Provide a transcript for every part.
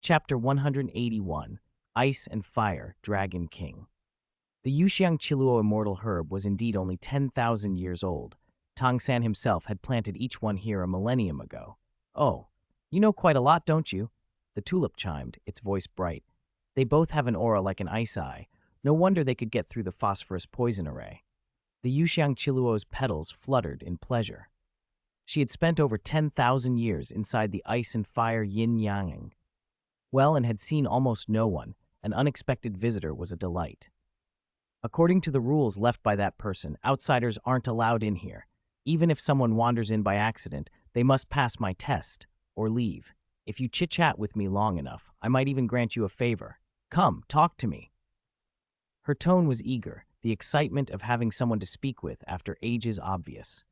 Chapter 181, Ice and Fire, Dragon King. The Yuxiang Chiluo immortal herb was indeed only 10,000 years old. Tang San himself had planted each one here a millennium ago. Oh, you know quite a lot, don't you? The tulip chimed, its voice bright. They both have an aura like an ice eye. No wonder they could get through the phosphorus poison array. The Yuxiang Chiluo's petals fluttered in pleasure. She had spent over 10,000 years inside the ice and fire yin-yang. Well, and had seen almost no one. An unexpected visitor was a delight. According to the rules left by that person, outsiders aren't allowed in here. Even if someone wanders in by accident, they must pass my test, or leave. If you chit-chat with me long enough, I might even grant you a favor. Come, talk to me. Her tone was eager, the excitement of having someone to speak with after ages obvious.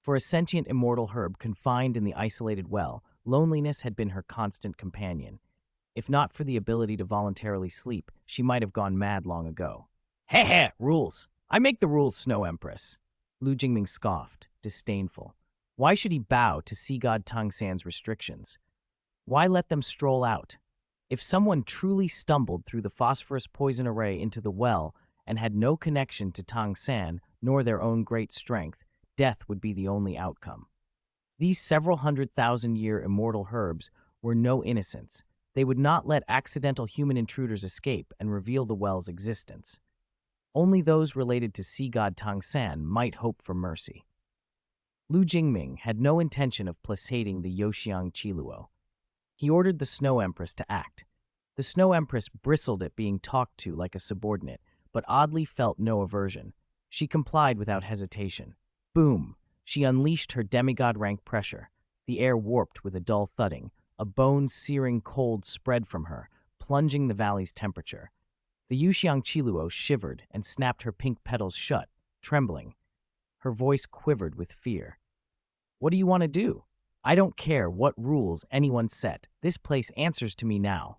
For a sentient immortal herb confined in the isolated well, loneliness had been her constant companion. If not for the ability to voluntarily sleep, she might have gone mad long ago. Heh, rules. I make the rules, Snow Empress. Lu Jingming scoffed, disdainful. Why should he bow to Sea God Tang San's restrictions? Why let them stroll out? If someone truly stumbled through the phosphorus poison array into the well and had no connection to Tang San nor their own great strength, death would be the only outcome. These several 100,000-year immortal herbs were no innocents. They would not let accidental human intruders escape and reveal the well's existence. Only those related to Sea God Tang San might hope for mercy. Lu Jingming had no intention of placating the Yuxiang Chiluo. He ordered the Snow Empress to act. The Snow Empress bristled at being talked to like a subordinate, but oddly felt no aversion. She complied without hesitation. Boom! She unleashed her demigod-rank pressure. The air warped with a dull thudding. A bone-searing cold spread from her, plunging the valley's temperature. The Yuxiang Chiluo shivered and snapped her pink petals shut, trembling. Her voice quivered with fear. What do you want to do? I don't care what rules anyone set. This place answers to me now.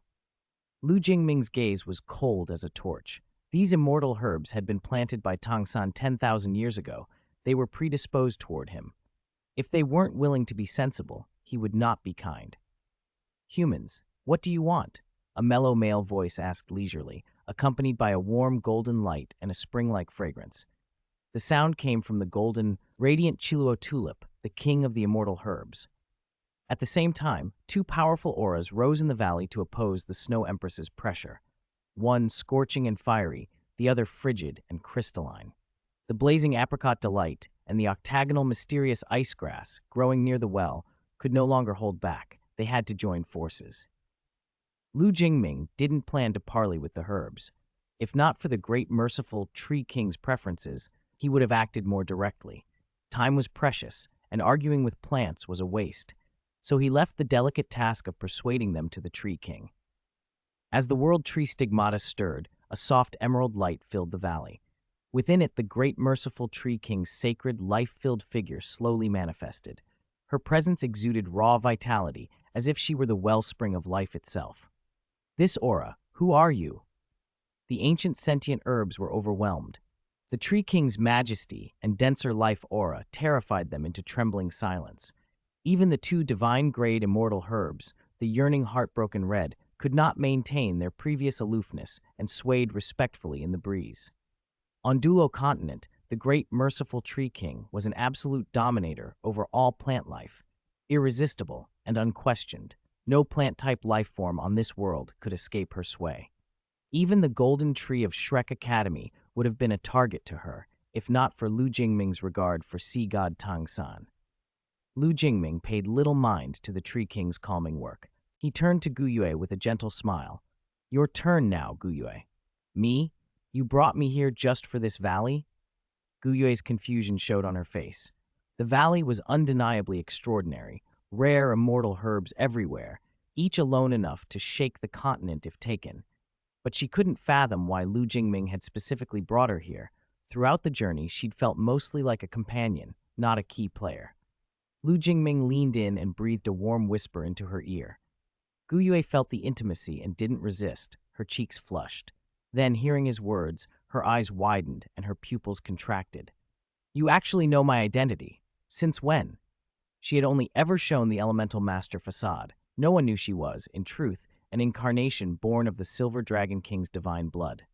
Lu Jingming's gaze was cold as a torch. These immortal herbs had been planted by Tang San 10,000 years ago. They were predisposed toward him. If they weren't willing to be sensible, he would not be kind. Humans, what do you want? A mellow male voice asked leisurely, accompanied by a warm golden light and a spring-like fragrance. The sound came from the golden, radiant Chiluo tulip, the king of the immortal herbs. At the same time, two powerful auras rose in the valley to oppose the Snow Empress's pressure. One scorching and fiery, the other frigid and crystalline. The blazing apricot delight and the octagonal mysterious ice grass, growing near the well, could no longer hold back. They had to join forces. Lu Jingming didn't plan to parley with the herbs. If not for the great merciful Tree King's preferences, he would have acted more directly. Time was precious, and arguing with plants was a waste, so he left the delicate task of persuading them to the Tree King. As the world tree stigmata stirred, a soft emerald light filled the valley. Within it, the great merciful Tree King's sacred, life-filled figure slowly manifested. Her presence exuded raw vitality, as if she were the wellspring of life itself. This aura, who are you? The ancient sentient herbs were overwhelmed. The Tree King's majesty and denser life aura terrified them into trembling silence. Even the two divine-grade immortal herbs, the yearning heartbroken red, could not maintain their previous aloofness and swayed respectfully in the breeze. On Douluo Continent, the great merciful Tree King was an absolute dominator over all plant life, irresistible and unquestioned. No plant-type life form on this world could escape her sway. Even the golden tree of Shrek Academy would have been a target to her, if not for Lu Jingming's regard for Sea God Tang San. Lu Jingming paid little mind to the Tree King's calming work. He turned to Gu Yue with a gentle smile. Your turn now, Gu Yue. Me? You brought me here just for this valley? Gu Yue's confusion showed on her face. The valley was undeniably extraordinary. Rare immortal herbs everywhere, each alone enough to shake the continent if taken. But she couldn't fathom why Lu Jingming had specifically brought her here. Throughout the journey, she'd felt mostly like a companion, not a key player. Lu Jingming leaned in and breathed a warm whisper into her ear. Gu Yue felt the intimacy and didn't resist, her cheeks flushed. Then, hearing his words, her eyes widened and her pupils contracted. You actually know my identity. Since when? She had only ever shown the elemental master facade. No one knew she was, in truth, an incarnation born of the Silver Dragon King's divine blood.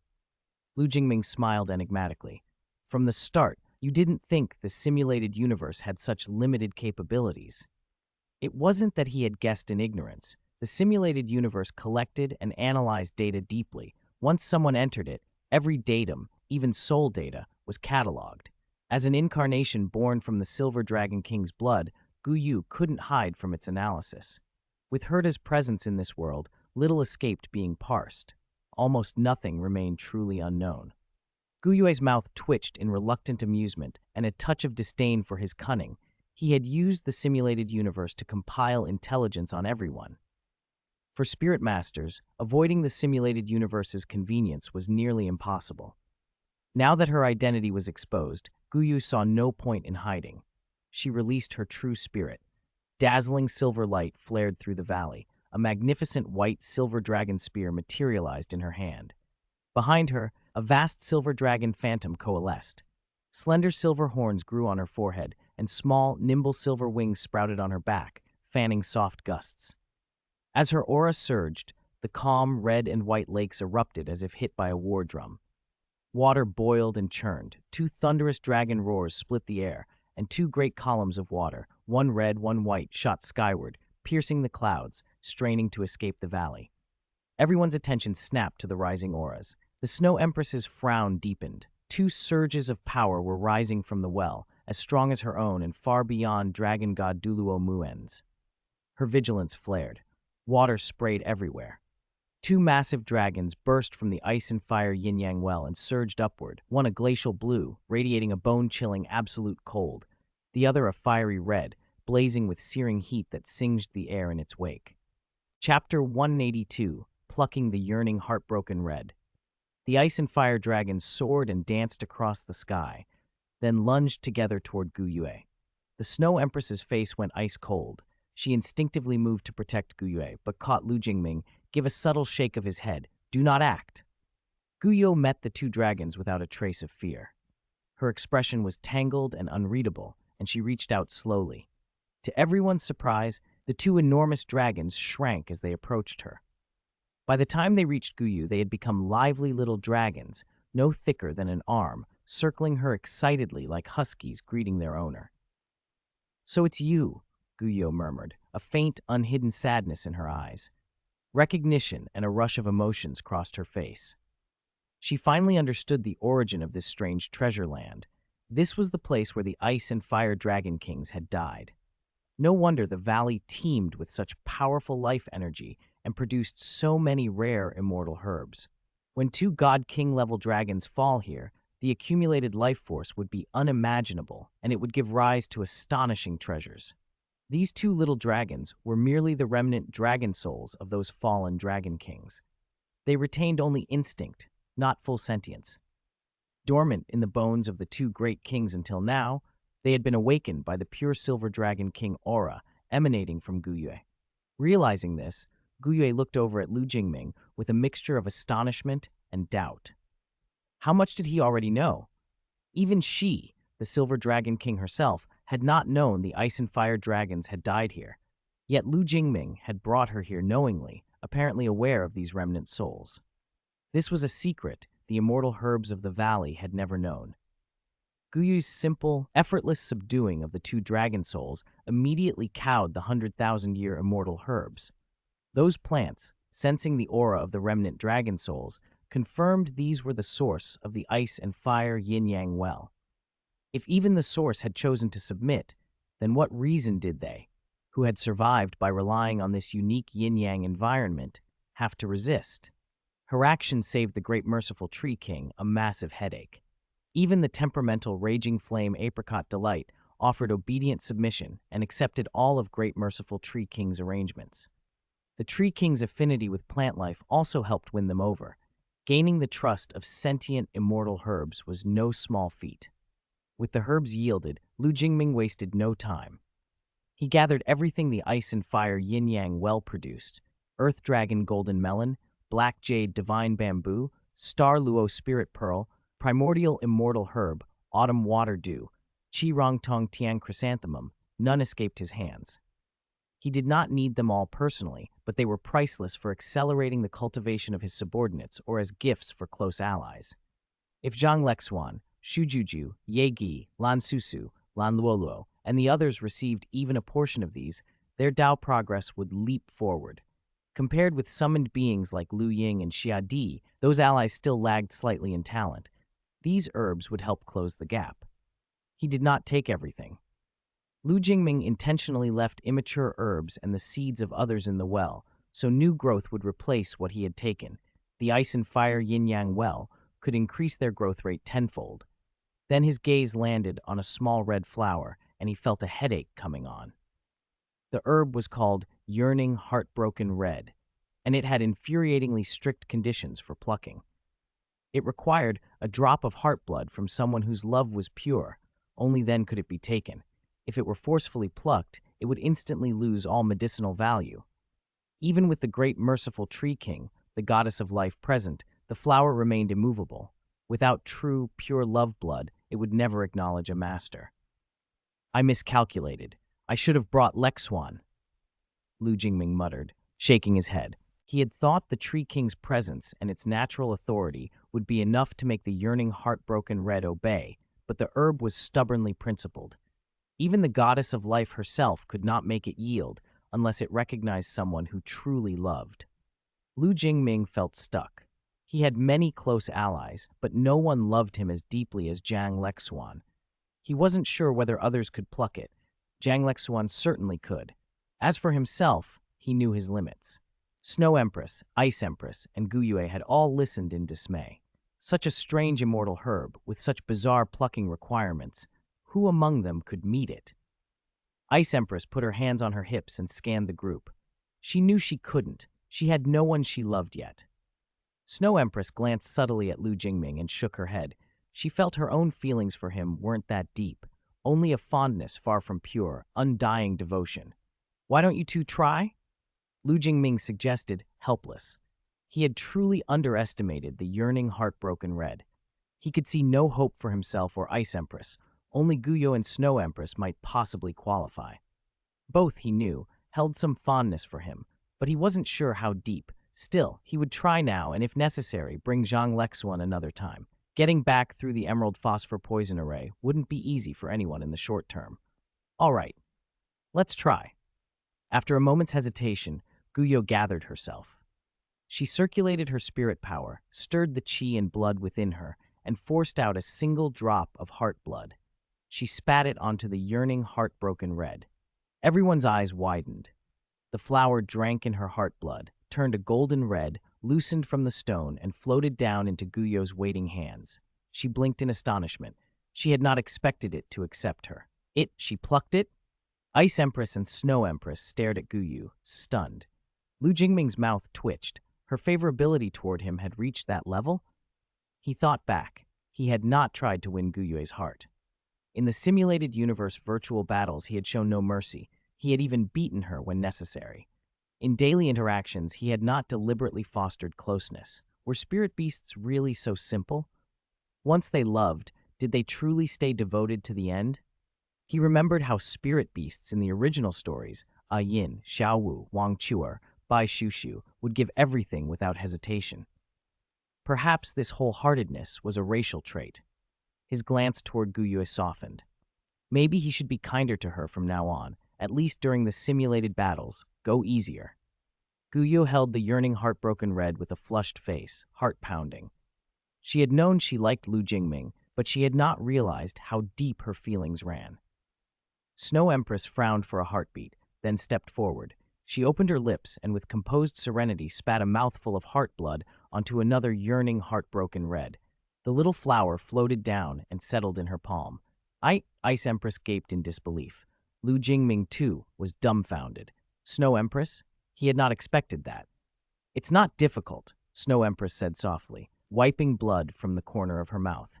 Lu Jingming smiled enigmatically. From the start, you didn't think the simulated universe had such limited capabilities. It wasn't that he had guessed in ignorance. The simulated universe collected and analyzed data deeply. Once someone entered it, every datum, even soul data, was cataloged. As an incarnation born from the Silver Dragon King's blood, Guyu couldn't hide from its analysis. With Herda's presence in this world, little escaped being parsed. Almost nothing remained truly unknown. Guyue's mouth twitched in reluctant amusement and a touch of disdain for his cunning. He had used the simulated universe to compile intelligence on everyone. For spirit masters, avoiding the simulated universe's convenience was nearly impossible. Now that her identity was exposed, Guyu saw no point in hiding. She released her true spirit. Dazzling silver light flared through the valley. A magnificent white silver dragon spear materialized in her hand. Behind her, a vast silver dragon phantom coalesced. Slender silver horns grew on her forehead, and small, nimble silver wings sprouted on her back, fanning soft gusts. As her aura surged, the calm red and white lakes erupted as if hit by a war drum. Water boiled and churned. Two thunderous dragon roars split the air, and two great columns of water, one red, one white, shot skyward, piercing the clouds, straining to escape the valley. Everyone's attention snapped to the rising auras. The Snow Empress's frown deepened. Two surges of power were rising from the well, as strong as her own and far beyond dragon god Douluo Muen's. Her vigilance flared. Water sprayed everywhere. Two massive dragons burst from the ice and fire yin-yang well and surged upward, one a glacial blue, radiating a bone-chilling absolute cold, the other a fiery red, blazing with searing heat that singed the air in its wake. Chapter 182, Plucking the Yearning Heartbroken Red. The ice and fire dragons soared and danced across the sky, then lunged together toward Guyue. The Snow Empress's face went ice cold. She instinctively moved to protect Guyue, but caught Lu Jingming give a subtle shake of his head. Do not act. Guyue met the two dragons without a trace of fear. Her expression was tangled and unreadable, and she reached out slowly. To everyone's surprise, the two enormous dragons shrank as they approached her. By the time they reached Guyue, they had become lively little dragons, no thicker than an arm, circling her excitedly like huskies greeting their owner. "So it's you," Guyue murmured, a faint, unhidden sadness in her eyes. Recognition and a rush of emotions crossed her face. She finally understood the origin of this strange treasure land. This was the place where the ice and fire dragon kings had died. No wonder the valley teemed with such powerful life energy and produced so many rare immortal herbs. When two god-king level dragons fall here, the accumulated life force would be unimaginable, and it would give rise to astonishing treasures. These two little dragons were merely the remnant dragon souls of those fallen dragon kings. They retained only instinct, not full sentience. Dormant in the bones of the two great kings until now, they had been awakened by the pure silver dragon king aura emanating from Guyue. Realizing this, Guyue looked over at Lu Jingming with a mixture of astonishment and doubt. How much did he already know? Even she, the silver dragon king herself, had not known the ice and fire dragons had died here. Yet Lu Jingming had brought her here knowingly, apparently aware of these remnant souls. This was a secret the immortal herbs of the valley had never known. Guyu's simple, effortless subduing of the two dragon souls immediately cowed the 100,000-year immortal herbs. Those plants, sensing the aura of the remnant dragon souls, confirmed these were the source of the ice and fire yin-yang well. If even the source had chosen to submit, then what reason did they, who had survived by relying on this unique yin-yang environment, have to resist? Her action saved the great merciful Tree King a massive headache. Even the temperamental Raging Flame Apricot Delight offered obedient submission and accepted all of Great Merciful Tree King's arrangements. The Tree King's affinity with plant life also helped win them over. Gaining the trust of sentient immortal herbs was no small feat. With the herbs yielded, Lu Jingming wasted no time. He gathered everything the ice and fire yin-yang well produced: Earth Dragon Golden Melon, Black Jade Divine Bamboo, Star Luo Spirit Pearl, Primordial Immortal Herb, Autumn Water Dew, Qi Rong Tong Tiang Chrysanthemum. None escaped his hands. He did not need them all personally, but they were priceless for accelerating the cultivation of his subordinates or as gifts for close allies. If Zhang Lexuan, Shujuju, Ye Lan Susu, Lan Luoluo, and the others received even a portion of these, their Dao progress would leap forward. Compared with summoned beings like Lu Ying and Xia Di, those allies still lagged slightly in talent. These herbs would help close the gap. He did not take everything. Lu Jingming intentionally left immature herbs and the seeds of others in the well, so new growth would replace what he had taken. The ice and fire yin-yang well could increase their growth rate tenfold. Then his gaze landed on a small red flower, and he felt a headache coming on. The herb was called Yearning Heartbroken Red, and it had infuriatingly strict conditions for plucking. It required a drop of heart blood from someone whose love was pure. Only then could it be taken. If it were forcefully plucked, it would instantly lose all medicinal value. Even with the great merciful Tree King, the goddess of life present, the flower remained immovable. Without true, pure love blood, it would never acknowledge a master. I miscalculated. I should have brought Lexuan, Lu Jingming muttered, shaking his head. He had thought the Tree King's presence and its natural authority would be enough to make the yearning heartbroken red obey, but the herb was stubbornly principled. Even the goddess of life herself could not make it yield unless it recognized someone who truly loved. Lu Jingming felt stuck. He had many close allies, but no one loved him as deeply as Zhang Lexuan. He wasn't sure whether others could pluck it. Zhang Lexuan certainly could. As for himself, he knew his limits. Snow Empress, Ice Empress, and Guyue had all listened in dismay. Such a strange immortal herb, with such bizarre plucking requirements, who among them could meet it? Ice Empress put her hands on her hips and scanned the group. She knew she couldn't. She had no one she loved yet. Snow Empress glanced subtly at Lu Jingming and shook her head. She felt her own feelings for him weren't that deep, only a fondness far from pure, undying devotion. Why don't you two try? Lu Jingming suggested, helpless. He had truly underestimated the yearning heartbroken red. He could see no hope for himself or Ice Empress. Only Guyo and Snow Empress might possibly qualify. Both, he knew, held some fondness for him, but he wasn't sure how deep. Still, he would try now and, if necessary, bring Zhang Lexuan another time. Getting back through the emerald phosphor poison array wouldn't be easy for anyone in the short term. All right, let's try. After a moment's hesitation, Guyo gathered herself. She circulated her spirit power, stirred the chi and blood within her, and forced out a single drop of heart blood. She spat it onto the yearning, heartbroken red. Everyone's eyes widened. The flower drank in her heart blood, turned a golden red, loosened from the stone, and floated down into Guyo's waiting hands. She blinked in astonishment. She had not expected it to accept her. She plucked it? Ice Empress and Snow Empress stared at Guyu, stunned. Lu Jingming's mouth twitched. Her favorability toward him had reached that level? He thought back. He had not tried to win Guyue's heart. In the simulated universe virtual battles, he had shown no mercy. He had even beaten her when necessary. In daily interactions, he had not deliberately fostered closeness. Were spirit beasts really so simple? Once they loved, did they truly stay devoted to the end? He remembered how spirit beasts in the original stories, A Yin, Xiao Wu, Wang Chuer, Bai Shushu, would give everything without hesitation. Perhaps this wholeheartedness was a racial trait. His glance toward Guyue softened. Maybe he should be kinder to her from now on, at least during the simulated battles. Go easier. Guyue held the yearning heartbroken red with a flushed face, heart pounding. She had known she liked Lu Jingming, but she had not realized how deep her feelings ran. Snow Empress frowned for a heartbeat, then stepped forward. She opened her lips and with composed serenity spat a mouthful of heart blood onto another yearning heartbroken red. The little flower floated down and settled in her palm. Ice Empress gaped in disbelief. Lu Jingming, too, was dumbfounded. Snow Empress? He had not expected that. It's not difficult, Snow Empress said softly, wiping blood from the corner of her mouth.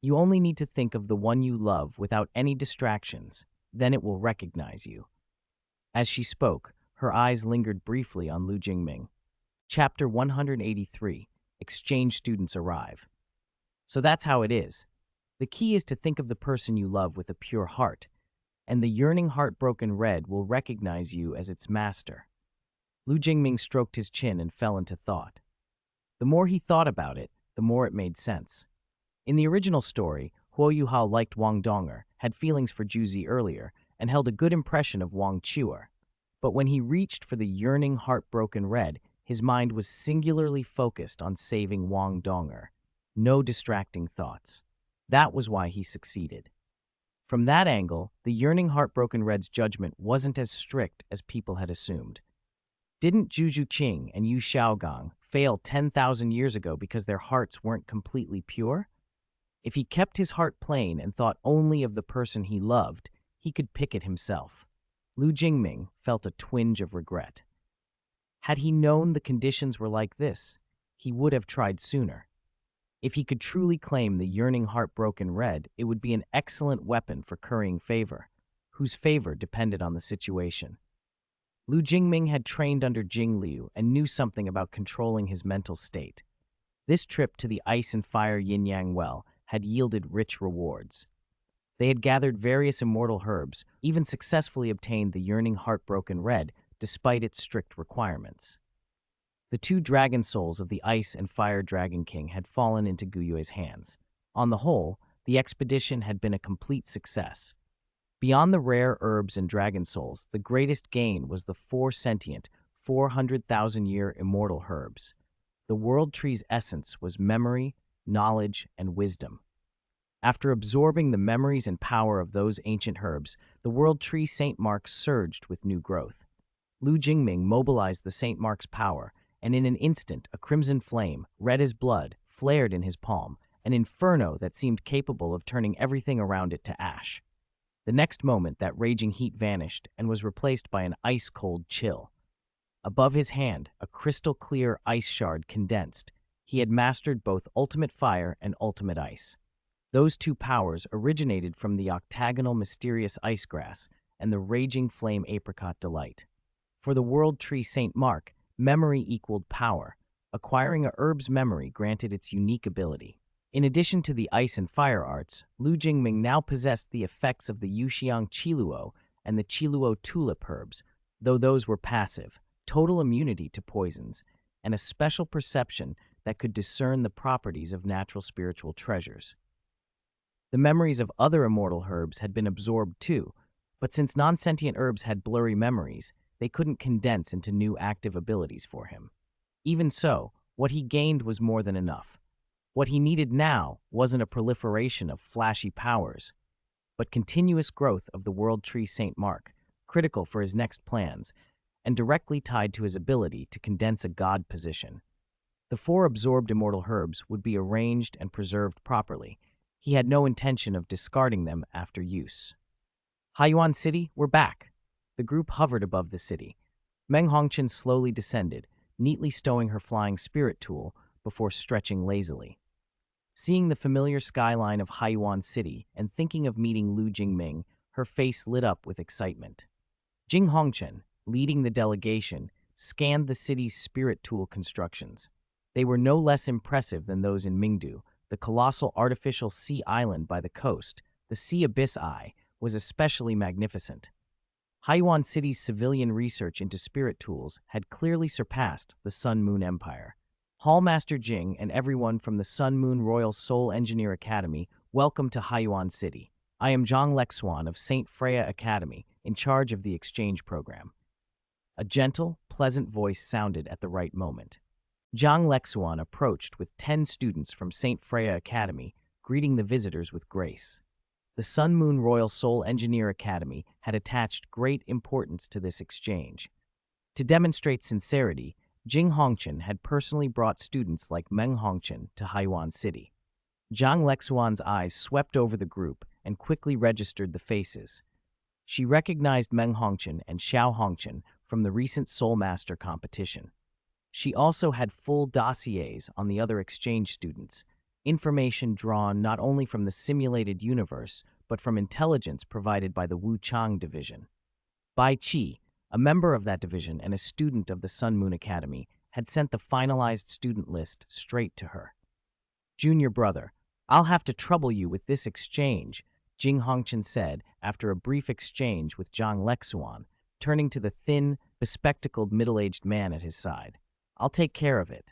You only need to think of the one you love without any distractions. Then it will recognize you. As she spoke, her eyes lingered briefly on Lu Jingming. Chapter 183, Exchange Students Arrive. So that's how it is. The key is to think of the person you love with a pure heart. and the yearning heartbroken red will recognize you as its master. Lu Jingming stroked his chin and fell into thought. The more he thought about it, the more it made sense. In the original story, Huo Yuhao liked Wang Donger, had feelings for Juzi earlier, and held a good impression of Wang Chuer. But when he reached for the yearning heartbroken red, his mind was singularly focused on saving Wang Donger. No distracting thoughts. That was why he succeeded. From that angle, the yearning heartbroken red's judgment wasn't as strict as people had assumed. Didn't Zhu Juqing and Yu Xiaogang fail 10,000 years ago because their hearts weren't completely pure? If he kept his heart plain and thought only of the person he loved, he could pick it himself. Lu Jingming felt a twinge of regret. Had he known the conditions were like this, he would have tried sooner. If he could truly claim the yearning heartbroken red, it would be an excellent weapon for currying favor, whose favor depended on the situation. Lu Jingming had trained under Jing Liu and knew something about controlling his mental state. This trip to the ice and fire yin-yang well had yielded rich rewards. They had gathered various immortal herbs, even successfully obtained the yearning heartbroken red despite its strict requirements. The two dragon souls of the Ice and Fire Dragon King had fallen into Guyue's hands. On the whole, the expedition had been a complete success. Beyond the rare herbs and dragon souls, the greatest gain was the 4 sentient, 400,000-year immortal herbs. The world tree's essence was memory, knowledge, and wisdom. After absorbing the memories and power of those ancient herbs, the world tree St. Mark's surged with new growth. Lu Jingming mobilized the St. Mark's power, and in an instant a crimson flame, red as blood, flared in his palm, an inferno that seemed capable of turning everything around it to ash. The next moment that raging heat vanished and was replaced by an ice-cold chill. Above his hand, a crystal-clear ice shard condensed. He had mastered both ultimate fire and ultimate ice. Those two powers originated from the octagonal mysterious ice grass and the raging flame apricot delight. For the world tree St. Mark, memory equaled power. Acquiring a herb's memory granted its unique ability. In addition to the ice and fire arts, Lu Jingming now possessed the effects of the Yuxiang Qiluo and the Qiluo tulip herbs, though those were passive, total immunity to poisons, and a special perception that could discern the properties of natural spiritual treasures. The memories of other immortal herbs had been absorbed too, but since non-sentient herbs had blurry memories, they couldn't condense into new active abilities for him. Even so, what he gained was more than enough. What he needed now wasn't a proliferation of flashy powers, but continuous growth of the world tree St. Mark, critical for his next plans, and directly tied to his ability to condense a god position. The 4 absorbed immortal herbs would be arranged and preserved properly. He had no intention of discarding them after use. Haiyuan City, we're back. The group hovered above the city. Meng Hongqian slowly descended, neatly stowing her flying spirit tool before stretching lazily. Seeing the familiar skyline of Haiyuan City and thinking of meeting Lu Jingming, her face lit up with excitement. Jing Hongqian, leading the delegation, scanned the city's spirit tool constructions. They were no less impressive than those in Mingdu. The colossal artificial sea island by the coast, the Sea Abyss Eye, was especially magnificent. Haiyuan City's civilian research into spirit tools had clearly surpassed the Sun Moon Empire. Hallmaster Jing and everyone from the Sun Moon Royal Soul Engineer Academy, welcome to Haiyuan City. I am Zhang Lexuan of St. Freya Academy, in charge of the exchange program. A gentle, pleasant voice sounded at the right moment. Zhang Lexuan approached with 10 students from St. Freya Academy, greeting the visitors with grace. The Sun Moon Royal Soul Engineer Academy had attached great importance to this exchange. To demonstrate sincerity, Jing Hongqian had personally brought students like Meng Hongqian to Haiyuan City. Zhang Lexuan's eyes swept over the group and quickly registered the faces. She recognized Meng Hongqian and Xiao Hongqian from the recent Soul Master competition. She also had full dossiers on the other exchange students, information drawn not only from the simulated universe, but from intelligence provided by the Wuchang Division. Bai Qi, a member of that division and a student of the Sun Moon Academy, had sent the finalized student list straight to her. Junior brother, I'll have to trouble you with this exchange. Jing Hongchen said after a brief exchange with Zhang Lexuan, turning to the thin, bespectacled middle-aged man at his side. I'll take care of it.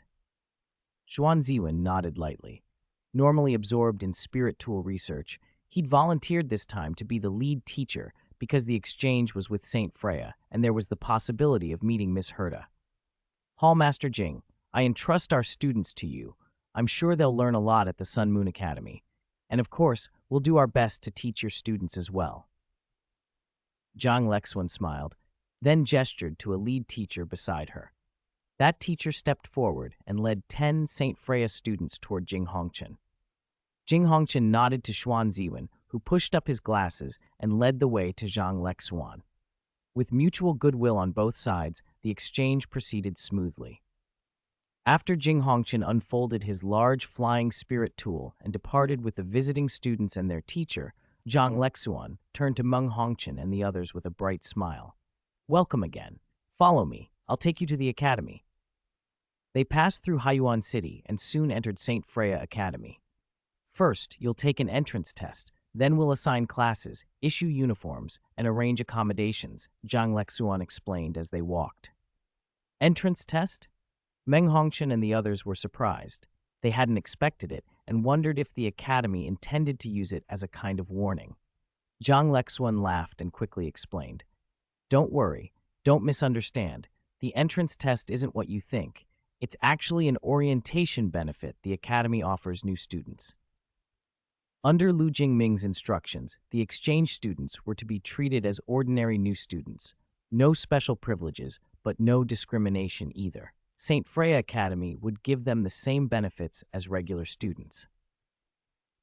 Xuan Ziwen nodded lightly. Normally absorbed in spirit tool research, he'd volunteered this time to be the lead teacher because the exchange was with Saint Freya and there was the possibility of meeting Miss Herta. Hallmaster Jing, I entrust our students to you. I'm sure they'll learn a lot at the Sun Moon Academy. And of course, we'll do our best to teach your students as well. Zhang Lexuan smiled, then gestured to a lead teacher beside her. That teacher stepped forward and led 10 Saint Freya students toward Jing Hongchen. Jing Hongchen nodded to Xuan Ziwen, who pushed up his glasses and led the way to Zhang Lexuan. With mutual goodwill on both sides, the exchange proceeded smoothly. After Jing Hongchen unfolded his large flying spirit tool and departed with the visiting students and their teacher, Zhang Lexuan turned to Meng Hongchen and the others with a bright smile. Welcome again. Follow me. I'll take you to the academy. They passed through Haiyuan City and soon entered Saint Freya Academy. First, you'll take an entrance test. Then we'll assign classes, issue uniforms, and arrange accommodations, Zhang Lexuan explained as they walked. Entrance test? Meng Hongchen and the others were surprised. They hadn't expected it and wondered if the academy intended to use it as a kind of warning. Zhang Lexuan laughed and quickly explained. Don't worry, don't misunderstand. The entrance test isn't what you think. It's actually an orientation benefit the academy offers new students. Under Lu Jingming's instructions, the exchange students were to be treated as ordinary new students. No special privileges, but no discrimination either. Saint Freya Academy would give them the same benefits as regular students.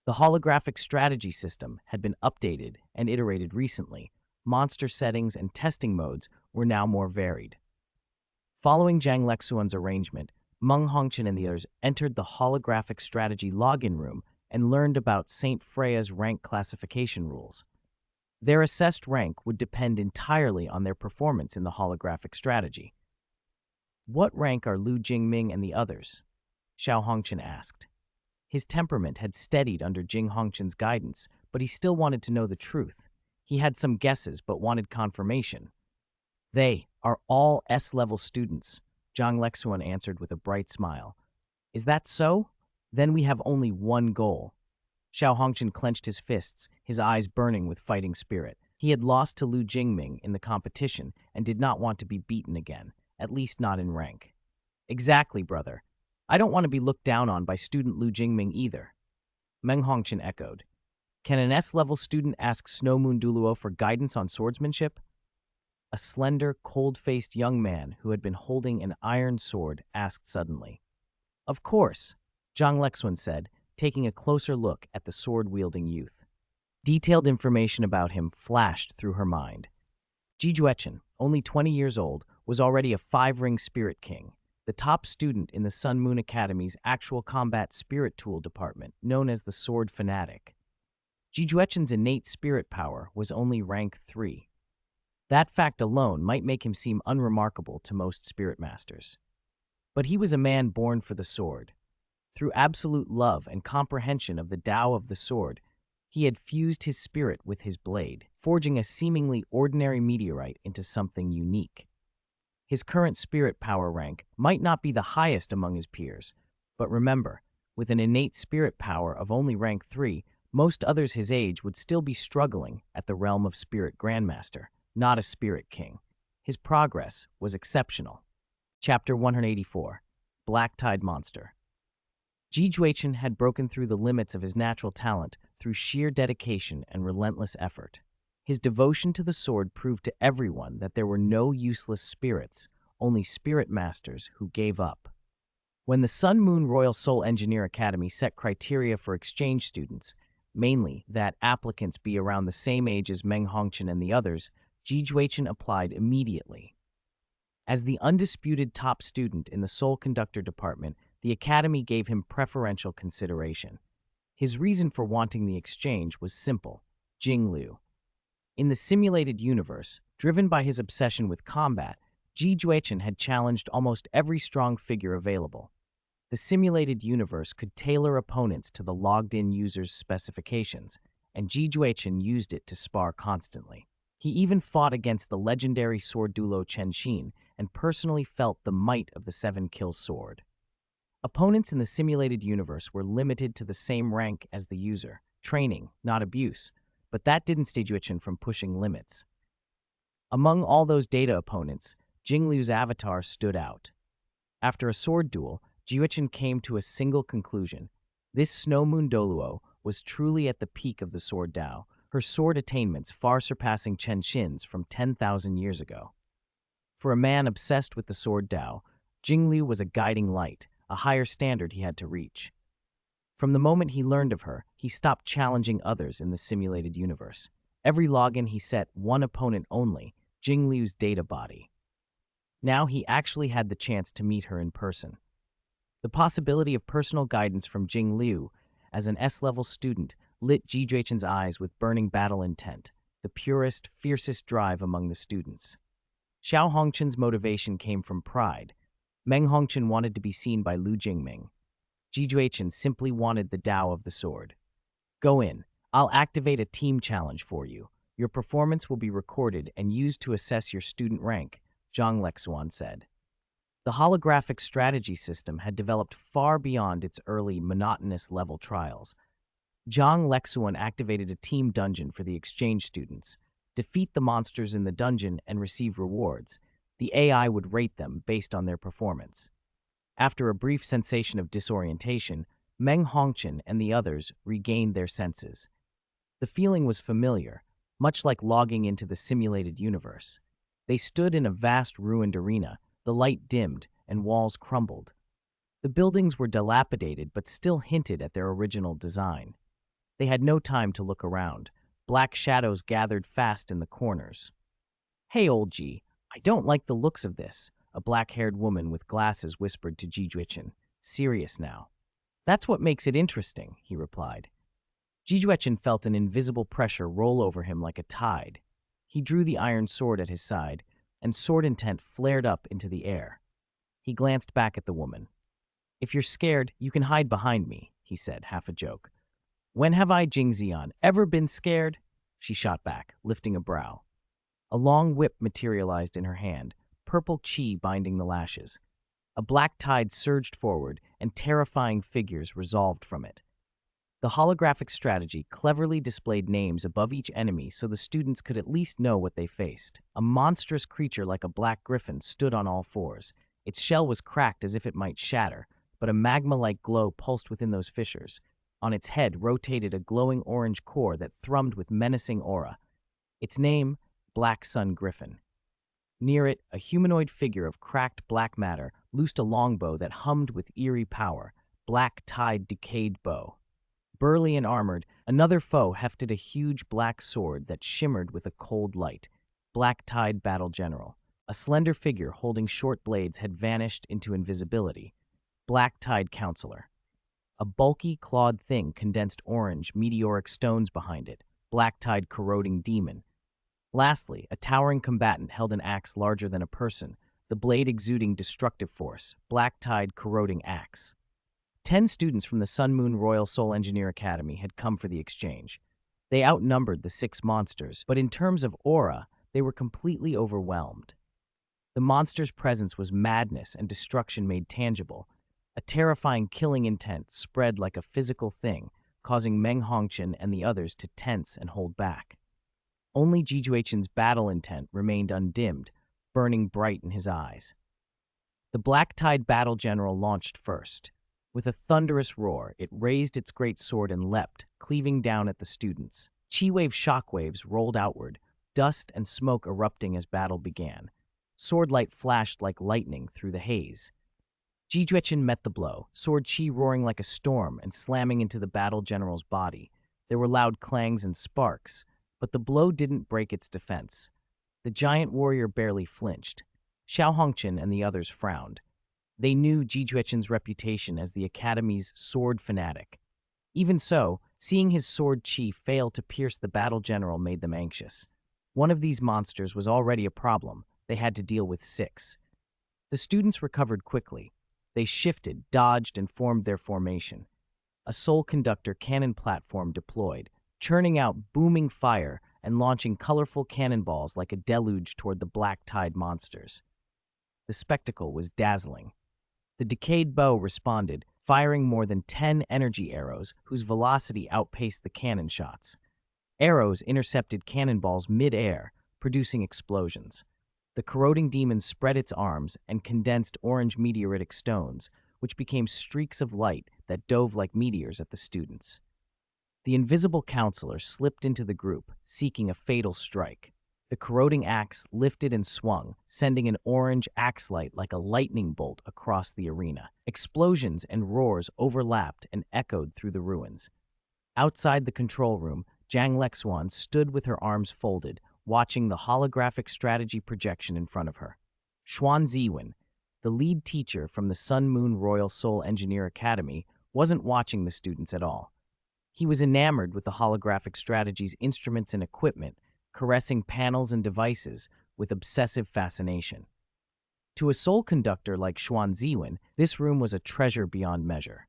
The holographic strategy system had been updated and iterated recently. Monster settings and testing modes were now more varied. Following Zhang Lexuan's arrangement, Meng Hongchen and the others entered the holographic strategy login room and learned about Saint Freya's rank classification rules. Their assessed rank would depend entirely on their performance in the holographic strategy. What rank are Lu Jingming and the others? Xiao Hongchen asked. His temperament had steadied under Jing Hongchen's guidance, but he still wanted to know the truth. He had some guesses but wanted confirmation. They are all S-level students, Zhang Lexuan answered with a bright smile. Is that so? Then we have only one goal. Xiao Hongchen clenched his fists, his eyes burning with fighting spirit. He had lost to Lu Jingming in the competition and did not want to be beaten again, at least not in rank. Exactly, brother. I don't want to be looked down on by student Lu Jingming either. Meng Hongchen echoed. Can an S-level student ask Snow Moon Douluo for guidance on swordsmanship? A slender, cold-faced young man who had been holding an iron sword asked suddenly. Of course, Zhang Lexuan said, taking a closer look at the sword-wielding youth. Detailed information about him flashed through her mind. Ji Yingying, only 20 years old, was already a 5-ring spirit king, the top student in the Sun Moon Academy's actual combat spirit tool department, known as the Sword Fanatic. Ji Yingying's innate spirit power was only rank 3. That fact alone might make him seem unremarkable to most spirit masters. But he was a man born for the sword. Through absolute love and comprehension of the Tao of the sword, he had fused his spirit with his blade, forging a seemingly ordinary meteorite into something unique. His current spirit power rank might not be the highest among his peers, but remember, with an innate spirit power of only rank 3, most others his age would still be struggling at the realm of Spirit Grandmaster, not a Spirit King. His progress was exceptional. Chapter 184, Black Tide Monster. Ji Yingying had broken through the limits of his natural talent through sheer dedication and relentless effort. His devotion to the sword proved to everyone that there were no useless spirits, only spirit masters who gave up. When the Sun Moon Royal Soul Engineer Academy set criteria for exchange students, mainly that applicants be around the same age as Meng Hongchen and the others, Ji Yingying applied immediately. As the undisputed top student in the Soul Conductor department, the academy gave him preferential consideration. His reason for wanting the exchange was simple: Jing Liu. In the simulated universe, driven by his obsession with combat, Ji Yingying had challenged almost every strong figure available. The simulated universe could tailor opponents to the logged-in user's specifications, and Ji Yingying used it to spar constantly. He even fought against the legendary sword Douluo Continent and personally felt the might of the 7-kill sword. Opponents in the simulated universe were limited to the same rank as the user, training, not abuse, but that didn't stop Ji Yingying from pushing limits. Among all those data opponents, Jingliu's avatar stood out. After a sword duel, Ji Yingying came to a single conclusion. This Snow Moon Douluo was truly at the peak of the sword Dao, her sword attainments far surpassing Chen Xin's from 10,000 years ago. For a man obsessed with the sword Dao, Jingliu was a guiding light, a higher standard he had to reach. From the moment he learned of her, he stopped challenging others in the simulated universe. Every login he set one opponent only, Jingliu's data body. Now he actually had the chance to meet her in person. The possibility of personal guidance from Jingliu as an S-level student lit Ji Yingying's eyes with burning battle intent, the purest, fiercest drive among the students. Xiao Hongchen's motivation came from pride. Meng Hongchen wanted to be seen by Lu Jingming. Ji Yingying simply wanted the Dao of the sword. Go in. I'll activate a team challenge for you. Your performance will be recorded and used to assess your student rank, Zhang Lexuan said. The holographic strategy system had developed far beyond its early, monotonous level trials. Zhang Lexuan activated a team dungeon for the exchange students. Defeat the monsters in the dungeon and receive rewards. The AI would rate them based on their performance. After a brief sensation of disorientation, Meng Hongchen and the others regained their senses. The feeling was familiar, much like logging into the simulated universe. They stood in a vast ruined arena, the light dimmed and walls crumbled. The buildings were dilapidated but still hinted at their original design. They had no time to look around. Black shadows gathered fast in the corners. Hey, old Ji, I don't like the looks of this, a black-haired woman with glasses whispered to Ji Yingying, serious now. That's what makes it interesting, he replied. Ji Yingying felt an invisible pressure roll over him like a tide. He drew the iron sword at his side, and sword intent flared up into the air. He glanced back at the woman. If you're scared, you can hide behind me, he said, half a joke. When have I, Jingxian, ever been scared? She shot back, lifting a brow. A long whip materialized in her hand, purple chi binding the lashes. A black tide surged forward, and terrifying figures resolved from it. The holographic strategy cleverly displayed names above each enemy so the students could at least know what they faced. A monstrous creature like a black griffin stood on all fours. Its shell was cracked as if it might shatter, but a magma-like glow pulsed within those fissures. On its head rotated a glowing orange core that thrummed with menacing aura. Its name, Black Sun Griffin. Near it, a humanoid figure of cracked black matter loosed a longbow that hummed with eerie power, Black Tide Decayed Bow. Burly and armored, another foe hefted a huge black sword that shimmered with a cold light, Black Tide Battle General. A slender figure holding short blades had vanished into invisibility, Black Tide Counselor. A bulky, clawed thing condensed orange, meteoric stones behind it, Black Tide Corroding Demon. Lastly, a towering combatant held an axe larger than a person, the blade exuding destructive force, Black Tide Corroding Axe. 10 students from the Sun Moon Royal Soul Engineer Academy had come for the exchange. They outnumbered the 6 monsters, but in terms of aura, they were completely overwhelmed. The monster's presence was madness and destruction made tangible. A terrifying killing intent spread like a physical thing, causing Meng Hongchen and the others to tense and hold back. Only Ji Yingying's battle intent remained undimmed, burning bright in his eyes. The Black Tide Battle General launched first. With a thunderous roar, it raised its great sword and leapt, cleaving down at the students. Chi-wave shockwaves rolled outward, dust and smoke erupting as battle began. Sword light flashed like lightning through the haze. Ji Yingying met the blow, sword chi roaring like a storm and slamming into the battle general's body. There were loud clangs and sparks, but the blow didn't break its defense. The giant warrior barely flinched. Xiao Hongchen and the others frowned. They knew Ji Yingying's reputation as the Academy's sword fanatic. Even so, seeing his sword chi fail to pierce the battle general made them anxious. One of these monsters was already a problem. They had to deal with 6. The students recovered quickly. They shifted, dodged, and formed their formation. A soul conductor cannon platform deployed, churning out booming fire and launching colorful cannonballs like a deluge toward the black tide monsters. The spectacle was dazzling. The decayed bow responded, firing more than 10 energy arrows whose velocity outpaced the cannon shots. Arrows intercepted cannonballs mid-air, producing explosions. The corroding demon spread its arms and condensed orange meteoritic stones, which became streaks of light that dove like meteors at the students. The invisible counselor slipped into the group, seeking a fatal strike. The corroding axe lifted and swung, sending an orange axe light like a lightning bolt across the arena. Explosions and roars overlapped and echoed through the ruins. Outside the control room, Zhang Lexuan stood with her arms folded, watching the holographic strategy projection in front of her. Xuan Ziwen, the lead teacher from the Sun Moon Royal Soul Engineer Academy, wasn't watching the students at all. He was enamored with the holographic strategy's instruments and equipment, caressing panels and devices with obsessive fascination. To a soul conductor like Xuan Ziwen, this room was a treasure beyond measure.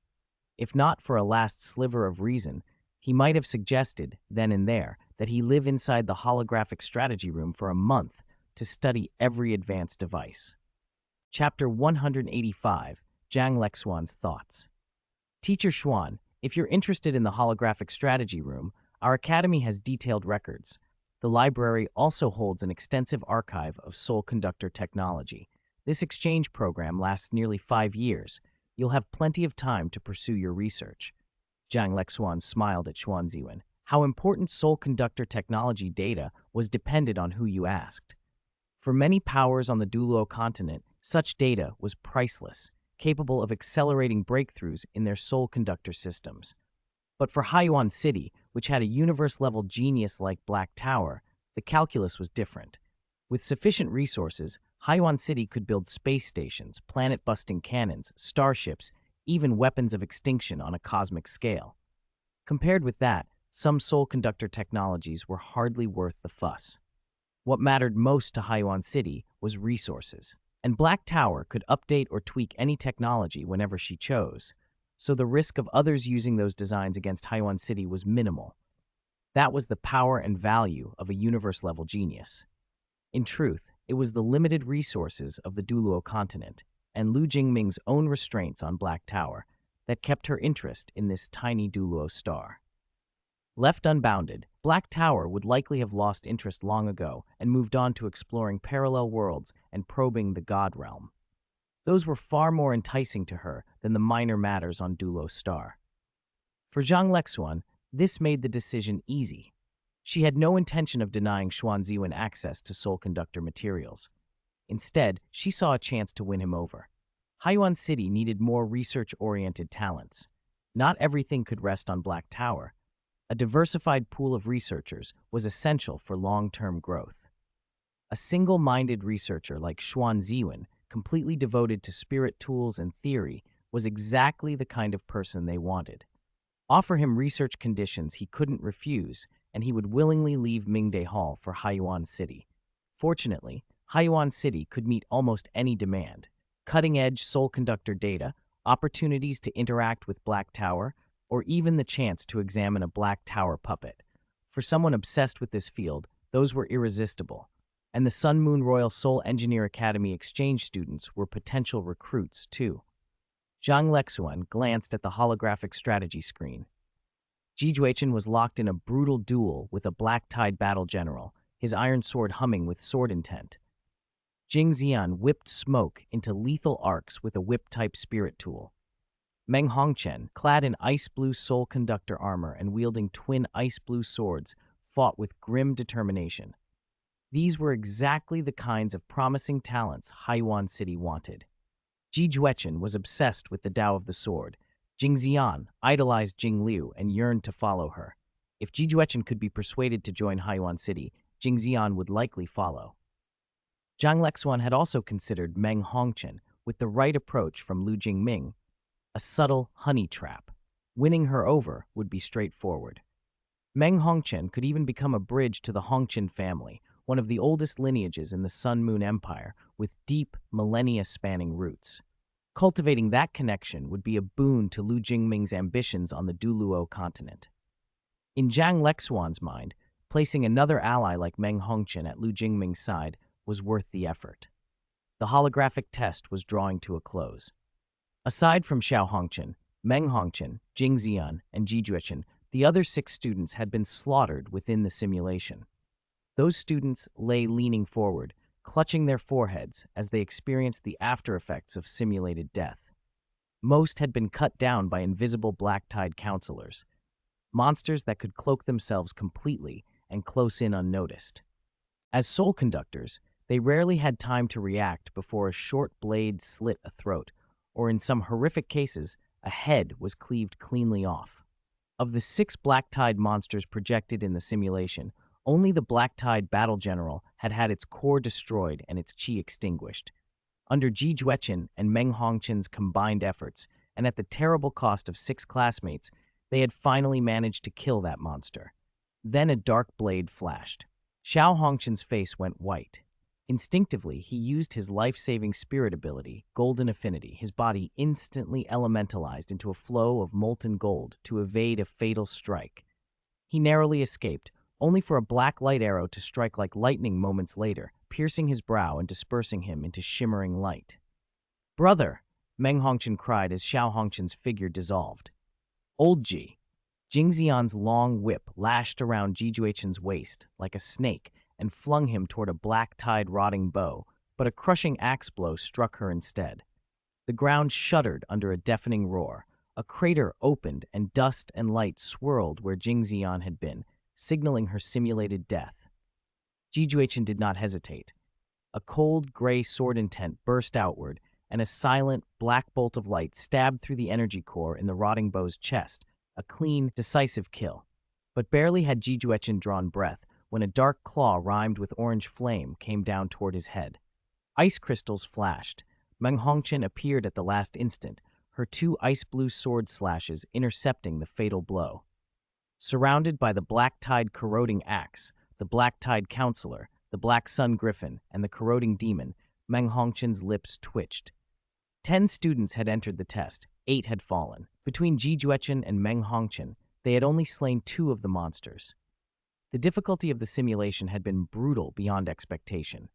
If not for a last sliver of reason, he might have suggested, then and there, that he live inside the holographic strategy room for a month to study every advanced device. Chapter 185, Zhang Lexuan's Thoughts. Teacher Xuan, if you're interested in the holographic strategy room, our academy has detailed records. The library also holds an extensive archive of soul conductor technology. This exchange program lasts nearly 5 years. You'll have plenty of time to pursue your research. Zhang Lexuan smiled at Xuan Ziwen. How important soul conductor technology data was depended on who you asked. For many powers on the Douluo Continent, such data was priceless, capable of accelerating breakthroughs in their soul conductor systems. But for Haiyuan City, which had a universe-level genius like Black Tower, the calculus was different. With sufficient resources, Haiyuan City could build space stations, planet-busting cannons, starships, even weapons of extinction on a cosmic scale. Compared with that, some soul conductor technologies were hardly worth the fuss. What mattered most to Haiyuan City was resources, and Black Tower could update or tweak any technology whenever she chose, so the risk of others using those designs against Haiyuan City was minimal. That was the power and value of a universe-level genius. In truth, it was the limited resources of the Douluo Continent and Lu Jingming's own restraints on Black Tower that kept her interest in this tiny Douluo star. Left unbounded, Black Tower would likely have lost interest long ago and moved on to exploring parallel worlds and probing the God realm. Those were far more enticing to her than the minor matters on Douluo Star. For Zhang Lexuan, this made the decision easy. She had no intention of denying Xuan Ziwen access to soul conductor materials. Instead, she saw a chance to win him over. Haiyuan City needed more research-oriented talents. Not everything could rest on Black Tower. A diversified pool of researchers was essential for long-term growth. A single-minded researcher like Xuan Ziwen, completely devoted to spirit tools and theory, was exactly the kind of person they wanted. Offer him research conditions he couldn't refuse, and he would willingly leave Mingde Hall for Haiyuan City. Fortunately, Haiyuan City could meet almost any demand. Cutting-edge soul conductor data, opportunities to interact with Black Tower, or even the chance to examine a Black Tower puppet. For someone obsessed with this field, those were irresistible. And the Sun Moon Royal Soul Engineer Academy exchange students were potential recruits, too. Zhang Lexuan glanced at the holographic strategy screen. Ji Yingying was locked in a brutal duel with a Black Tide battle general, his iron sword humming with sword intent. Jing Xian whipped smoke into lethal arcs with a whip-type spirit tool. Meng Hongchen, clad in ice-blue soul conductor armor and wielding twin ice-blue swords, fought with grim determination. These were exactly the kinds of promising talents Haiyuan City wanted. Ji Yingying was obsessed with the Tao of the Sword. Jing Xian idolized Jing Liu and yearned to follow her. If Ji Yingying could be persuaded to join Haiyuan City, Jing Xian would likely follow. Zhang Lexuan had also considered Meng Hongchen with the right approach from Lu Jingming, a subtle honey trap. Winning her over would be straightforward. Meng Hongchen could even become a bridge to the Hongchen family, one of the oldest lineages in the Sun Moon Empire with deep, millennia-spanning roots. Cultivating that connection would be a boon to Lu Jingming's ambitions on the Douluo Continent. In Zhang Lexuan's mind, placing another ally like Meng Hongqian at Lu Jingming's side was worth the effort. The holographic test was drawing to a close. Aside from Xiao Hongqian, Meng Hongqian, Jing Ziyan, and Ji Juechen, the other 6 students had been slaughtered within the simulation. Those students lay leaning forward, clutching their foreheads as they experienced the after-effects of simulated death. Most had been cut down by invisible black-tide counselors, monsters that could cloak themselves completely and close in unnoticed. As soul conductors, they rarely had time to react before a short blade slit a throat, or in some horrific cases, a head was cleaved cleanly off. Of the 6 black-tide monsters projected in the simulation, only the black-tide battle general had had its core destroyed and its chi extinguished. Under Ji Juechen and Meng Hongqian's combined efforts, and at the terrible cost of 6 classmates, they had finally managed to kill that monster. Then a dark blade flashed. Xiao Hongqian's face went white. Instinctively, he used his life-saving spirit ability, Golden Affinity, his body instantly elementalized into a flow of molten gold to evade a fatal strike. He narrowly escaped, only for a black light arrow to strike like lightning moments later, piercing his brow and dispersing him into shimmering light. "Brother!" Meng Hongqian cried as Xiao Hongqian's figure dissolved. "Old Ji!" Jing Ziyan's long whip lashed around Ji Juechen's waist like a snake and flung him toward a black-tide rotting bow, but a crushing axe blow struck her instead. The ground shuddered under a deafening roar. A crater opened and dust and light swirled where Jing Ziyan had been, signaling her simulated death. Ji Juechen did not hesitate. A cold, gray sword intent burst outward, and a silent, black bolt of light stabbed through the energy core in the rotting bow's chest, a clean, decisive kill. But barely had Ji Juechen drawn breath when a dark claw rhymed with orange flame came down toward his head. Ice crystals flashed. Meng Hongqian appeared at the last instant, her 2 ice-blue sword slashes intercepting the fatal blow. Surrounded by the black-tide corroding axe, the black-tide counselor, the black sun griffin, and the corroding demon, Meng Hongqian's lips twitched. 10 students had entered the test, 8 had fallen. Between Ji Juechen and Meng Hongqian, they had only slain 2 of the monsters. The difficulty of the simulation had been brutal beyond expectation.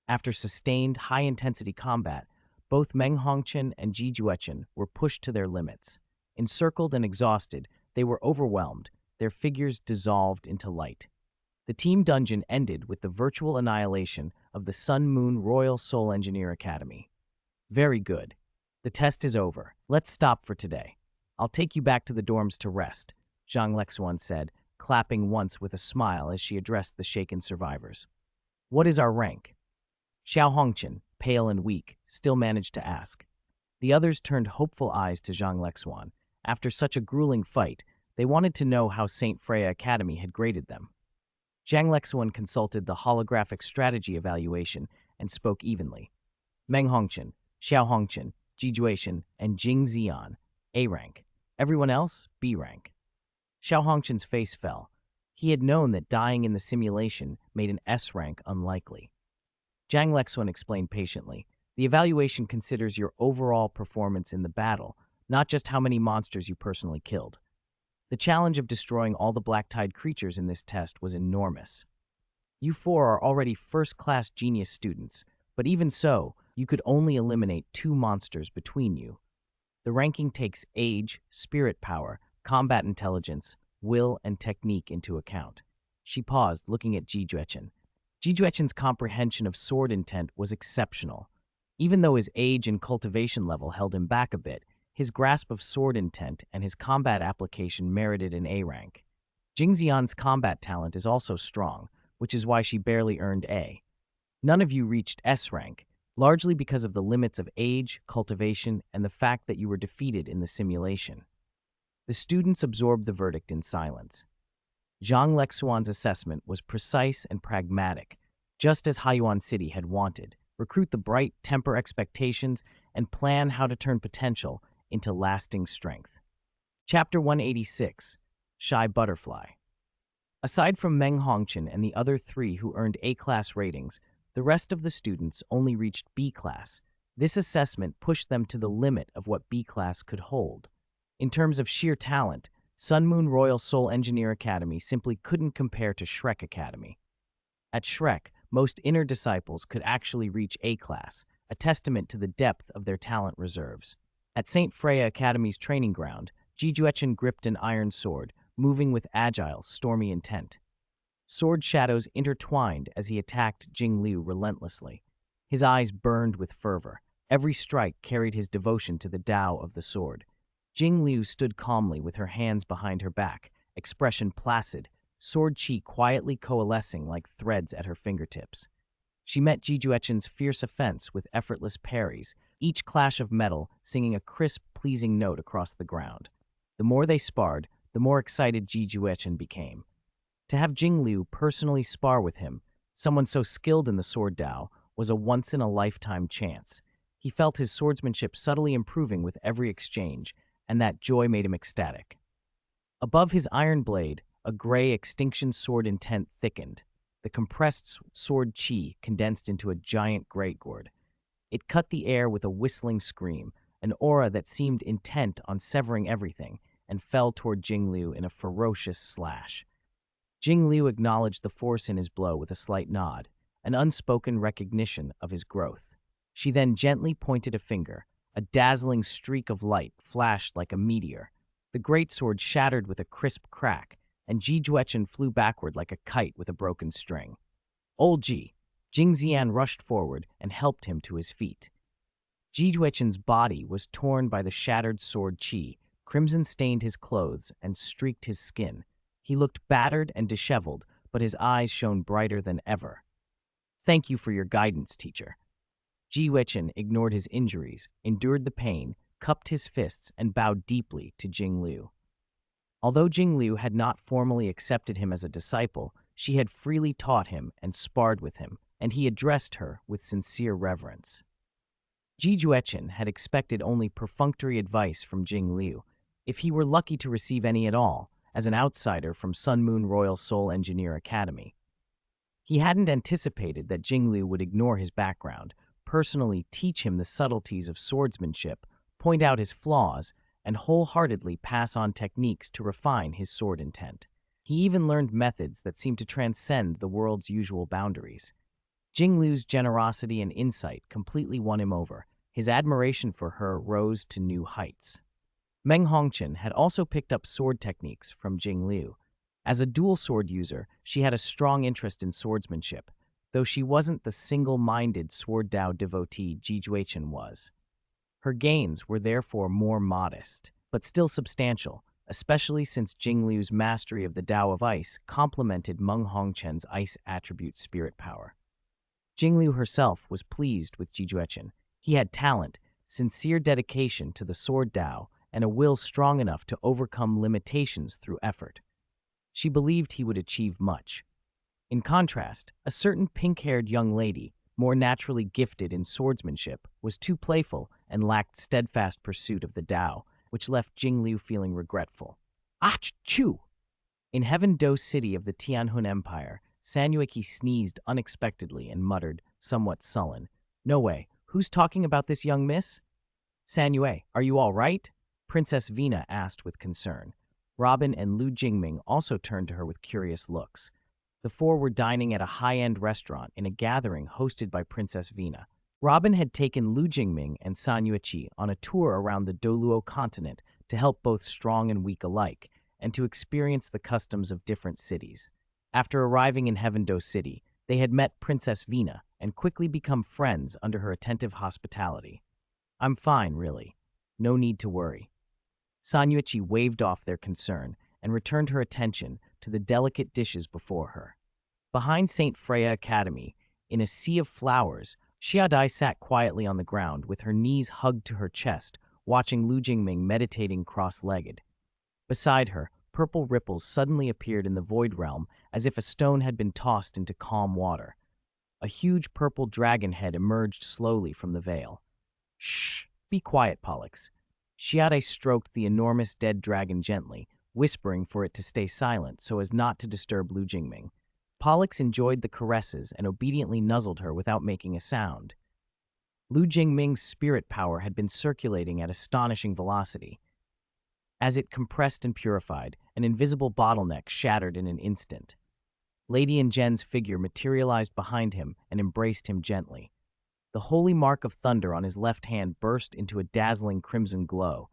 After sustained, high-intensity combat, both Meng Hongqian and Ji Juechen were pushed to their limits. Encircled and exhausted, they were overwhelmed, their figures dissolved into light. The team dungeon ended with the virtual annihilation of the Sun Moon Royal Soul Engineer Academy. "Very good. The test is over. Let's stop for today. I'll take you back to the dorms to rest," Zhang Lexuan said, clapping once with a smile as she addressed the shaken survivors. "What is our rank?" Xiao Hongqian, pale and weak, still managed to ask. The others turned hopeful eyes to Zhang Lexuan. After such a grueling fight, they wanted to know how St. Freya Academy had graded them. Zhang Lexuan consulted the holographic strategy evaluation and spoke evenly. Meng Hongqian, Xiao Hongqian, Ji Juechen, and Jing Ziyan, A rank. Everyone else, B rank. Xiao Hongqian's face fell. He had known that dying in the simulation made an S rank unlikely. Zhang Lexuan explained patiently, "The evaluation considers your overall performance in the battle, not just how many monsters you personally killed. The challenge of destroying all the black-tide creatures in this test was enormous. You 4 are already first-class genius students, but even so, you could only eliminate 2 monsters between you. The ranking takes age, spirit power, combat intelligence, will, and technique into account." She paused, looking at Ji Juechen. Ji Juechen's comprehension of sword intent was exceptional. Even though his age and cultivation level held him back a bit, his grasp of sword intent and his combat application merited an A rank. Jing Ziyan's combat talent is also strong, which is why she barely earned A. None of you reached S rank, largely because of the limits of age, cultivation, and the fact that you were defeated in the simulation. The students absorbed the verdict in silence. Zhang Lexuan's assessment was precise and pragmatic, just as Haiyuan City had wanted. Recruit the bright, temper expectations, and plan how to turn potential into lasting strength. Chapter 186, Shy Butterfly. Aside from Meng Hongqian and the other 3 who earned A-class ratings, the rest of the students only reached B-class. This assessment pushed them to the limit of what B-class could hold. In terms of sheer talent, Sun Moon Royal Soul Engineer Academy simply couldn't compare to Shrek Academy. At Shrek, most inner disciples could actually reach A-class, a testament to the depth of their talent reserves. At St. Freya Academy's training ground, Ji Yingying gripped an iron sword, moving with agile, stormy intent. Sword shadows intertwined as he attacked Jingliu relentlessly. His eyes burned with fervor. Every strike carried his devotion to the Tao of the sword. Jingliu stood calmly with her hands behind her back, expression placid, sword chi quietly coalescing like threads at her fingertips. She met Ji Yingying's fierce offense with effortless parries, each clash of metal singing a crisp, pleasing note across the ground. The more they sparred, the more excited Ji Yingying became. To have Jingliu personally spar with him, someone so skilled in the sword Tao, was a once-in-a-lifetime chance. He felt his swordsmanship subtly improving with every exchange, and that joy made him ecstatic. Above his iron blade, a gray extinction sword intent thickened. The compressed sword chi condensed into a giant great gourd. It cut the air with a whistling scream, an aura that seemed intent on severing everything, and fell toward Jingliu in a ferocious slash. Jingliu acknowledged the force in his blow with a slight nod, an unspoken recognition of his growth. She then gently pointed a finger. A dazzling streak of light flashed like a meteor. The greatsword shattered with a crisp crack, and Ji Yingying flew backward like a kite with a broken string. Old Ji, Jingxian rushed forward and helped him to his feet. Ji Yingying's body was torn by the shattered sword chi, crimson stained his clothes and streaked his skin. He looked battered and disheveled, but his eyes shone brighter than ever. "Thank you for your guidance, teacher." Ji Yingying ignored his injuries, endured the pain, cupped his fists, and bowed deeply to Jingliu. Although Jingliu had not formally accepted him as a disciple, she had freely taught him and sparred with him, and he addressed her with sincere reverence. Ji Yingying had expected only perfunctory advice from Jingliu, if he were lucky to receive any at all, as an outsider from Sun Moon Royal Soul Engineer Academy. He hadn't anticipated that Jingliu would ignore his background, personally teach him the subtleties of swordsmanship, point out his flaws, and wholeheartedly pass on techniques to refine his sword intent. He even learned methods that seemed to transcend the world's usual boundaries. Jingliu's generosity and insight completely won him over. His admiration for her rose to new heights. Meng Hongqian had also picked up sword techniques from Jingliu. As a dual sword user, she had a strong interest in swordsmanship, though she wasn't the single-minded sword Tao devotee Ji Yingying was. Her gains were therefore more modest, but still substantial, especially since Jingliu's mastery of the Tao of Ice complemented Meng Hongqian's ice attribute spirit power. Jingliu herself was pleased with Ji Yingying. He had talent, sincere dedication to the sword Tao, and a will strong enough to overcome limitations through effort. She believed he would achieve much. In contrast, a certain pink-haired young lady, more naturally gifted in swordsmanship, was too playful and lacked steadfast pursuit of the Tao, which left Jingliu feeling regretful. Ach-choo! In Heaven-Do City of the Tianhun Empire, Sanyueki sneezed unexpectedly and muttered, somewhat sullen, "No way, who's talking about this young miss?" "Sanyue, are you all right?" Princess Vina asked with concern. Robin and Lu Jingming also turned to her with curious looks. The four were dining at a high-end restaurant in a gathering hosted by Princess Vina. Robin had taken Lu Jingming and Sanyueqi on a tour around the Douluo Continent to help both strong and weak alike, and to experience the customs of different cities. After arriving in Heaven-Do City, they had met Princess Vina and quickly become friends under her attentive hospitality. "I'm fine, really. No need to worry." Sanyueqi waved off their concern and returned her attention to the delicate dishes before her. Behind St. Freya Academy, in a sea of flowers, Xiaodai sat quietly on the ground with her knees hugged to her chest, watching Lu Jingming meditating cross-legged. Beside her, purple ripples suddenly appeared in the void realm as if a stone had been tossed into calm water. A huge purple dragon head emerged slowly from the veil. "Shh! Be quiet, Pollux." Xiaodai stroked the enormous dead dragon gently, whispering for it to stay silent so as not to disturb Lu Jingming. Pollux enjoyed the caresses and obediently nuzzled her without making a sound. Lu Jingming's spirit power had been circulating at astonishing velocity. As it compressed and purified, an invisible bottleneck shattered in an instant. Lady and Jen's figure materialized behind him and embraced him gently. The holy mark of thunder on his left hand burst into a dazzling crimson glow.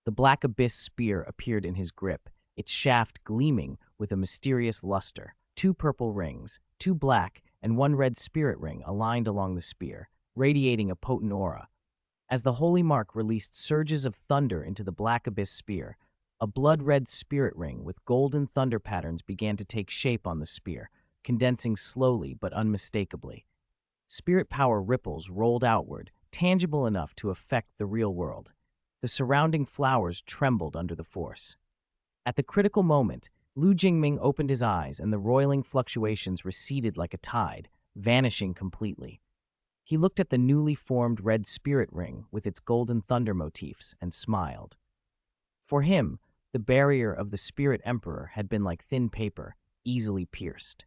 The black abyss spear appeared in his grip, its shaft gleaming with a mysterious luster. 2 purple rings, 2 black, and 1 red spirit ring aligned along the spear, radiating a potent aura. As the holy mark released surges of thunder into the black abyss spear, a blood-red spirit ring with golden thunder patterns began to take shape on the spear, condensing slowly but unmistakably. Spirit power ripples rolled outward, tangible enough to affect the real world. The surrounding flowers trembled under the force. At the critical moment, Lu Jingming opened his eyes and the roiling fluctuations receded like a tide, vanishing completely. He looked at the newly formed red spirit ring with its golden thunder motifs and smiled. For him, the barrier of the Spirit Emperor had been like thin paper, easily pierced.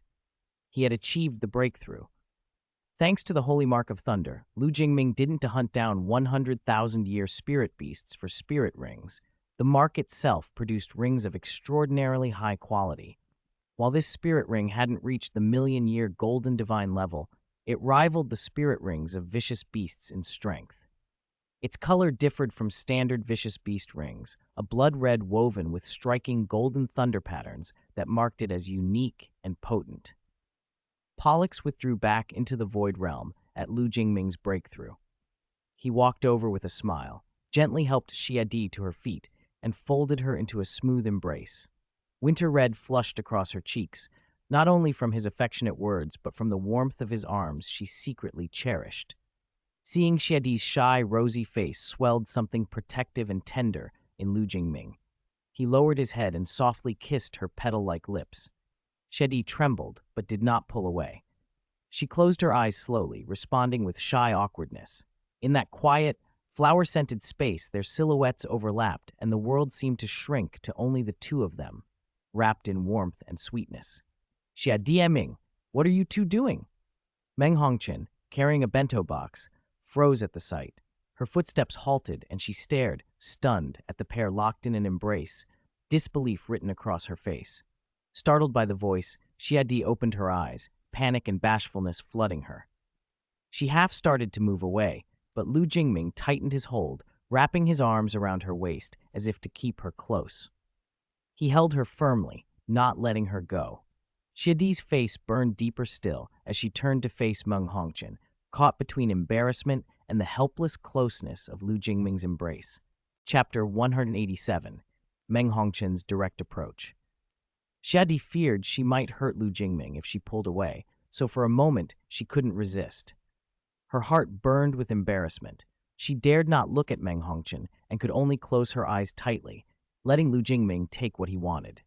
He had achieved the breakthrough. Thanks to the Holy Mark of Thunder, Lu Jingming didn't hunt down 100,000-year spirit beasts for spirit rings. The mark itself produced rings of extraordinarily high quality. While this spirit ring hadn't reached the million-year golden divine level, it rivaled the spirit rings of vicious beasts in strength. Its color differed from standard vicious beast rings, a blood red woven with striking golden thunder patterns that marked it as unique and potent. Pollux withdrew back into the void realm at Lu Jingming's breakthrough. He walked over with a smile, gently helped Xiadi to her feet, and folded her into a smooth embrace. Winter red flushed across her cheeks, not only from his affectionate words but from the warmth of his arms she secretly cherished. Seeing Xiadi's shy, rosy face swelled something protective and tender in Lu Jingming. He lowered his head and softly kissed her petal-like lips. Xiadi trembled, but did not pull away. She closed her eyes slowly, responding with shy awkwardness. In that quiet, flower-scented space, their silhouettes overlapped, and the world seemed to shrink to only the 2 of them, wrapped in warmth and sweetness. Xia Dieming, what are you 2 doing? Meng Hongqin, carrying a bento box, froze at the sight. Her footsteps halted, and she stared, stunned, at the pair locked in an embrace, disbelief written across her face. Startled by the voice, Xiadi opened her eyes, panic and bashfulness flooding her. She half started to move away, but Lu Jingming tightened his hold, wrapping his arms around her waist as if to keep her close. He held her firmly, not letting her go. Xiadi's face burned deeper still as she turned to face Meng Hongqin, caught between embarrassment and the helpless closeness of Lu Jingming's embrace. Chapter 187, Meng Hongqin's Direct Approach. Xiadi feared she might hurt Lu Jingming if she pulled away, so for a moment she couldn't resist. Her heart burned with embarrassment. She dared not look at Meng Hongqin and could only close her eyes tightly, letting Lu Jingming take what he wanted.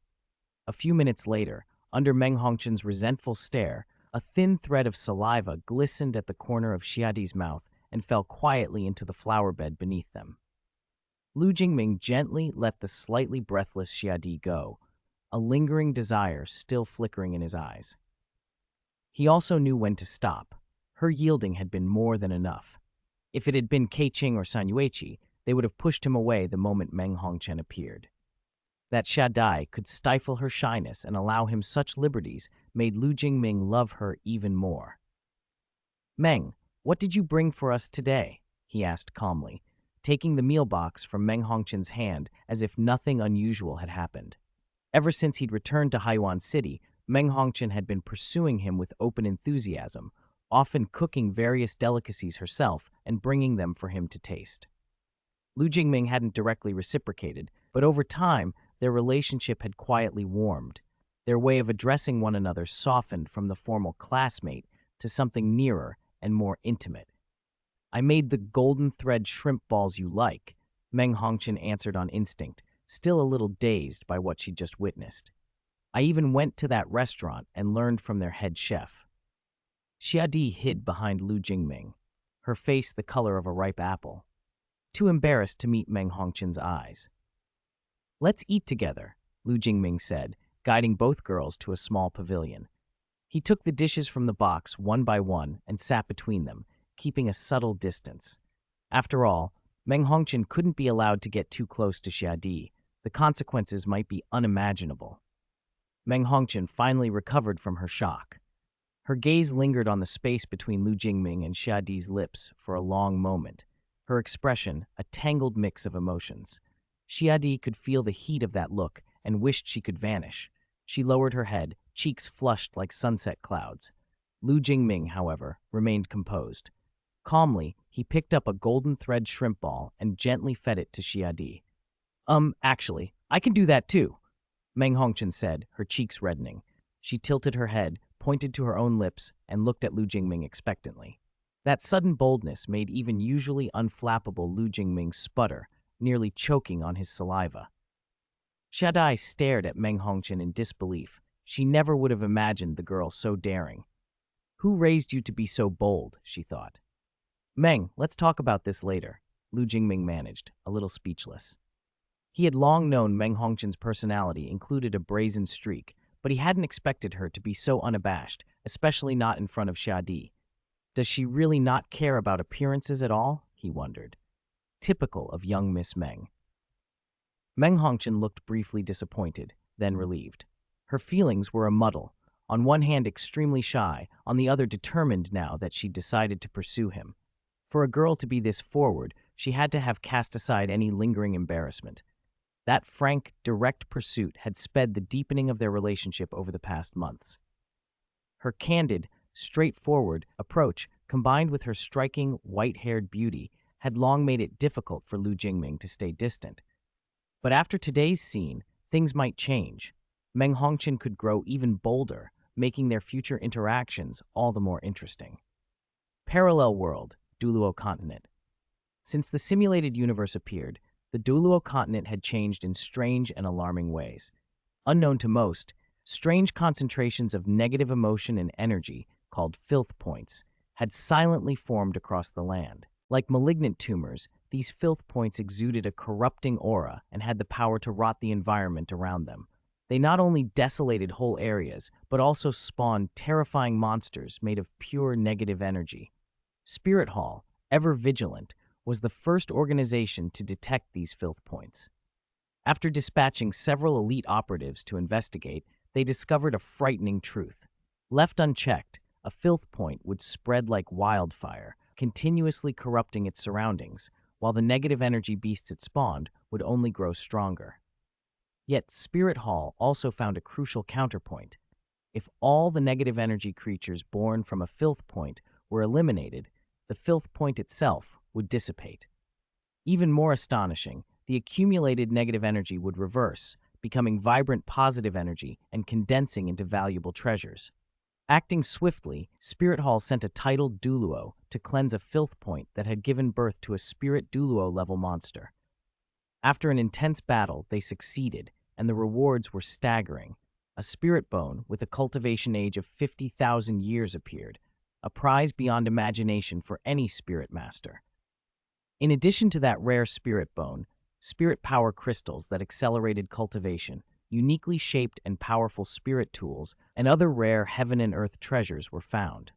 A few minutes later, under Meng Hongqin's resentful stare, a thin thread of saliva glistened at the corner of Xiadi's mouth and fell quietly into the flower bed beneath them. Lu Jingming gently let the slightly breathless Xiadi go, a lingering desire still flickering in his eyes. He also knew when to stop. Her yielding had been more than enough. If it had been Keiqing or Sanyueqi, they would have pushed him away the moment Meng Hongqin appeared. That Xiadi could stifle her shyness and allow him such liberties made Lu Jingming love her even more. "Meng, what did you bring for us today?" he asked calmly, taking the meal box from Meng Hongqin's hand as if nothing unusual had happened. Ever since he'd returned to Haiyuan City, Meng Hongqin had been pursuing him with open enthusiasm, often cooking various delicacies herself and bringing them for him to taste. Lu Jingming hadn't directly reciprocated, but over time, their relationship had quietly warmed. Their way of addressing one another softened from the formal classmate to something nearer and more intimate. "I made the golden thread shrimp balls you like," Meng Hongqin answered on instinct, still a little dazed by what she'd just witnessed. "I even went to that restaurant and learned from their head chef." Xiadi hid behind Lu Jingming, her face the color of a ripe apple, too embarrassed to meet Meng Hongqin's eyes. "Let's eat together," Lu Jingming said, guiding both girls to a small pavilion. He took the dishes from the box one by one and sat between them, keeping a subtle distance. After all, Meng Hongqin couldn't be allowed to get too close to Xiadi, The consequences might be unimaginable. Meng Hongqian finally recovered from her shock. Her gaze lingered on the space between Lu Jingming and Xiadi's lips for a long moment, her expression a tangled mix of emotions. Xiadi could feel the heat of that look and wished she could vanish. She lowered her head, cheeks flushed like sunset clouds. Lu Jingming, however, remained composed. Calmly, he picked up a golden thread shrimp ball and gently fed it to Xiadi. Actually, I can do that too, Meng Hongqian said, her cheeks reddening. She tilted her head, pointed to her own lips, and looked at Lu Jingming expectantly. That sudden boldness made even usually unflappable Lu Jingming sputter, nearly choking on his saliva. Xiadi stared at Meng Hongqian in disbelief. She never would have imagined the girl so daring. Who raised you to be so bold, she thought. Meng, let's talk about this later, Lu Jingming managed, a little speechless. He had long known Meng Hongqian's personality included a brazen streak, but he hadn't expected her to be so unabashed, especially not in front of Xiadi. Does she really not care about appearances at all? He wondered. Typical of young Miss Meng. Meng Hongqian looked briefly disappointed, then relieved. Her feelings were a muddle, on one hand extremely shy, on the other determined now that she'd decided to pursue him. For a girl to be this forward, she had to have cast aside any lingering embarrassment. That frank, direct pursuit had sped the deepening of their relationship over the past months. Her candid, straightforward approach, combined with her striking, white-haired beauty, had long made it difficult for Lu Jingming to stay distant. But after today's scene, things might change. Meng Hongqian could grow even bolder, making their future interactions all the more interesting. Parallel world, Douluo Continent. Since the simulated universe appeared, the Douluo Continent had changed in strange and alarming ways. Unknown to most, strange concentrations of negative emotion and energy, called filth points, had silently formed across the land. Like malignant tumors, these filth points exuded a corrupting aura and had the power to rot the environment around them. They not only desolated whole areas, but also spawned terrifying monsters made of pure negative energy. Spirit Hall, ever vigilant, was the first organization to detect these filth points. After dispatching several elite operatives to investigate, they discovered a frightening truth. Left unchecked, a filth point would spread like wildfire, continuously corrupting its surroundings, while the negative energy beasts it spawned would only grow stronger. Yet Spirit Hall also found a crucial counterpoint. If all the negative energy creatures born from a filth point were eliminated, the filth point itself would dissipate. Even more astonishing, the accumulated negative energy would reverse, becoming vibrant positive energy and condensing into valuable treasures. Acting swiftly, Spirit Hall sent a titled Douluo to cleanse a filth point that had given birth to a Spirit Douluo-level monster. After an intense battle, they succeeded, and the rewards were staggering. A spirit bone with a cultivation age of 50,000 years appeared, a prize beyond imagination for any spirit master. In addition to that rare spirit bone, spirit power crystals that accelerated cultivation, uniquely shaped and powerful spirit tools, and other rare heaven and earth treasures were found.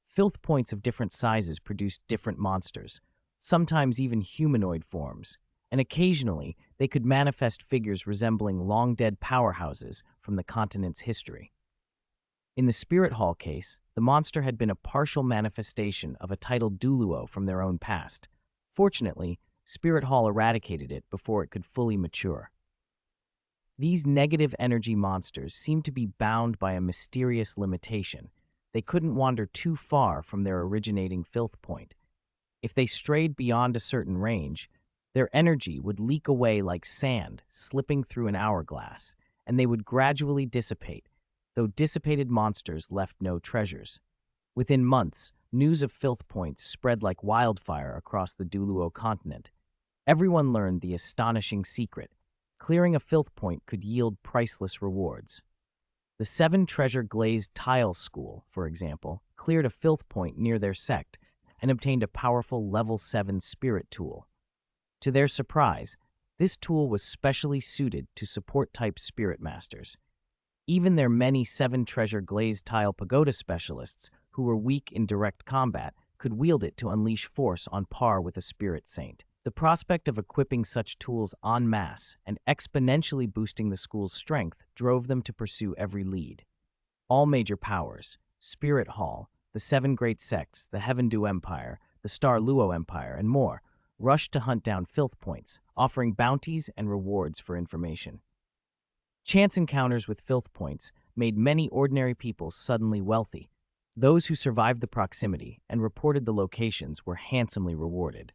Filth points of different sizes produced different monsters, sometimes even humanoid forms, and occasionally they could manifest figures resembling long-dead powerhouses from the continent's history. In the Spirit Hall case, the monster had been a partial manifestation of a titled Douluo from their own past. Fortunately, Spirit Hall eradicated it before it could fully mature. These negative energy monsters seemed to be bound by a mysterious limitation. They couldn't wander too far from their originating filth point. If they strayed beyond a certain range, their energy would leak away like sand slipping through an hourglass, and they would gradually dissipate, though dissipated monsters left no treasures. Within months, news of filth points spread like wildfire across the Douluo Continent. Everyone learned the astonishing secret. Clearing a filth point could yield priceless rewards. The 7 Treasure Glazed Tile School, for example, cleared a filth point near their sect and obtained a powerful level 7 spirit tool. To their surprise, this tool was specially suited to support-type spirit masters. Even their many 7 Treasure Glazed Tile Pagoda specialists, who were weak in direct combat, could wield it to unleash force on par with a spirit saint. The prospect of equipping such tools en masse and exponentially boosting the school's strength drove them to pursue every lead. All major powers, Spirit Hall, the Seven Great Sects, the Heavendu Empire, the Star Luo Empire, and more, rushed to hunt down filth points, offering bounties and rewards for information. Chance encounters with filth points made many ordinary people suddenly wealthy. Those who survived the proximity and reported the locations were handsomely rewarded.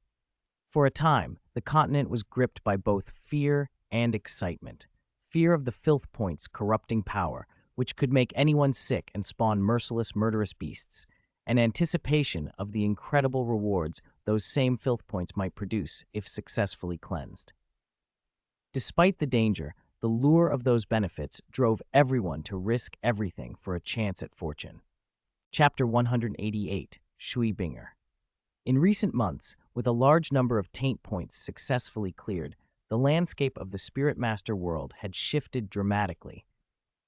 For a time, the continent was gripped by both fear and excitement. Fear of the filth point's corrupting power, which could make anyone sick and spawn merciless, murderous beasts, and anticipation of the incredible rewards those same filth points might produce if successfully cleansed. Despite the danger, the lure of those benefits drove everyone to risk everything for a chance at fortune. Chapter 188, Shui Binger. In recent months, with a large number of taint points successfully cleared, the landscape of the Spirit Master world had shifted dramatically.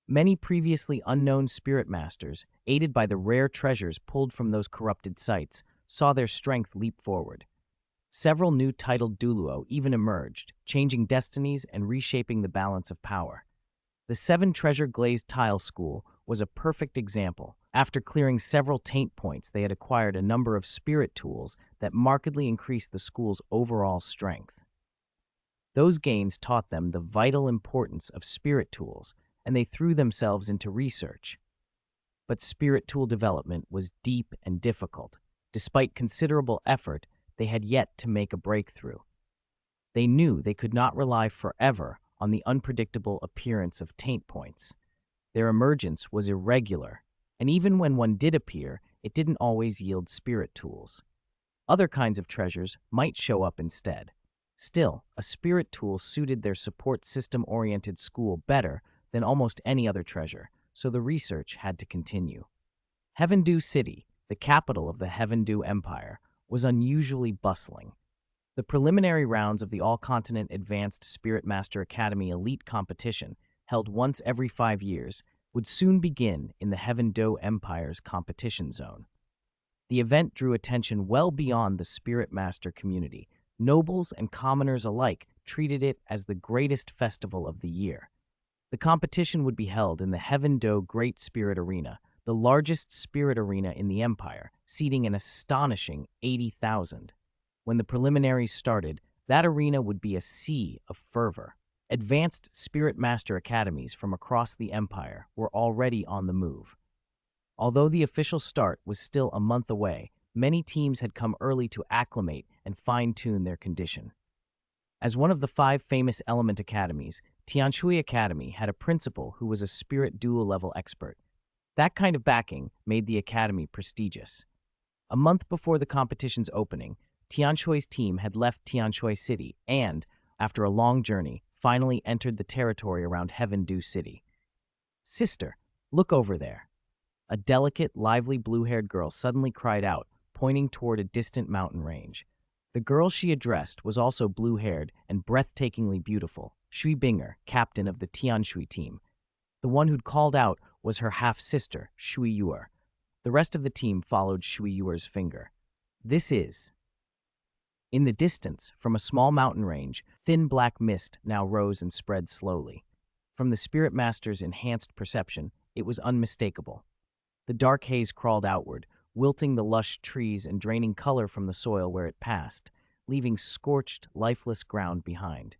Many previously unknown Spirit Masters, aided by the rare treasures pulled from those corrupted sites, saw their strength leap forward. Several new titled Douluo even emerged, changing destinies and reshaping the balance of power. The Seven Treasure Glazed Tile School was a perfect example. After clearing several taint points, they had acquired a number of spirit tools that markedly increased the school's overall strength. Those gains taught them the vital importance of spirit tools, and they threw themselves into research. But spirit tool development was deep and difficult. Despite considerable effort, they had yet to make a breakthrough. They knew they could not rely forever on the unpredictable appearance of taint points. Their emergence was irregular, and even when one did appear, it didn't always yield spirit tools. Other kinds of treasures might show up instead. Still, a spirit tool suited their support system-oriented school better than almost any other treasure, so the research had to continue. Heavendu City, the capital of the Heavendu Empire, was unusually bustling. The preliminary rounds of the All-Continent Advanced Spirit Master Academy Elite Competition, held once every 5 years, would soon begin in the Heavendu Empire's competition zone. The event drew attention well beyond the Spirit Master community. Nobles and commoners alike treated it as the greatest festival of the year. The competition would be held in the Heavendu Great Spirit Arena, the largest spirit arena in the Empire, seating an astonishing 80,000. When the preliminaries started, that arena would be a sea of fervor. Advanced Spirit Master Academies from across the Empire were already on the move. Although the official start was still a month away, many teams had come early to acclimate and fine-tune their condition. As one of the 5 famous element academies, Tianshui Academy had a principal who was a spirit duel-level expert. That kind of backing made the academy prestigious. A month before the competition's opening, Tianshui's team had left Tianshui City and, after a long journey, finally entered the territory around Heavendu City. "Sister, look over there." A delicate, lively blue-haired girl suddenly cried out, pointing toward a distant mountain range. The girl she addressed was also blue-haired and breathtakingly beautiful, Shui Binger, captain of the Tianshui team. The one who'd called out was her half-sister, Shui Yuer. The rest of the team followed Shui Yuer's finger. "This is..." In the distance, from a small mountain range, thin black mist now rose and spread slowly. From the Spirit Master's enhanced perception, it was unmistakable. The dark haze crawled outward, wilting the lush trees and draining color from the soil where it passed, leaving scorched, lifeless ground behind.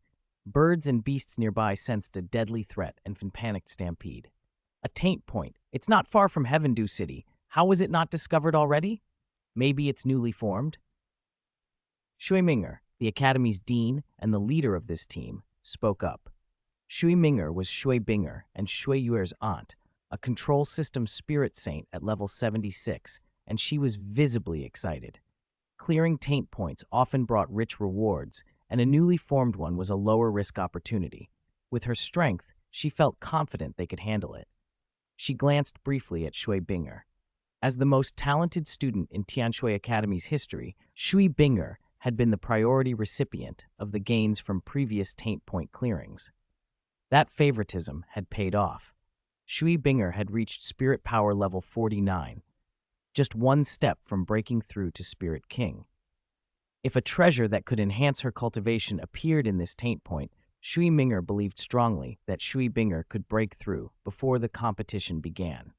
Birds and beasts nearby sensed a deadly threat and panicked stampede. "A taint point. It's not far from Heavendu City. How was it not discovered already? Maybe it's newly formed?" Shui Minger, the academy's dean and the leader of this team, spoke up. Shui Minger was Shui Binger and Shui Yuer's aunt, a control system spirit saint at level 76, and she was visibly excited. Clearing taint points often brought rich rewards, and a newly formed one was a lower risk opportunity. With her strength, she felt confident they could handle it. She glanced briefly at Shui Binger. As the most talented student in Tianshui Academy's history, Shui Binger had been the priority recipient of the gains from previous taint point clearings. That favoritism had paid off. Shui Binger had reached spirit power level 49, just one step from breaking through to Spirit King. If a treasure that could enhance her cultivation appeared in this taint point, Shui Minger believed strongly that Shui Binger could break through before the competition began.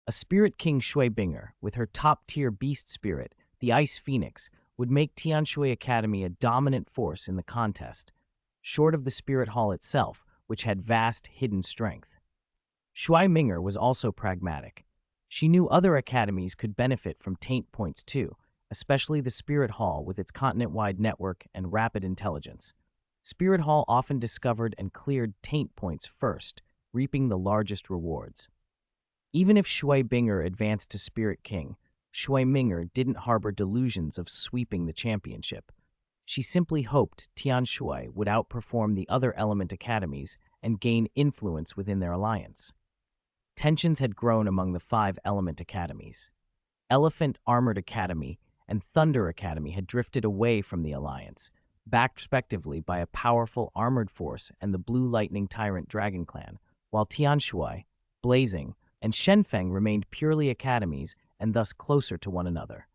A spirit king Shui Binger, with her top-tier beast spirit, the Ice Phoenix, would make Tianshui Academy a dominant force in the contest, short of the Spirit Hall itself, which had vast hidden strength. Shui Minger was also pragmatic. She knew other academies could benefit from taint points too, especially the Spirit Hall with its continent-wide network and rapid intelligence. Spirit Hall often discovered and cleared taint points first, reaping the largest rewards. Even if Shui Binger advanced to Spirit King, Shui Minger didn't harbor delusions of sweeping the championship. She simply hoped Tianshui would outperform the other element academies and gain influence within their alliance. Tensions had grown among the 5 element academies. Elephant Armored Academy and Thunder Academy had drifted away from the alliance, backed respectively by a powerful armored force and the Blue Lightning Tyrant Dragon Clan, while Tianshui, Blazing, and Shenfeng remained purely academies and thus closer to one another.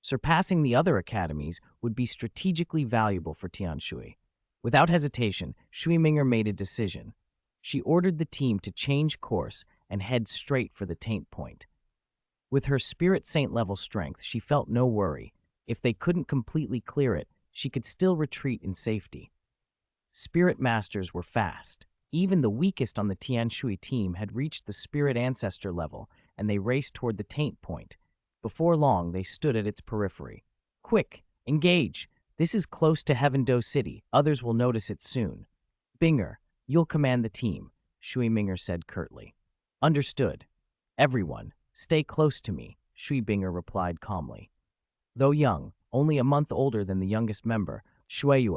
Surpassing the other academies would be strategically valuable for Tianshui. Without hesitation, Shui Minger made a decision. She ordered the team to change course and head straight for the taint point. With her Spirit Saint level strength, she felt no worry. If they couldn't completely clear it, she could still retreat in safety. Spirit Masters were fast. Even the weakest on the Tianshui team had reached the Spirit Ancestor level, and they raced toward the taint point. Before long, they stood at its periphery. Quick, engage! This is close to Heaven Do City. Others will notice it soon. Binger, you'll command the team, Shui Minger said curtly. Understood. Everyone, stay close to me, Shui Binger replied calmly. Though young, only a month older than the youngest member, Shui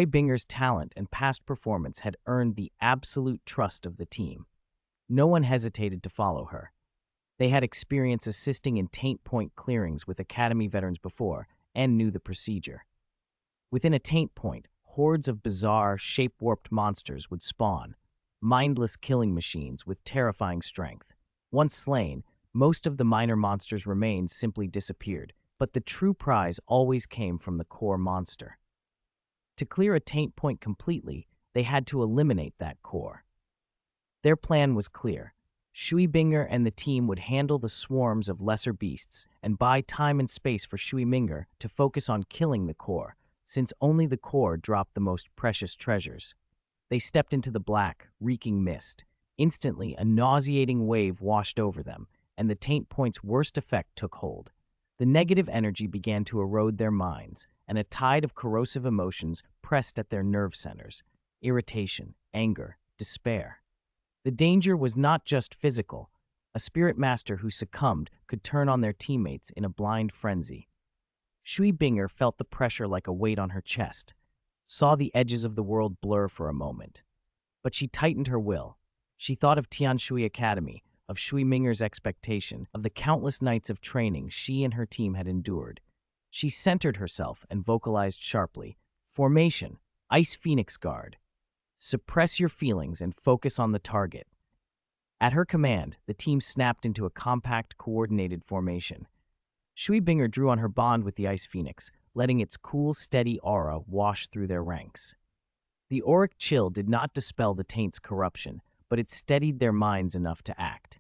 Binger's talent and past performance had earned the absolute trust of the team. No one hesitated to follow her. They had experience assisting in taint point clearings with Academy veterans before and knew the procedure. Within a taint point, hordes of bizarre, shape-warped monsters would spawn, mindless killing machines with terrifying strength. Once slain, most of the minor monsters' remains simply disappeared, but the true prize always came from the core monster. To clear a taint point completely, they had to eliminate that core. Their plan was clear. Shui Binger and the team would handle the swarms of lesser beasts and buy time and space for Shui Minger to focus on killing the core, since only the core dropped the most precious treasures. They stepped into the black, reeking mist. Instantly, a nauseating wave washed over them, and the taint point's worst effect took hold. The negative energy began to erode their minds, and a tide of corrosive emotions pressed at their nerve centers: irritation, anger, despair. The danger was not just physical. A spirit master who succumbed could turn on their teammates in a blind frenzy. Shui Binger felt the pressure like a weight on her chest, saw the edges of the world blur for a moment. But she tightened her will. She thought of Tianshui Academy, of Shui Minger's expectation, of the countless nights of training she and her team had endured. She centered herself and vocalized sharply, "Formation, Ice Phoenix Guard. Suppress your feelings and focus on the target." At her command, the team snapped into a compact, coordinated formation. Shui Binger drew on her bond with the Ice Phoenix, letting its cool, steady aura wash through their ranks. The auric chill did not dispel the taint's corruption, but it steadied their minds enough to act.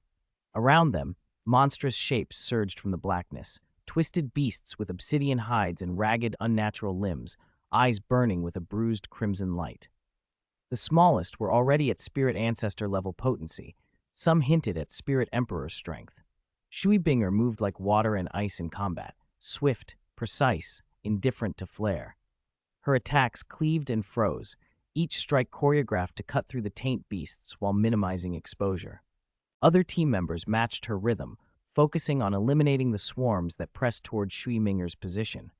Around them, monstrous shapes surged from the blackness, twisted beasts with obsidian hides and ragged, unnatural limbs, eyes burning with a bruised crimson light. The smallest were already at Spirit Ancestor level potency. Some hinted at Spirit Emperor strength. Shui Binger moved like water and ice in combat, swift, precise, indifferent to flare. Her attacks cleaved and froze, each strike choreographed to cut through the taint beasts while minimizing exposure. Other team members matched her rhythm, focusing on eliminating the swarms that pressed toward Shui Minger's position.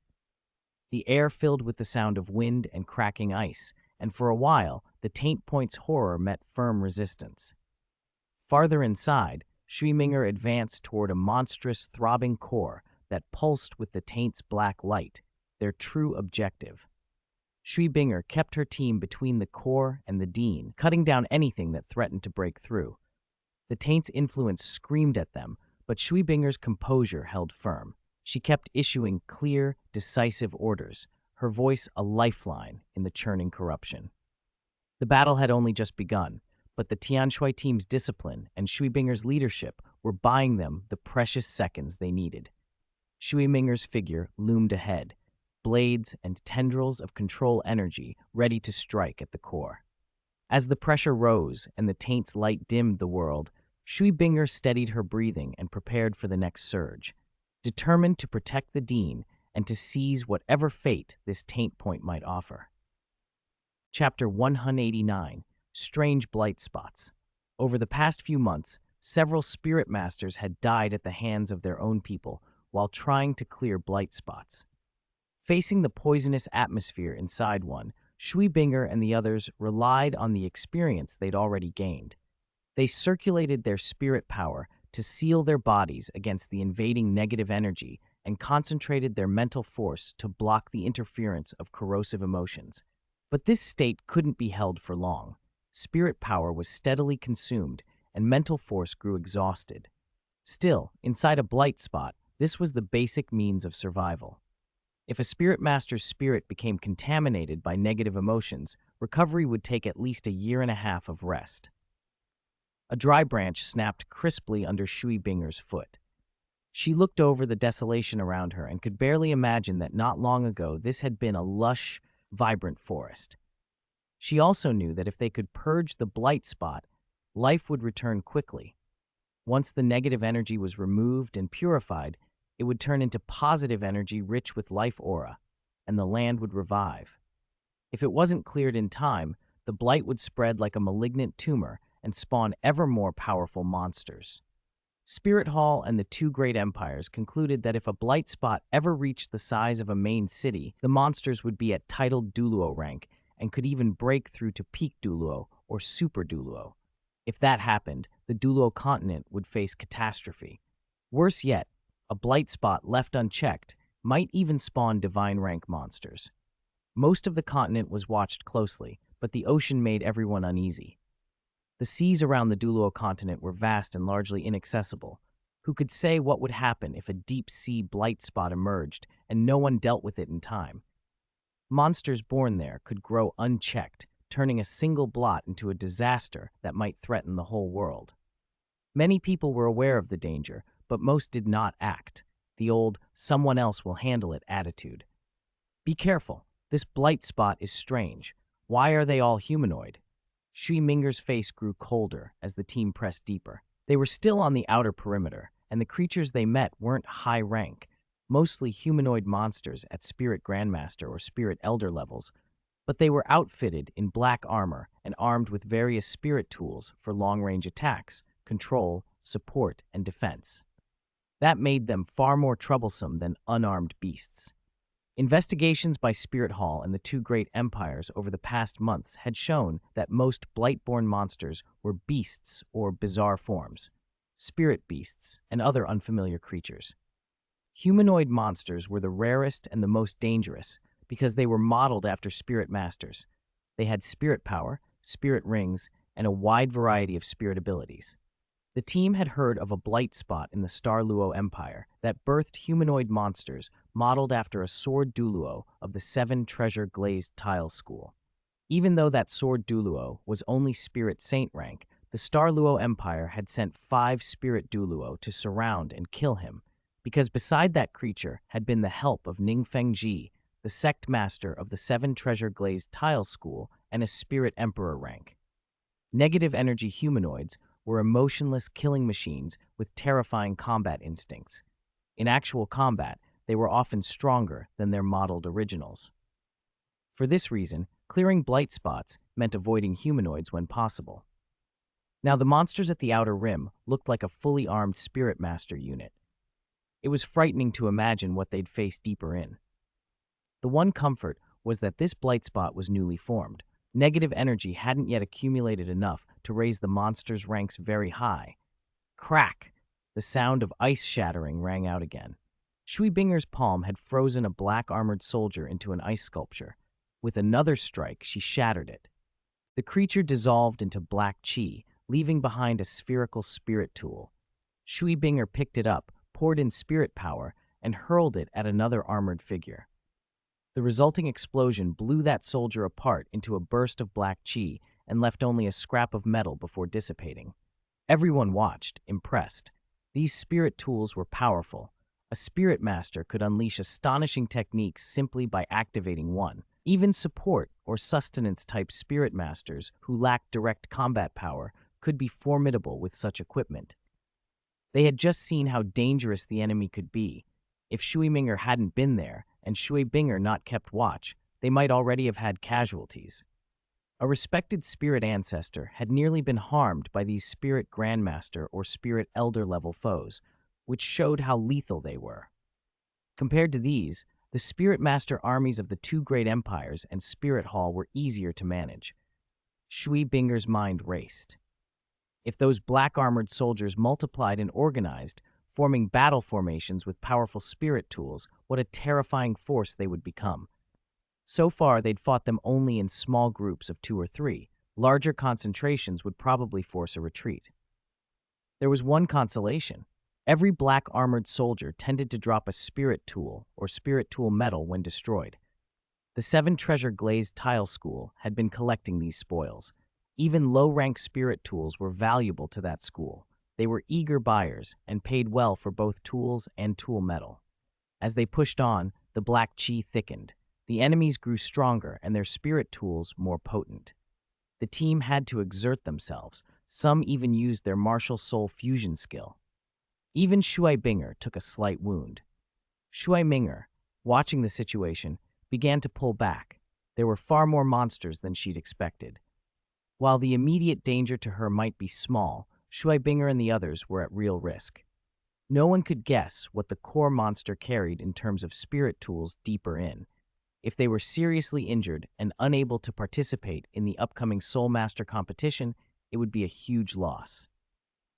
The air filled with the sound of wind and cracking ice, and for a while, the taint point's horror met firm resistance. Farther inside, Shui Minger advanced toward a monstrous, throbbing core that pulsed with the taint's black light, their true objective. Shui Binger kept her team between the core and the dean, cutting down anything that threatened to break through. The taint's influence screamed at them, but Shui Binger's composure held firm. She kept issuing clear, decisive orders, her voice a lifeline in the churning corruption. The battle had only just begun, but the Tianshui team's discipline and Shui Binger's leadership were buying them the precious seconds they needed. Shui Minger's figure loomed ahead, blades and tendrils of control energy ready to strike at the core. As the pressure rose and the taint's light dimmed the world, Shui Binger steadied her breathing and prepared for the next surge, determined to protect the Dean and to seize whatever fate this taint point might offer. Chapter 189, Strange Blight Spots. Over the past few months, several spirit masters had died at the hands of their own people while trying to clear blight spots. Facing the poisonous atmosphere inside one, Shui Binger and the others relied on the experience they'd already gained. They circulated their spirit power to seal their bodies against the invading negative energy and concentrated their mental force to block the interference of corrosive emotions. But this state couldn't be held for long. Spirit power was steadily consumed, and mental force grew exhausted. Still, inside a blight spot, this was the basic means of survival. If a spirit master's spirit became contaminated by negative emotions, recovery would take at least a year and a half of rest. A dry branch snapped crisply under Shui Binger's foot. She looked over the desolation around her and could barely imagine that not long ago this had been a lush, vibrant forest. She also knew that if they could purge the blight spot, life would return quickly. Once the negative energy was removed and purified, it would turn into positive energy rich with life aura, and the land would revive. If it wasn't cleared in time, the blight would spread like a malignant tumor and spawn ever more powerful monsters. Spirit Hall and the two great empires concluded that if a blight spot ever reached the size of a main city, the monsters would be at titled Douluo rank and could even break through to peak Douluo or super Douluo. If that happened, the Douluo Continent would face catastrophe. Worse yet, a blight spot left unchecked might even spawn divine rank monsters. Most of the continent was watched closely, but the ocean made everyone uneasy. The seas around the Douluo Continent were vast and largely inaccessible. Who could say what would happen if a deep-sea blight spot emerged and no one dealt with it in time? Monsters born there could grow unchecked, turning a single blot into a disaster that might threaten the whole world. Many people were aware of the danger, but most did not act, the old "someone else will handle it" attitude. Be careful, this blight spot is strange. Why are they all humanoid? Shui Minger's face grew colder as the team pressed deeper. They were still on the outer perimeter, and the creatures they met weren't high rank, mostly humanoid monsters at Spirit Grandmaster or Spirit Elder levels, but they were outfitted in black armor and armed with various spirit tools for long-range attacks, control, support, and defense. That made them far more troublesome than unarmed beasts. Investigations by Spirit Hall and the two great empires over the past months had shown that most Blightborn monsters were beasts or bizarre forms, spirit beasts, and other unfamiliar creatures. Humanoid monsters were the rarest and the most dangerous because they were modeled after spirit masters. They had spirit power, spirit rings, and a wide variety of spirit abilities. The team had heard of a blight spot in the Star Luo Empire that birthed humanoid monsters modeled after a sword Douluo of the 7 treasure glazed tile school. Even though that sword Douluo was only spirit saint rank, the Star Luo Empire had sent 5 spirit Douluo to surround and kill him, because beside that creature had been the help of Ningfeng Ji, the sect master of the 7 treasure glazed tile school and a spirit emperor rank. Negative energy humanoids were emotionless killing machines with terrifying combat instincts. In actual combat, they were often stronger than their modeled originals. For this reason, clearing blight spots meant avoiding humanoids when possible. Now, the monsters at the outer rim looked like a fully armed Spirit Master unit. It was frightening to imagine what they'd face deeper in. The one comfort was that this blight spot was newly formed. Negative energy hadn't yet accumulated enough to raise the monster's ranks very high. Crack! The sound of ice shattering rang out again. Shui Binger's palm had frozen a black-armored soldier into an ice sculpture. With another strike, she shattered it. The creature dissolved into black chi, leaving behind a spherical spirit tool. Shui Binger picked it up, poured in spirit power, and hurled it at another armored figure. The resulting explosion blew that soldier apart into a burst of black chi and left only a scrap of metal before dissipating. Everyone watched, impressed. These spirit tools were powerful. A spirit master could unleash astonishing techniques simply by activating one. Even support or sustenance-type spirit masters who lacked direct combat power could be formidable with such equipment. They had just seen how dangerous the enemy could be. If Shui Minger hadn't been there and Shui Binger not kept watch, they might already have had casualties. A respected spirit ancestor had nearly been harmed by these spirit grandmaster or spirit elder level foes, which showed how lethal they were. Compared to these, the spirit master armies of the two great empires and Spirit Hall were easier to manage. Shui Binger's mind raced. If those black-armored soldiers multiplied and organized, forming battle formations with powerful spirit tools, what a terrifying force they would become. So far, they'd fought them only in small groups of 2 or 3. Larger concentrations would probably force a retreat. There was one consolation. Every black-armored soldier tended to drop a spirit tool or spirit tool metal when destroyed. The 7 Treasure Glazed Tile School had been collecting these spoils. Even low-rank spirit tools were valuable to that school. They were eager buyers and paid well for both tools and tool metal. As they pushed on, the black chi thickened. The enemies grew stronger and their spirit tools more potent. The team had to exert themselves. Some even used their martial soul fusion skill. Even Shui Binger took a slight wound. Shui Minger, watching the situation, began to pull back. There were far more monsters than she'd expected. While the immediate danger to her might be small, Shui Binger and the others were at real risk. No one could guess what the core monster carried in terms of spirit tools deeper in. If they were seriously injured and unable to participate in the upcoming Soul Master competition, it would be a huge loss.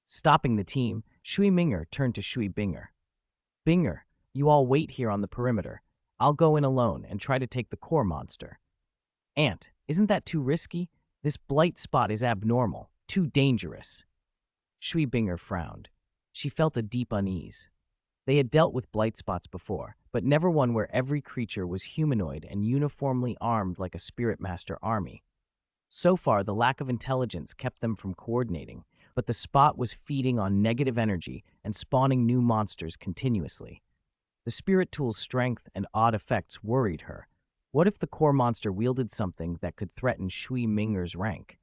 Stopping the team, Shui Minger turned to Shui Binger. Binger, you all wait here on the perimeter. I'll go in alone and try to take the core monster. Ant, isn't that too risky? This blight spot is abnormal, too dangerous. Shui Binger frowned. She felt a deep unease. They had dealt with blight spots before, but never one where every creature was humanoid and uniformly armed like a spirit master army. So far, the lack of intelligence kept them from coordinating, but the spot was feeding on negative energy and spawning new monsters continuously. The spirit tool's strength and odd effects worried her. What if the core monster wielded something that could threaten Shui Minger's rank?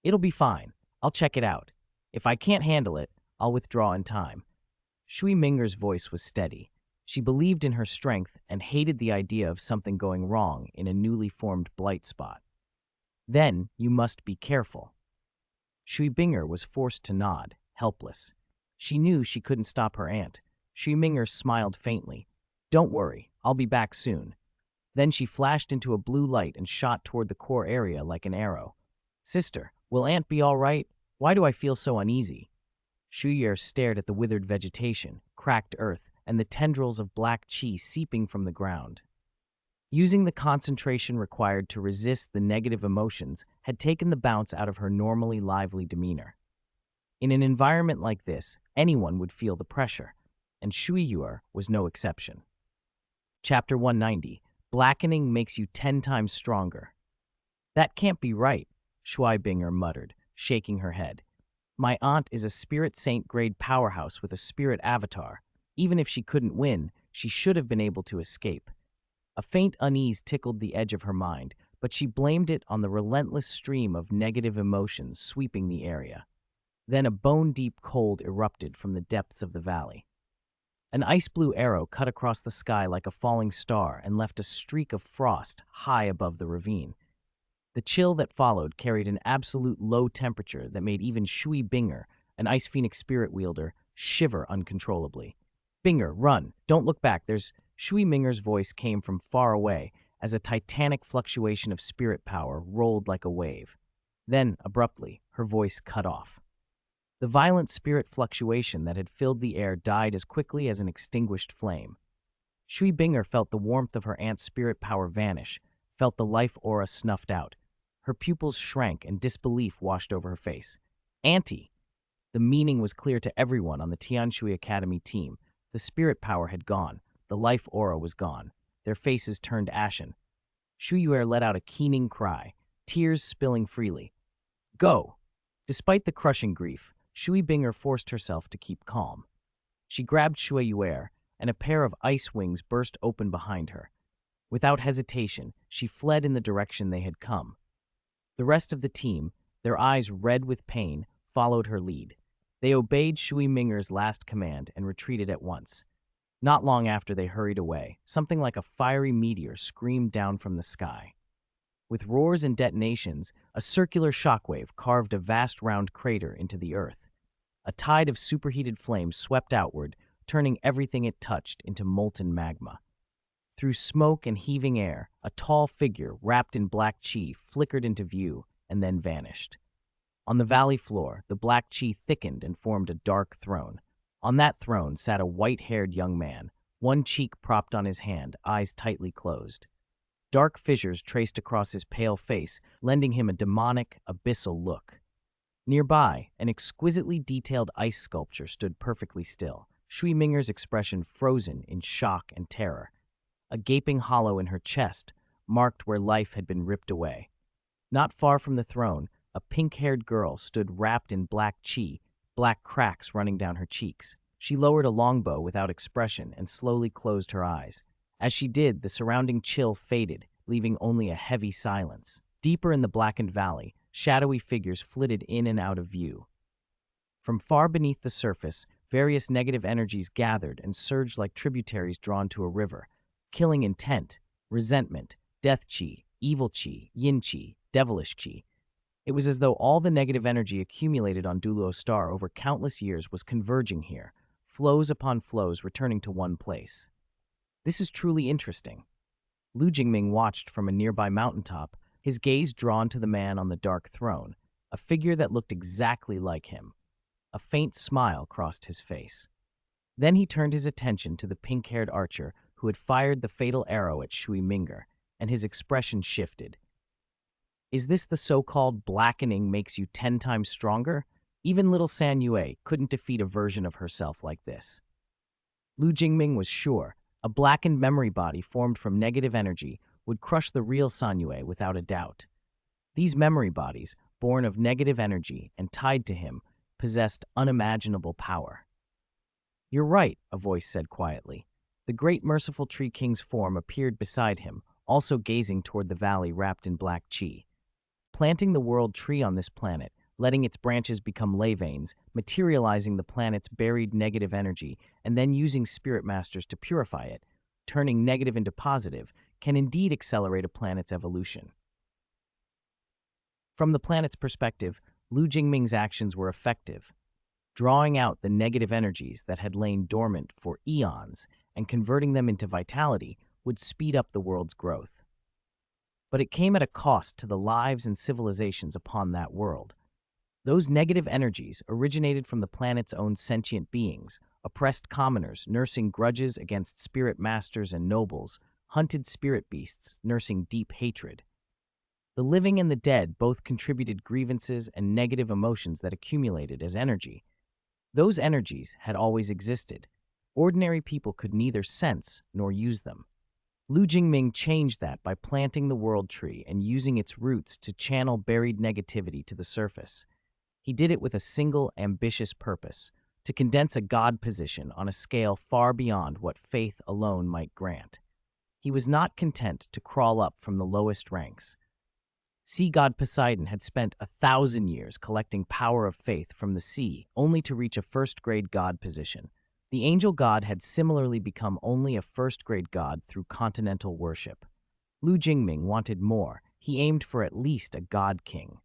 It'll be fine. I'll check it out. If I can't handle it, I'll withdraw in time. Shui Minger's voice was steady. She believed in her strength and hated the idea of something going wrong in a newly formed blight spot. Then you must be careful. Shui Binger was forced to nod, helpless. She knew she couldn't stop her aunt. Shui Minger smiled faintly. Don't worry, I'll be back soon. Then she flashed into a blue light and shot toward the core area like an arrow. Sister, will Aunt be all right? Why do I feel so uneasy? Shuyer stared at the withered vegetation, cracked earth, and the tendrils of black chi seeping from the ground. Using the concentration required to resist the negative emotions had taken the bounce out of her normally lively demeanor. In an environment like this, anyone would feel the pressure, and Shuyuer was no exception. Chapter 190, Blackening Makes You 10 Times Stronger. That can't be right, Shui Binger muttered, shaking her head. My aunt is a spirit saint grade powerhouse with a spirit avatar. Even if she couldn't win, she should have been able to escape. A faint unease tickled the edge of her mind, but she blamed it on the relentless stream of negative emotions sweeping the area. Then a bone-deep cold erupted from the depths of the valley. An ice-blue arrow cut across the sky like a falling star and left a streak of frost high above the ravine. The chill that followed carried an absolute low temperature that made even Shui Binger, an Ice Phoenix spirit wielder, shiver uncontrollably. Binger, run! Don't look back, Shui Minger's voice came from far away as a titanic fluctuation of spirit power rolled like a wave. Then, abruptly, her voice cut off. The violent spirit fluctuation that had filled the air died as quickly as an extinguished flame. Shui Binger felt the warmth of her aunt's spirit power vanish, felt the life aura snuffed out. Her pupils shrank and disbelief washed over her face. Auntie! The meaning was clear to everyone on the Tianshui Academy team. The spirit power had gone. The life aura was gone. Their faces turned ashen. Shu Yuer let out a keening cry, tears spilling freely. Go! Despite the crushing grief, Shui Binger forced herself to keep calm. She grabbed Shui Yuer, and a pair of ice wings burst open behind her. Without hesitation, she fled in the direction they had come. The rest of the team, their eyes red with pain, followed her lead. They obeyed Shui Minger's last command and retreated at once. Not long after they hurried away, something like a fiery meteor screamed down from the sky. With roars and detonations, a circular shockwave carved a vast round crater into the earth. A tide of superheated flames swept outward, turning everything it touched into molten magma. Through smoke and heaving air, a tall figure wrapped in black chi flickered into view and then vanished. On the valley floor, the black chi thickened and formed a dark throne. On that throne sat a white-haired young man, one cheek propped on his hand, eyes tightly closed. Dark fissures traced across his pale face, lending him a demonic, abyssal look. Nearby, an exquisitely detailed ice sculpture stood perfectly still, Shui Minger's expression frozen in shock and terror. A gaping hollow in her chest marked where life had been ripped away. Not far from the throne, a pink-haired girl stood wrapped in black chi, black cracks running down her cheeks. She lowered a longbow without expression and slowly closed her eyes. As she did, the surrounding chill faded, leaving only a heavy silence. Deeper in the blackened valley, shadowy figures flitted in and out of view. From far beneath the surface, various negative energies gathered and surged like tributaries drawn to a river. Killing intent, resentment, death chi, evil chi, yin chi, devilish chi. It was as though all the negative energy accumulated on Douluo Star over countless years was converging here, flows upon flows returning to one place. This is truly interesting. Lu Jingming watched from a nearby mountaintop, his gaze drawn to the man on the dark throne, a figure that looked exactly like him. A faint smile crossed his face. Then he turned his attention to the pink-haired archer who had fired the fatal arrow at Shui Minger, and his expression shifted. Is this the so-called blackening makes you 10 times stronger? Even little San Yue couldn't defeat a version of herself like this. Lu Jingming was sure a blackened memory body formed from negative energy would crush the real San Yue without a doubt. These memory bodies, born of negative energy and tied to him, possessed unimaginable power. You're right, a voice said quietly. The great merciful Tree King's form appeared beside him, also gazing toward the valley wrapped in black chi. Planting the world tree on this planet, letting its branches become ley veins, materializing the planet's buried negative energy, and then using spirit masters to purify it, turning negative into positive, can indeed accelerate a planet's evolution. From the planet's perspective, Lu Jingming's actions were effective, drawing out the negative energies that had lain dormant for eons and converting them into vitality would speed up the world's growth. But it came at a cost to the lives and civilizations upon that world. Those negative energies originated from the planet's own sentient beings, oppressed commoners nursing grudges against spirit masters and nobles, hunted spirit beasts nursing deep hatred. The living and the dead both contributed grievances and negative emotions that accumulated as energy. Those energies had always existed. Ordinary people could neither sense nor use them. Lu Jingming changed that by planting the world tree and using its roots to channel buried negativity to the surface. He did it with a single, ambitious purpose, to condense a God position on a scale far beyond what faith alone might grant. He was not content to crawl up from the lowest ranks. Sea god Poseidon had spent 1,000 years collecting power of faith from the sea, only to reach a first-grade god position. The angel god had similarly become only a first-grade god through continental worship. Lu Jingming wanted more. He aimed for at least a god king.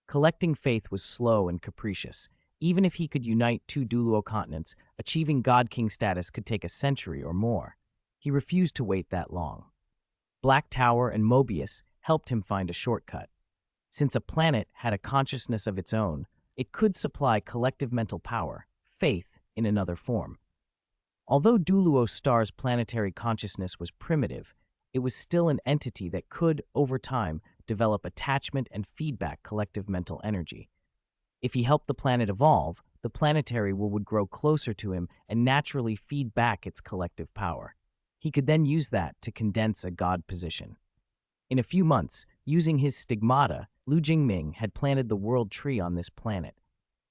Collecting faith was slow and capricious. Even if he could unite 2 Douluo continents, achieving god king status could take a century or more. He refused to wait that long. Black Tower and Mobius helped him find a shortcut. Since a planet had a consciousness of its own, it could supply collective mental power, faith, in another form. Although Douluo Star's planetary consciousness was primitive, it was still an entity that could, over time, develop attachment and feedback collective mental energy. If he helped the planet evolve, the planetary will would grow closer to him and naturally feed back its collective power. He could then use that to condense a god position. In a few months, using his stigmata, Lu Jingming had planted the world tree on this planet.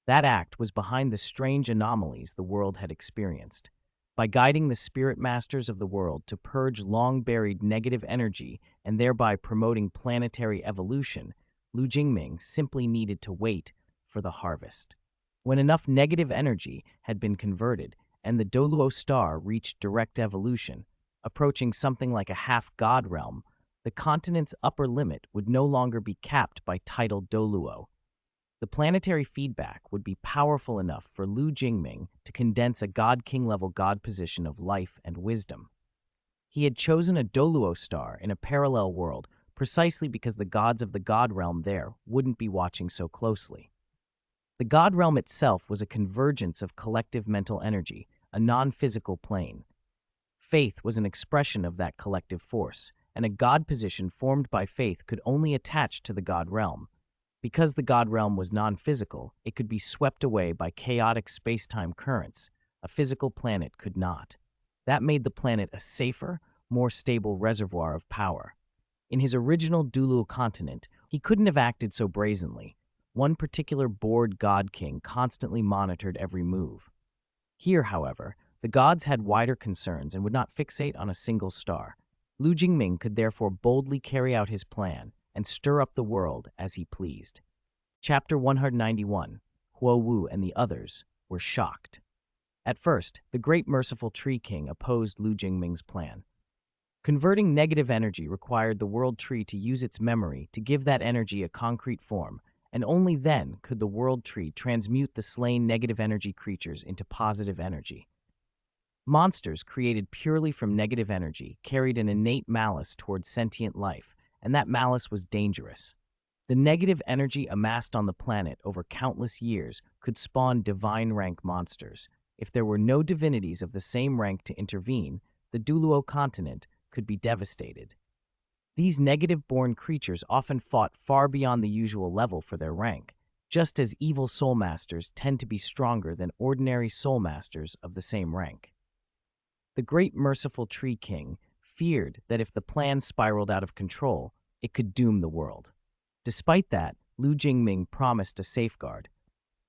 That act was behind the strange anomalies the world had experienced. By guiding the spirit masters of the world to purge long-buried negative energy and thereby promoting planetary evolution, Lu Jingming simply needed to wait for the harvest. When enough negative energy had been converted and the Douluo star reached direct evolution, approaching something like a half-god realm, the continent's upper limit would no longer be capped by tidal Douluo. The planetary feedback would be powerful enough for Lu Jingming to condense a god-king level god position of life and wisdom. He had chosen a Douluo star in a parallel world precisely because the gods of the god realm there wouldn't be watching so closely. The god realm itself was a convergence of collective mental energy, a non-physical plane. Faith was an expression of that collective force, and a god position formed by faith could only attach to the god realm. Because the god realm was non-physical, it could be swept away by chaotic space-time currents. A physical planet could not. That made the planet a safer, more stable reservoir of power. In his original Douluo Continent, he couldn't have acted so brazenly. One particular bored god king constantly monitored every move. Here, however, the gods had wider concerns and would not fixate on a single star. Lu Jingming could therefore boldly carry out his plan and stir up the world as he pleased. Chapter 191, Huo Wu and the others were shocked. At first, the Great Merciful Tree King opposed Lu Jingming's plan. Converting negative energy required the World Tree to use its memory to give that energy a concrete form, and only then could the World Tree transmute the slain negative energy creatures into positive energy. Monsters created purely from negative energy carried an innate malice towards sentient life, and that malice was dangerous. The negative energy amassed on the planet over countless years could spawn divine rank monsters. If there were no divinities of the same rank to intervene, the Douluo Continent could be devastated. These negative-born creatures often fought far beyond the usual level for their rank, just as evil soul masters tend to be stronger than ordinary soul masters of the same rank. The Great Merciful Tree King feared that if the plan spiraled out of control, it could doom the world. Despite that, Lu Jingming promised a safeguard.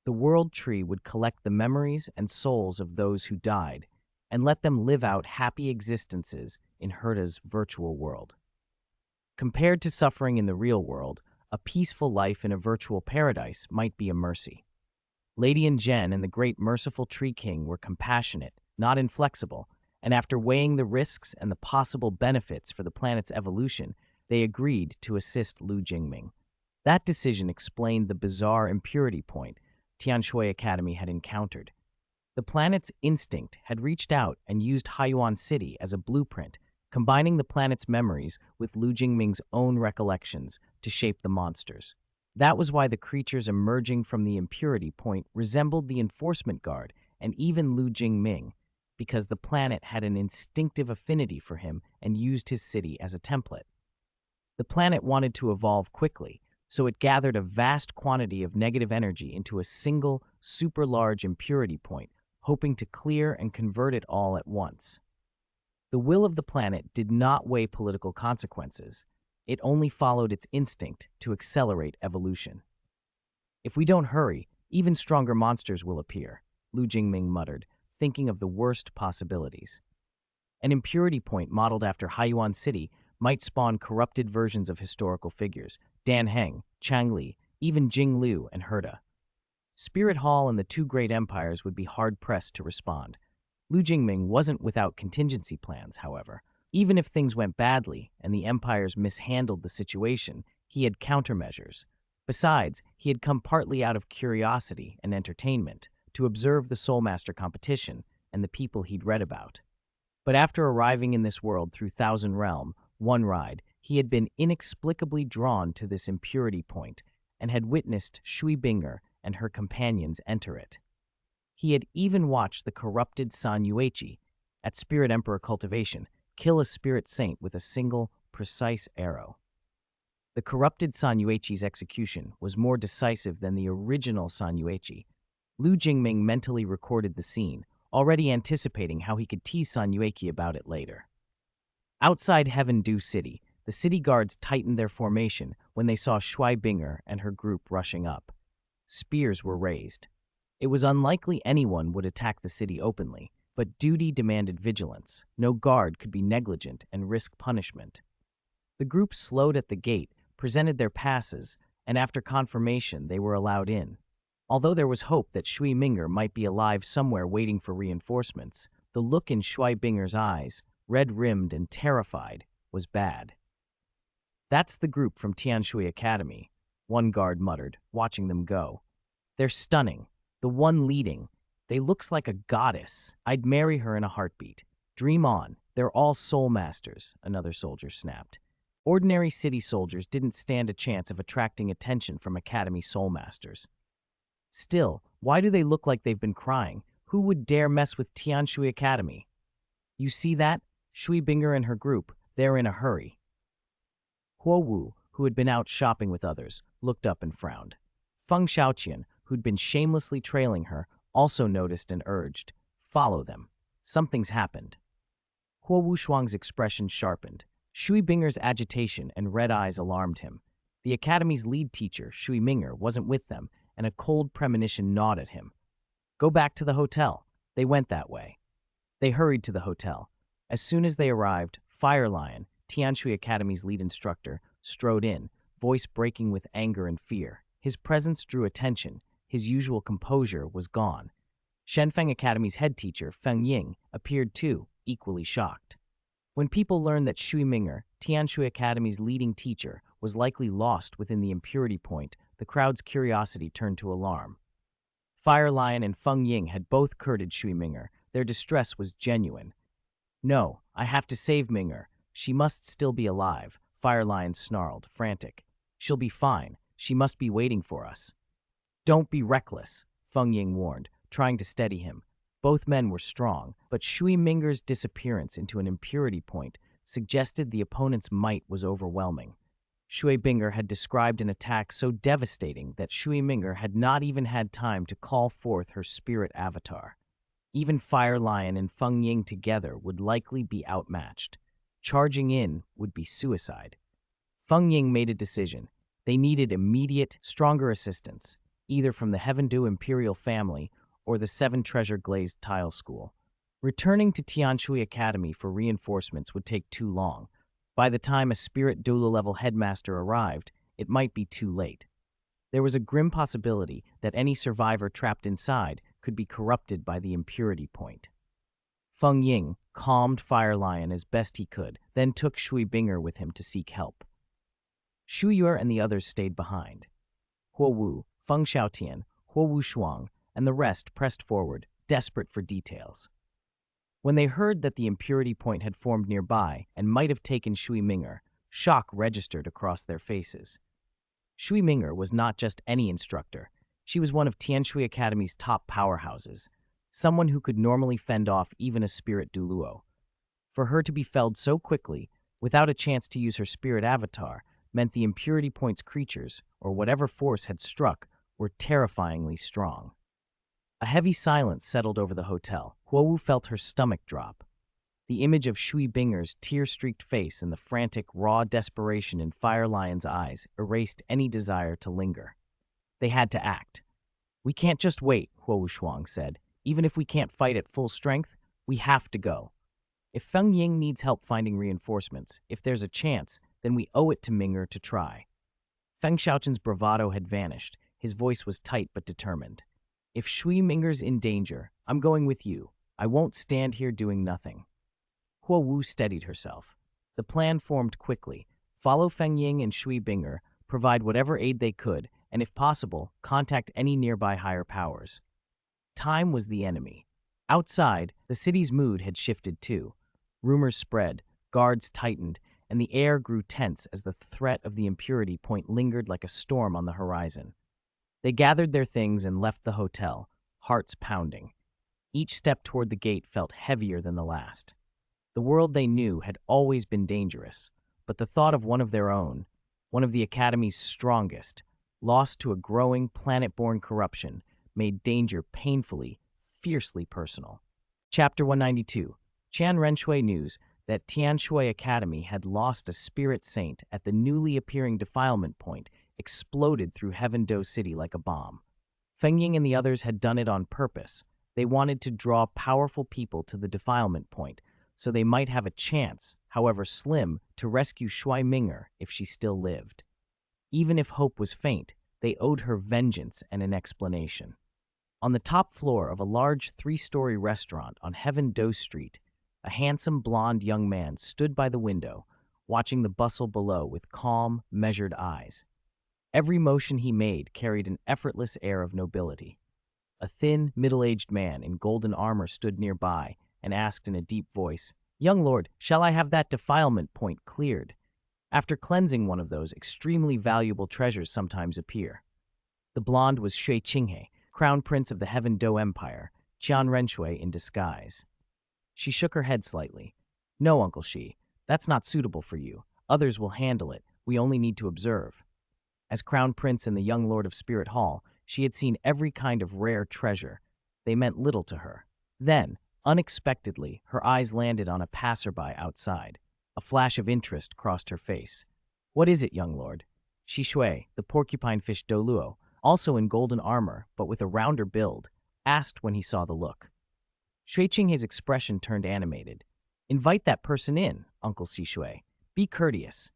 The World Tree would collect the memories and souls of those who died and let them live out happy existences in Herta's virtual world. Compared to suffering in the real world, a peaceful life in a virtual paradise might be a mercy. Lady and Jen and the Great Merciful Tree King were compassionate, not inflexible, and after weighing the risks and the possible benefits for the planet's evolution, they agreed to assist Lu Jingming. That decision explained the bizarre impurity point Tianshui Academy had encountered. The planet's instinct had reached out and used Haiyuan City as a blueprint, combining the planet's memories with Lu Jingming's own recollections to shape the monsters. That was why the creatures emerging from the impurity point resembled the enforcement guard and even Lu Jingming, because the planet had an instinctive affinity for him and used his city as a template. The planet wanted to evolve quickly, so it gathered a vast quantity of negative energy into a single, super-large impurity point, hoping to clear and convert it all at once. The will of the planet did not weigh political consequences. It only followed its instinct to accelerate evolution. If we don't hurry, even stronger monsters will appear, Lu Jingming muttered, thinking of the worst possibilities. An impurity point modeled after Haiyuan City might spawn corrupted versions of historical figures, Dan Heng, Chang Li, even Jing Liu and Herta. Spirit Hall and the two great empires would be hard-pressed to respond. Lu Jingming wasn't without contingency plans, however. Even if things went badly and the empires mishandled the situation, he had countermeasures. Besides, he had come partly out of curiosity and entertainment to observe the Soulmaster competition and the people he'd read about. But after arriving in this world through Thousand Realm, One Ride, he had been inexplicably drawn to this impurity point and had witnessed Shui Binger and her companions enter it. He had even watched the corrupted San Yuechi, at Spirit Emperor Cultivation, kill a spirit saint with a single, precise arrow. The corrupted San Yuechi's execution was more decisive than the original San Yuechi. Lu Jingming mentally recorded the scene, already anticipating how he could tease Sun Yueki about it later. Outside Heaven Dew City, the city guards tightened their formation when they saw Shui Binger and her group rushing up. Spears were raised. It was unlikely anyone would attack the city openly, but duty demanded vigilance. No guard could be negligent and risk punishment. The group slowed at the gate, presented their passes, and after confirmation they were allowed in. Although there was hope that Shui Minger might be alive somewhere waiting for reinforcements, the look in Shui Binger's eyes, red-rimmed and terrified, was bad. "That's the group from Tianshui Academy," one guard muttered, watching them go. "They're stunning. The one leading. They looks like a goddess. I'd marry her in a heartbeat." "Dream on. They're all soul masters," another soldier snapped. Ordinary city soldiers didn't stand a chance of attracting attention from Academy soul masters. Still, why do they look like they've been crying? Who would dare mess with Tianshui Academy? "You see that? Shui Binger and her group, they're in a hurry." Huo Wu, who had been out shopping with others, looked up and frowned. Feng Xiaoqian, who'd been shamelessly trailing her, also noticed and urged, "Follow them. Something's happened." Huo Wu Shuang's expression sharpened. Shui Binger's agitation and red eyes alarmed him. The academy's lead teacher, Shui Minger, wasn't with them, and a cold premonition gnawed at him. "Go back to the hotel." They went that way. They hurried to the hotel. As soon as they arrived, Fire Lion, Tianshui Academy's lead instructor, strode in, voice breaking with anger and fear. His presence drew attention. His usual composure was gone. Shenfeng Academy's head teacher, Feng Ying, appeared too, equally shocked. When people learned that Shui Minger, Tianshui Academy's leading teacher, was likely lost within the impurity point, the crowd's curiosity turned to alarm. Fire Lion and Feng Ying had both courted Shui Minger. Their distress was genuine. "No, I have to save Minger. She must still be alive," Fire Lion snarled, frantic. "She'll be fine. She must be waiting for us." "Don't be reckless," Feng Ying warned, trying to steady him. Both men were strong, but Shui Minger's disappearance into an impurity point suggested the opponent's might was overwhelming. Shui Binger had described an attack so devastating that Shui Minger had not even had time to call forth her spirit avatar. Even Fire Lion and Feng Ying together would likely be outmatched. Charging in would be suicide. Feng Ying made a decision. They needed immediate, stronger assistance, either from the Heavendew Imperial family or the Seven Treasure Glazed Tile School. Returning to Tianshui Academy for reinforcements would take too long. By the time a Spirit Douluo-level headmaster arrived, it might be too late. There was a grim possibility that any survivor trapped inside could be corrupted by the impurity point. Feng Ying calmed Fire Lion as best he could, then took Shui Binger with him to seek help. Shu Yue and the others stayed behind. Huo Wu, Feng Xiaotian, Huo Wu Shuang, and the rest pressed forward, desperate for details. When they heard that the impurity point had formed nearby and might have taken Shui Minger, shock registered across their faces. Shui Minger was not just any instructor. She was one of Tianshui Academy's top powerhouses, someone who could normally fend off even a spirit Douluo. For her to be felled so quickly, without a chance to use her spirit avatar, meant the impurity point's creatures, or whatever force had struck, were terrifyingly strong. A heavy silence settled over the hotel. Huo Wu felt her stomach drop. The image of Shui Binger's tear-streaked face and the frantic, raw desperation in Fire Lion's eyes erased any desire to linger. They had to act. "We can't just wait," Huo Wu Shuang said. "Even if we can't fight at full strength, we have to go. If Feng Ying needs help finding reinforcements, if there's a chance, then we owe it to Minger to try." Feng Xiaoqian's bravado had vanished. His voice was tight but determined. "If Shui Minger's in danger, I'm going with you. I won't stand here doing nothing." Huo Wu steadied herself. The plan formed quickly. Follow Feng Ying and Shui Binger, provide whatever aid they could, and if possible, contact any nearby higher powers. Time was the enemy. Outside, the city's mood had shifted too. Rumors spread, guards tightened, and the air grew tense as the threat of the impurity point lingered like a storm on the horizon. They gathered their things and left the hotel, hearts pounding. Each step toward the gate felt heavier than the last. The world they knew had always been dangerous, but the thought of one of their own, one of the Academy's strongest, lost to a growing, planet-born corruption, made danger painfully, fiercely personal. Chapter 192. Qian Renshui news that Tianshui Academy had lost a spirit saint at the newly appearing defilement point exploded through Heaven Do City like a bomb. Feng Ying and the others had done it on purpose. They wanted to draw powerful people to the defilement point, so they might have a chance, however slim, to rescue Shui Minger if she still lived. Even if hope was faint, they owed her vengeance and an explanation. On the top floor of a large 3-story restaurant on Heaven Do Street, a handsome blonde young man stood by the window, watching the bustle below with calm, measured eyes. Every motion he made carried an effortless air of nobility. A thin, middle-aged man in golden armor stood nearby and asked in a deep voice, "Young lord, shall I have that defilement point cleared? After cleansing one of those, extremely valuable treasures sometimes appear." The blonde was Shui Qinghe, crown prince of the Heaven Do Empire, Qian Renshui in disguise. She shook her head slightly. "No, Uncle Shi, that's not suitable for you. Others will handle it. We only need to observe." As crown prince and the young lord of Spirit Hall, she had seen every kind of rare treasure. They meant little to her. Then, unexpectedly, her eyes landed on a passerby outside. A flash of interest crossed her face. "What is it, young lord?" Shi Shui, the porcupine fish Douluo, also in golden armor but with a rounder build, asked when he saw the look. Shui Qinghe's expression turned animated. "Invite that person in, Uncle Shi Shui. Be courteous."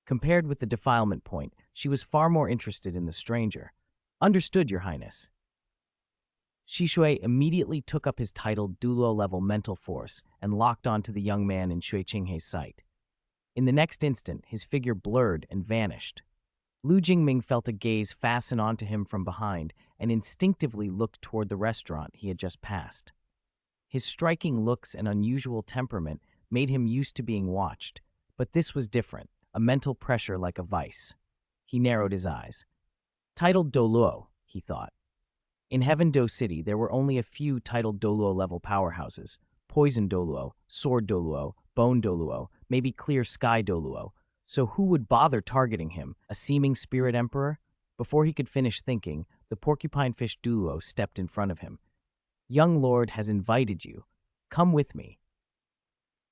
Compared with the defilement point, she was far more interested in the stranger. "Understood, Your Highness." Shi Shui immediately took up his titled Douluo-level mental force and locked onto the young man in Shui Qinghe's sight. In the next instant, his figure blurred and vanished. Lu Jingming felt a gaze fasten onto him from behind and instinctively looked toward the restaurant he had just passed. His striking looks and unusual temperament made him used to being watched, but this was different, a mental pressure like a vice. He narrowed his eyes. Titled Douluo, he thought. In Heaven Do City, there were only a few titled Douluo-level powerhouses: Poison Douluo, Sword Douluo, Bone Douluo, maybe Clear Sky Douluo. So who would bother targeting him, a seeming spirit emperor? Before he could finish thinking, the porcupine fish Douluo stepped in front of him. "Young lord has invited you. Come with me."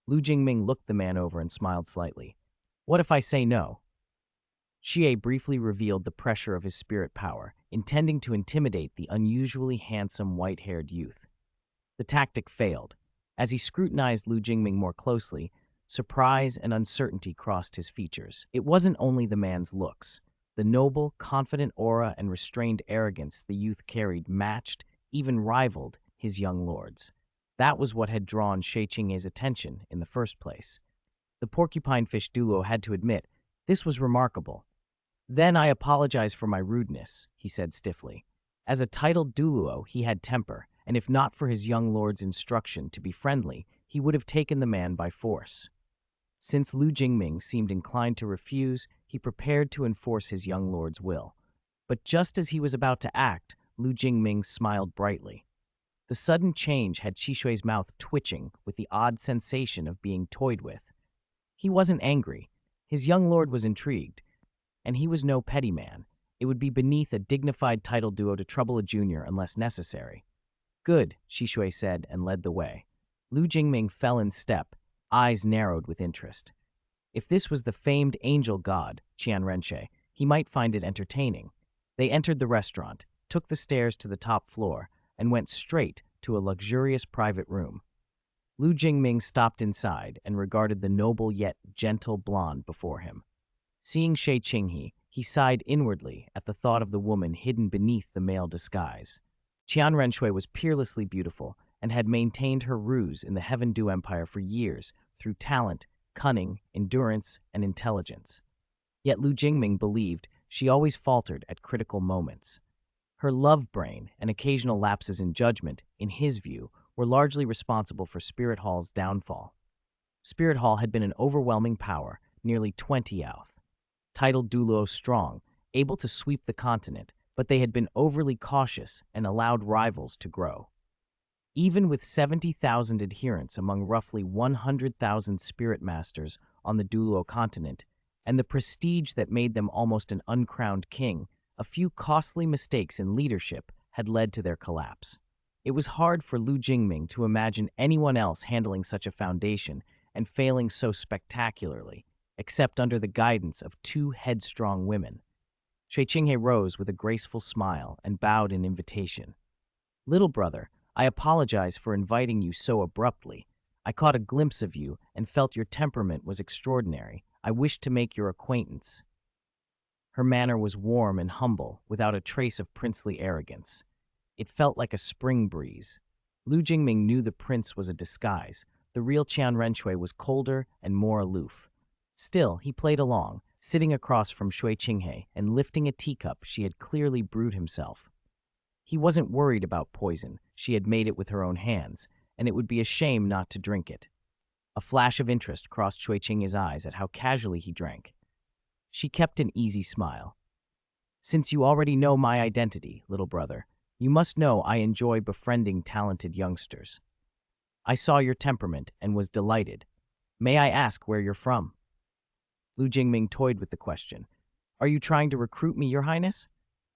Lu Jingming looked the man over and smiled slightly. "What if I say no?" Xie briefly revealed the pressure of his spirit power, intending to intimidate the unusually handsome white-haired youth. The tactic failed. As he scrutinized Lu Jingming more closely, surprise and uncertainty crossed his features. It wasn't only the man's looks. The noble, confident aura and restrained arrogance the youth carried matched, even rivaled, his young lord's. That was what had drawn Shui Qinghe's attention in the first place. The porcupine fish Douluo had to admit, this was remarkable. "Then I apologize for my rudeness," he said stiffly. As a titled Douluo, he had temper, and if not for his young lord's instruction to be friendly, he would have taken the man by force. Since Lu Jingming seemed inclined to refuse, he prepared to enforce his young lord's will. But just as he was about to act, Lu Jingming smiled brightly. The sudden change had Shi Shui's mouth twitching with the odd sensation of being toyed with. He wasn't angry. His young lord was intrigued. And he was no petty man. It would be beneath a dignified title duo to trouble a junior unless necessary. "Good," Shi Shui said and led the way. Lu Jingming fell in step, eyes narrowed with interest. If this was the famed angel god, Qian Renshui, he might find it entertaining. They entered the restaurant, took the stairs to the top floor, and went straight to a luxurious private room. Lu Jingming stopped inside and regarded the noble yet gentle blonde before him. Seeing Shui Qinghe, he sighed inwardly at the thought of the woman hidden beneath the male disguise. Qian Renshui was peerlessly beautiful and had maintained her ruse in the Heaven Do Empire for years through talent, cunning, endurance, and intelligence. Yet Lu Jingming believed she always faltered at critical moments. Her love brain and occasional lapses in judgment, in his view, were largely responsible for Spirit Hall's downfall. Spirit Hall had been an overwhelming power, nearly 20 youth. Titled Douluo strong, able to sweep the continent, but they had been overly cautious and allowed rivals to grow. Even with 70,000 adherents among roughly 100,000 spirit masters on the Douluo Continent, and the prestige that made them almost an uncrowned king, a few costly mistakes in leadership had led to their collapse. It was hard for Lu Jingming to imagine anyone else handling such a foundation and failing so spectacularly, except under the guidance of two headstrong women. Shui Qinghe rose with a graceful smile and bowed in invitation. "Little brother, I apologize for inviting you so abruptly. I caught a glimpse of you and felt your temperament was extraordinary. I wished to make your acquaintance." Her manner was warm and humble, without a trace of princely arrogance. It felt like a spring breeze. Lu Jingming knew the prince was a disguise. The real Qian Renshui was colder and more aloof. Still, he played along, sitting across from Shui Qinghe and lifting a teacup she had clearly brewed himself. He wasn't worried about poison. She had made it with her own hands, and it would be a shame not to drink it. A flash of interest crossed Shui Qinghe's eyes at how casually he drank. She kept an easy smile. "Since you already know my identity, little brother, you must know I enjoy befriending talented youngsters. I saw your temperament and was delighted. May I ask where you're from?" Lu Jingming toyed with the question. "Are you trying to recruit me, Your Highness?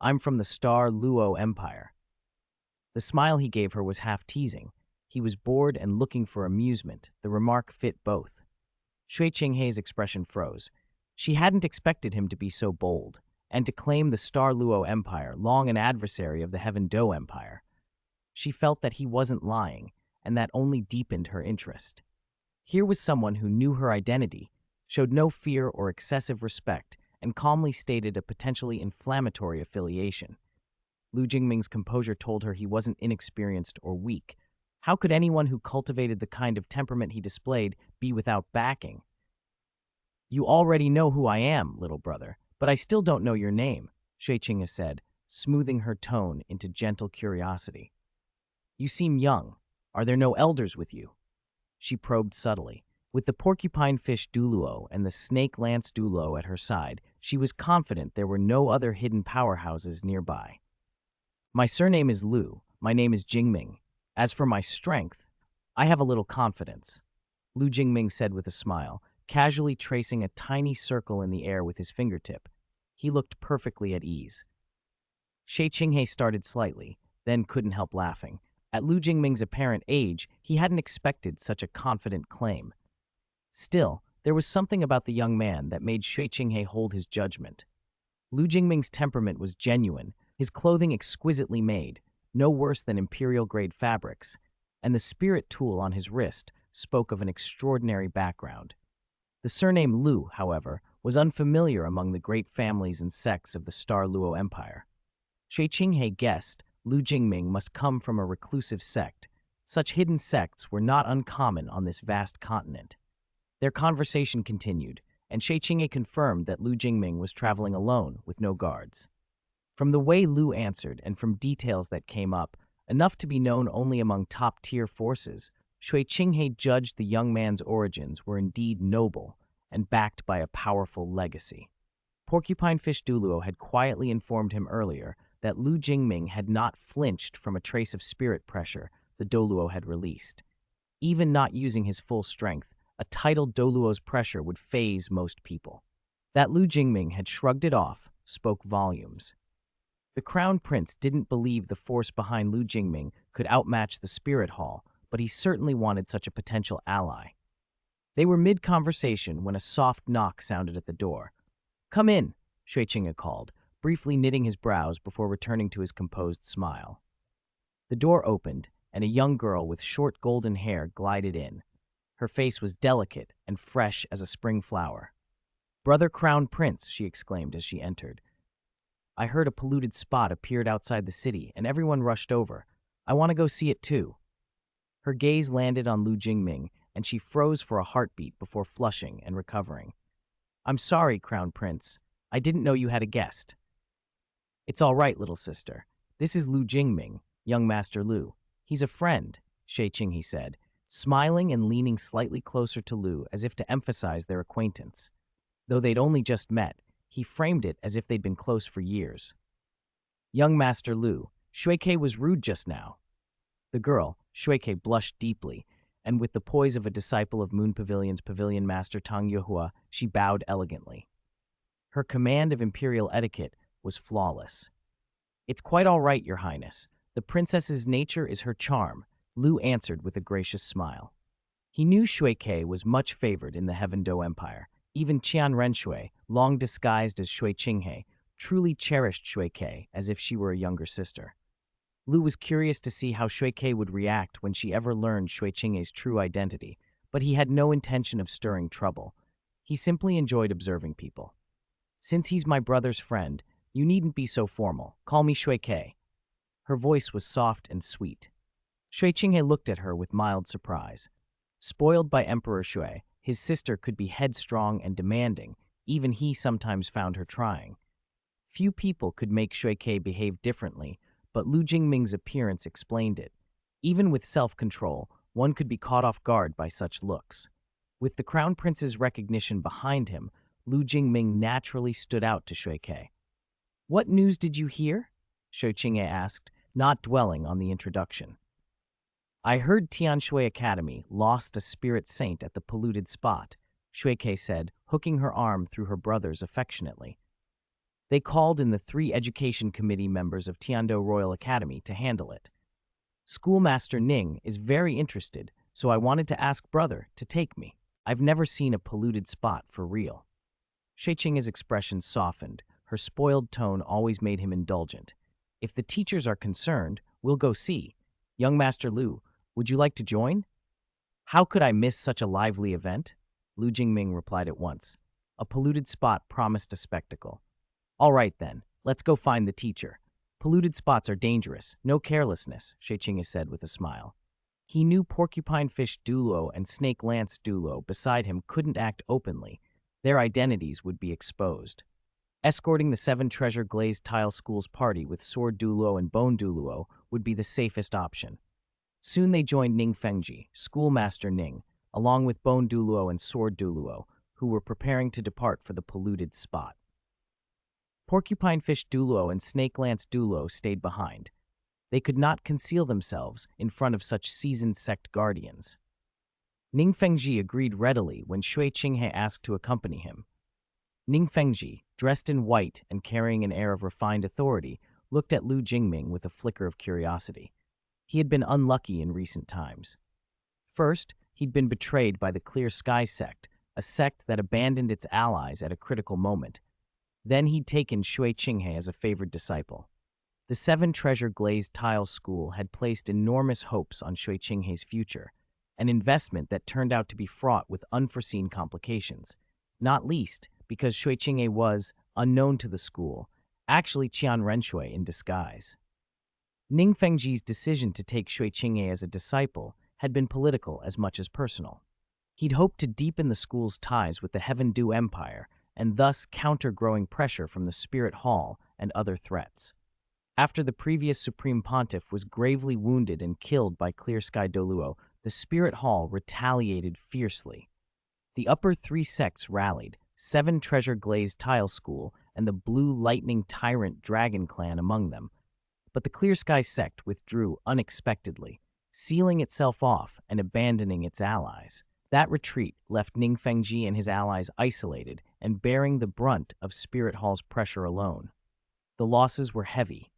I'm from the Star Luo Empire." The smile he gave her was half teasing. He was bored and looking for amusement. The remark fit both. Shui Qinghe's expression froze. She hadn't expected him to be so bold, and to claim the Star Luo Empire, long an adversary of the Heaven Do Empire. She felt that he wasn't lying, and that only deepened her interest. Here was someone who knew her identity, showed no fear or excessive respect, and calmly stated a potentially inflammatory affiliation. Lu Jingming's composure told her he wasn't inexperienced or weak. How could anyone who cultivated the kind of temperament he displayed be without backing? "You already know who I am, little brother, but I still don't know your name," Shui Qinghe said, smoothing her tone into gentle curiosity. "You seem young. Are there no elders with you?" She probed subtly. With the porcupine fish Douluo and the snake lance Douluo at her side, she was confident there were no other hidden powerhouses nearby. "My surname is Lu. My name is Jingming. As for my strength, I have a little confidence," Lu Jingming said with a smile, casually tracing a tiny circle in the air with his fingertip. He looked perfectly at ease. Shui Qinghe started slightly, then couldn't help laughing. At Lu Jingming's apparent age, he hadn't expected such a confident claim. Still, there was something about the young man that made Shui Qinghe hold his judgment. Lu Jingming's temperament was genuine, his clothing exquisitely made, no worse than imperial-grade fabrics, and the spirit tool on his wrist spoke of an extraordinary background. The surname Lu, however, was unfamiliar among the great families and sects of the Star Luo Empire. Shui Qinghe guessed Lu Jingming must come from a reclusive sect. Such hidden sects were not uncommon on this vast continent. Their conversation continued, and Shui Qinghe confirmed that Lu Jingming was traveling alone with no guards. From the way Lu answered and from details that came up, enough to be known only among top-tier forces, Shui Qinghe judged the young man's origins were indeed noble and backed by a powerful legacy. Porcupine Fish Douluo had quietly informed him earlier that Lu Jingming had not flinched from a trace of spirit pressure the Douluo had released. Even not using his full strength, a titled Douluo's pressure would phase most people. That Lu Jingming had shrugged it off spoke volumes. The Crown Prince didn't believe the force behind Lu Jingming could outmatch the Spirit Hall, but he certainly wanted such a potential ally. They were mid-conversation when a soft knock sounded at the door. "Come in," Shui Qinghe called, briefly knitting his brows before returning to his composed smile. The door opened, and a young girl with short golden hair glided in. Her face was delicate and fresh as a spring flower. "Brother Crown Prince," she exclaimed as she entered. "I heard a polluted spot appeared outside the city, and everyone rushed over. I want to go see it too." Her gaze landed on Lu Jingming, and she froze for a heartbeat before flushing and recovering. "I'm sorry, Crown Prince. I didn't know you had a guest." "It's all right, little sister. This is Lu Jingming, young Master Lu. He's a friend," Shui Qinghe said, smiling and leaning slightly closer to Lu as if to emphasize their acquaintance. Though they'd only just met, he framed it as if they'd been close for years. "Young Master Lu, Shuike was rude just now." The girl, Shuike, blushed deeply, and with the poise of a disciple of Moon Pavilion's pavilion master Tang Yuhua, she bowed elegantly. Her command of imperial etiquette was flawless. It's quite all right, Your Highness. The princess's nature is her charm, Lu answered with a gracious smile. He knew Shui Ke was much favored in the Heaven Do Empire. Even Qian Renshui, long disguised as Shui Qinghe, truly cherished Shui Ke as if she were a younger sister. Lu was curious to see how Shui Ke would react when she ever learned Shui Qinghe's true identity, but he had no intention of stirring trouble. He simply enjoyed observing people. Since he's my brother's friend, you needn't be so formal. Call me Shui Ke. Her voice was soft and sweet. Shui Qinghe looked at her with mild surprise. Spoiled by Emperor Shui, his sister could be headstrong and demanding. Even he sometimes found her trying. Few people could make Shui Ke behave differently, but Lu Jingming's appearance explained it. Even with self-control, one could be caught off guard by such looks. With the crown prince's recognition behind him, Lu Jingming naturally stood out to Shui Ke. What news did you hear? Shui Qinghe asked, not dwelling on the introduction. I heard Tianshui Academy lost a spirit saint at the polluted spot, Shui Ke said, hooking her arm through her brother's affectionately. They called in the 3 education committee members of Tiando Royal Academy to handle it. Schoolmaster Ning is very interested, so I wanted to ask brother to take me. I've never seen a polluted spot for real. Shui Qinghe's expression softened. Her spoiled tone always made him indulgent. If the teachers are concerned, we'll go see. Young Master Lu, would you like to join? How could I miss such a lively event? Lu Jingming replied at once. A polluted spot promised a spectacle. All right then, let's go find the teacher. Polluted spots are dangerous, no carelessness, Shui Qinghe said with a smile. He knew Porcupine Fish Douluo and Snake Lance Douluo beside him couldn't act openly. Their identities would be exposed. Escorting the 7 Treasure Glazed Tile School's party with Sword Douluo and Bone Douluo would be the safest option. Soon they joined Ning Fengji, Schoolmaster Ning, along with Bone Douluo and Sword Douluo, who were preparing to depart for the polluted spot. Porcupine Fish Douluo and Snake Lance Douluo stayed behind. They could not conceal themselves in front of such seasoned sect guardians. Ning Fengji agreed readily when Shui Qinghe asked to accompany him. Ning Fengji, dressed in white and carrying an air of refined authority, looked at Lu Jingming with a flicker of curiosity. He had been unlucky in recent times. First, he'd been betrayed by the Clear Sky sect, a sect that abandoned its allies at a critical moment. Then he'd taken Shui Qinghe as a favored disciple. The 7 Treasure Glazed Tile School had placed enormous hopes on Shui Qinghe's future, an investment that turned out to be fraught with unforeseen complications, not least because Shui Qinghe was, unknown to the school, actually Qian Renshui in disguise. Ning Fengji's decision to take Shui Qinghe as a disciple had been political as much as personal. He'd hoped to deepen the school's ties with the Heaven Do Empire and thus counter growing pressure from the Spirit Hall and other threats. After the previous Supreme Pontiff was gravely wounded and killed by Clear Sky Douluo, the Spirit Hall retaliated fiercely. The upper 3 sects rallied, 7 Treasure Glazed Tile School and the Blue Lightning Tyrant Dragon Clan among them. But the Clear Sky sect withdrew unexpectedly, sealing itself off and abandoning its allies. That retreat left Ning Fengji and his allies isolated and bearing the brunt of Spirit Hall's pressure alone. The losses were heavy.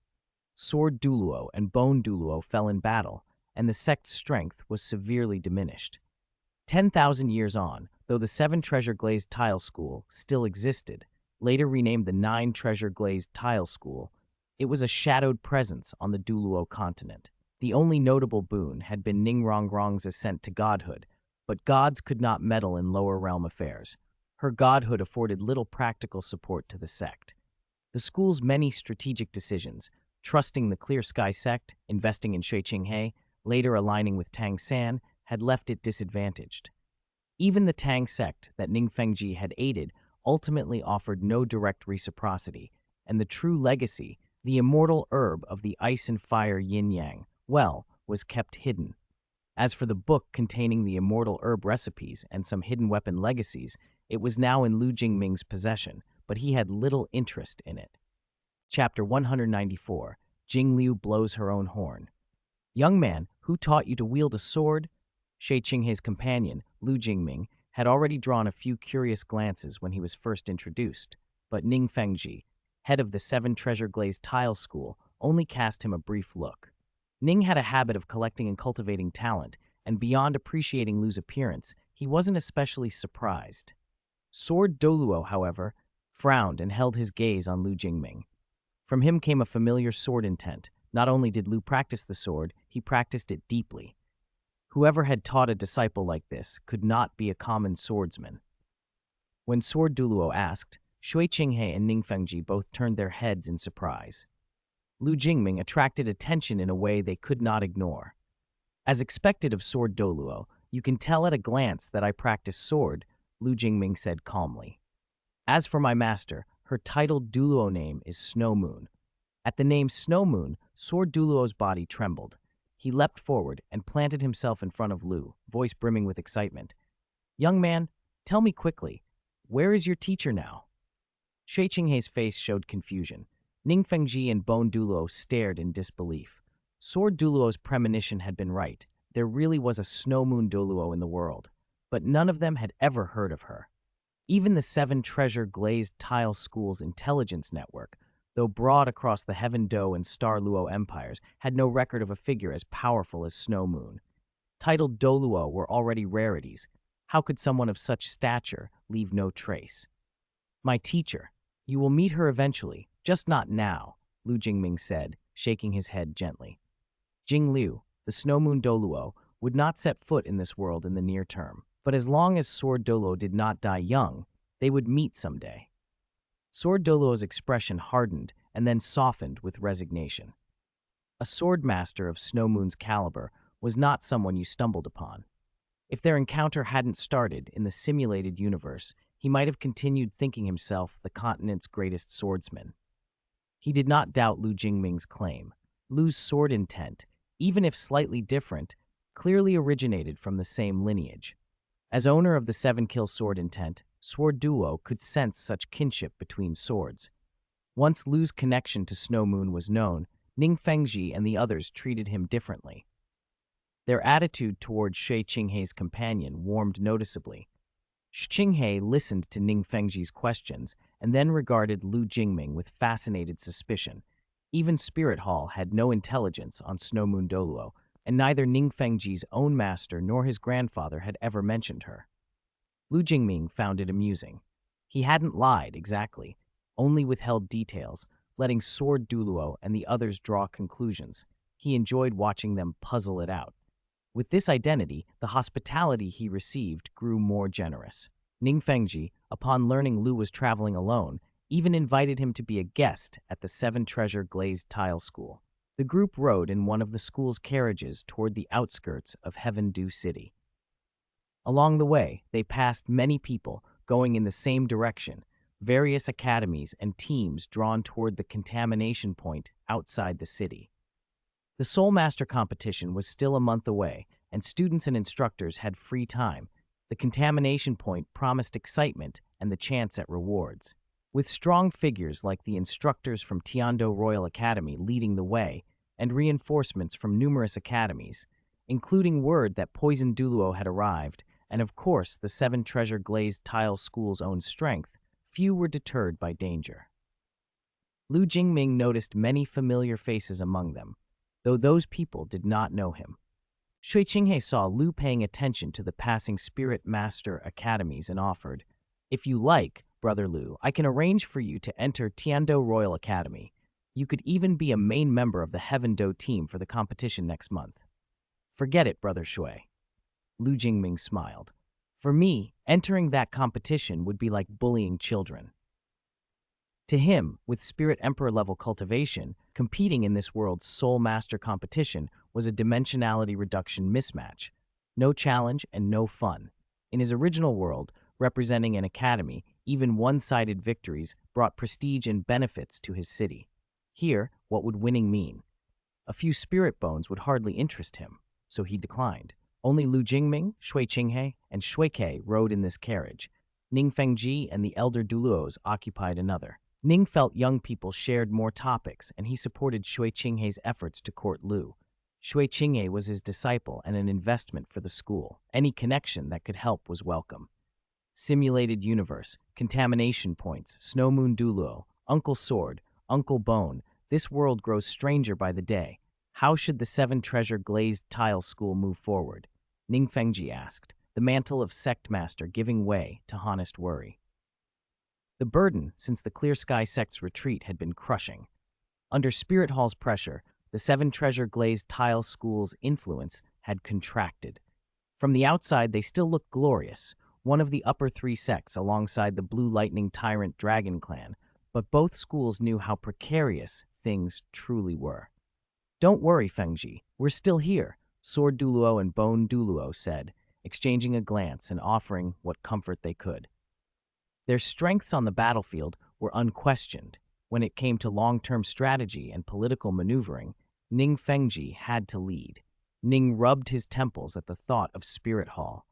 Sword Douluo and Bone Douluo fell in battle, and the sect's strength was severely diminished. 10,000 years on, though the 7 Treasure Glazed Tile School still existed, later renamed the 9 Treasure Glazed Tile School, it was a shadowed presence on the Douluo Continent. The only notable boon had been Ningrongrong's ascent to godhood, but gods could not meddle in lower realm affairs. Her godhood afforded little practical support to the sect. The school's many strategic decisions, trusting the Clear Sky sect, investing in Shui Qinghe, later aligning with Tang San, had left it disadvantaged. Even the Tang sect that Ning Fengji had aided ultimately offered no direct reciprocity, and the true legacy, the immortal herb of the ice and fire yin-yang, was kept hidden. As for the book containing the immortal herb recipes and some hidden weapon legacies, it was now in Lu Jingming's possession, but he had little interest in it. Chapter 194, Jingliu Blows Her Own Horn. Young man, who taught you to wield a sword? Shui Qinghe's companion, Lu Jingming, had already drawn a few curious glances when he was first introduced, but Ning Fengji, head of the 7 Treasure Glazed Tile School, only cast him a brief look. Ning had a habit of collecting and cultivating talent, and beyond appreciating Lu's appearance, he wasn't especially surprised. Sword Douluo, however, frowned and held his gaze on Lu Jingming. From him came a familiar sword intent. Not only did Lu practice the sword, he practiced it deeply. Whoever had taught a disciple like this could not be a common swordsman. When Sword Douluo asked, Shui Qinghe and Ning Fengji both turned their heads in surprise. Lu Jingming attracted attention in a way they could not ignore. As expected of Sword Douluo, you can tell at a glance that I practice sword, Lu Jingming said calmly. As for my master, her titled Douluo name is Snow Moon. At the name Snow Moon, Sword Douluo's body trembled. He leapt forward and planted himself in front of Lu, voice brimming with excitement. Young man, tell me quickly, where is your teacher now? Shui Qinghe's face showed confusion. Ning Fengji and Bone Douluo stared in disbelief. Sword Douluo's premonition had been right. There really was a Snow Moon Douluo in the world, but none of them had ever heard of her. Even the 7 Treasure Glazed Tile School's intelligence network, though broad across the Heaven Do and Star Luo empires, had no record of a figure as powerful as Snow Moon. Titled Douluo were already rarities. How could someone of such stature leave no trace? My teacher. You will meet her eventually, just not now, Lu Jingming said, shaking his head gently. Jing Liu, the Snow Moon Douluo, would not set foot in this world in the near term, but as long as Sword Douluo did not die young, they would meet someday. Sword Douluo's expression hardened and then softened with resignation. A sword master of Snow Moon's caliber was not someone you stumbled upon. If their encounter hadn't started in the simulated universe, he might have continued thinking himself the continent's greatest swordsman. He did not doubt Lu Jingming's claim. Lu's sword intent, even if slightly different, clearly originated from the same lineage. As owner of the 7-kill sword intent, Sword Duo could sense such kinship between swords. Once Lu's connection to Snow Moon was known, Ning Fengji and the others treated him differently. Their attitude toward Shui Qinghe's companion warmed noticeably. Qinghe listened to Ning Fengji's questions and then regarded Lu Jingming with fascinated suspicion. Even Spirit Hall had no intelligence on Snow Moon Douluo, and neither Ning Fengji's own master nor his grandfather had ever mentioned her. Lu Jingming found it amusing. He hadn't lied exactly, only withheld details, letting Sword Douluo and the others draw conclusions. He enjoyed watching them puzzle it out. With this identity, the hospitality he received grew more generous. Ning Fengji, upon learning Lu was traveling alone, even invited him to be a guest at the 7 Treasure Glazed Tile School. The group rode in one of the school's carriages toward the outskirts of Heaven Do City. Along the way, they passed many people going in the same direction, various academies and teams drawn toward the contamination point outside the city. The Soul Master competition was still a month away, and students and instructors had free time. The contamination point promised excitement and the chance at rewards. With strong figures like the instructors from Tiando Royal Academy leading the way, and reinforcements from numerous academies, including word that Poison Douluo had arrived, and of course the 7 Treasure Glazed Tile School's own strength, few were deterred by danger. Lu Jingming noticed many familiar faces among them, though those people did not know him. Shui Qinghe saw Lu paying attention to the passing Spirit Master academies and offered, "If you like, Brother Lu, I can arrange for you to enter Tiando Royal Academy. You could even be a main member of the Heaven Do team for the competition next month." "Forget it, Brother Shui." Lu Jingming smiled. "For me, entering that competition would be like bullying children." To him, with Spirit Emperor level cultivation, competing in this world's Soul Master competition was a dimensionality reduction mismatch. No challenge and no fun. In his original world, representing an academy, even one-sided victories brought prestige and benefits to his city. Here, what would winning mean? A few spirit bones would hardly interest him, so he declined. Only Lu Jingming, Shui Qinghe, and Shui Ke rode in this carriage. Ning Fengji and the elder Douluos occupied another. Ning felt young people shared more topics, and he supported Shui Qinghe's efforts to court Lu. Shui Qinghe was his disciple and an investment for the school. Any connection that could help was welcome. Simulated universe, contamination points, Snow Moon Douluo, Uncle Sword, Uncle Bone, This world grows stranger by the day. How should the seven-treasure glazed tile school move forward? Ning Fengji asked, the mantle of sect master giving way to honest worry. The burden, since the Clear Sky sect's retreat, had been crushing. Under Spirit Hall's pressure, the seven-treasure glazed tile school's influence had contracted. From the outside, they still looked glorious, one of the upper three sects alongside the Blue Lightning Tyrant Dragon Clan, but both schools knew how precarious things truly were. Don't worry, Fengji, we're still here, Sword Douluo and Bone Douluo said, exchanging a glance and offering what comfort they could. Their strengths on the battlefield were unquestioned. When it came to long-term strategy and political maneuvering, Ning Fengji had to lead. Ning rubbed his temples at the thought of Spirit Hall.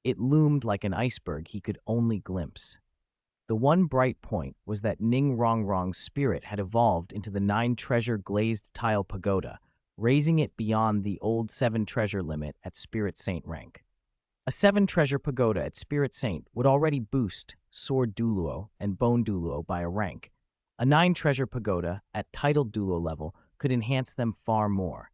It loomed like an iceberg he could only glimpse. The one bright point was that Ning Rongrong's spirit had evolved into the 9-treasure glazed tile pagoda, raising it beyond the old 7-treasure limit at Spirit Saint rank. A 7-treasure pagoda at Spirit Saint would already boost Sword Douluo and Bone Douluo by a rank. A 9-treasure pagoda at titled Douluo level could enhance them far more.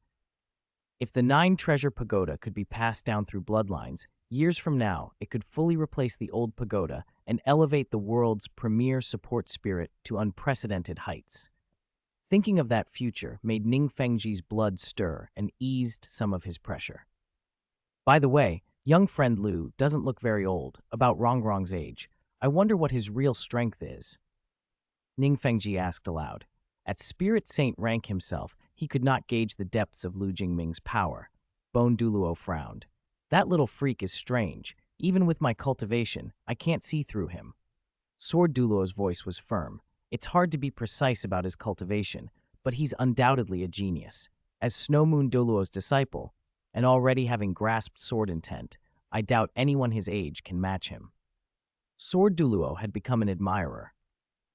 If the 9-treasure pagoda could be passed down through bloodlines, years from now it could fully replace the old pagoda and elevate the world's premier support spirit to unprecedented heights. Thinking of that future made Ning Fengji's blood stir and eased some of his pressure. By the way, young friend Lu doesn't look very old, about Rongrong's age. I wonder what his real strength is. Ning Fengji asked aloud. At Spirit Saint rank himself, he could not gauge the depths of Lu Jingming's power. Bone Douluo frowned. That little freak is strange. Even with my cultivation, I can't see through him. Sword Douluo's voice was firm. It's hard to be precise about his cultivation, but he's undoubtedly a genius. As Snow Moon Douluo's disciple, and already having grasped sword intent, I doubt anyone his age can match him. Sword Douluo had become an admirer.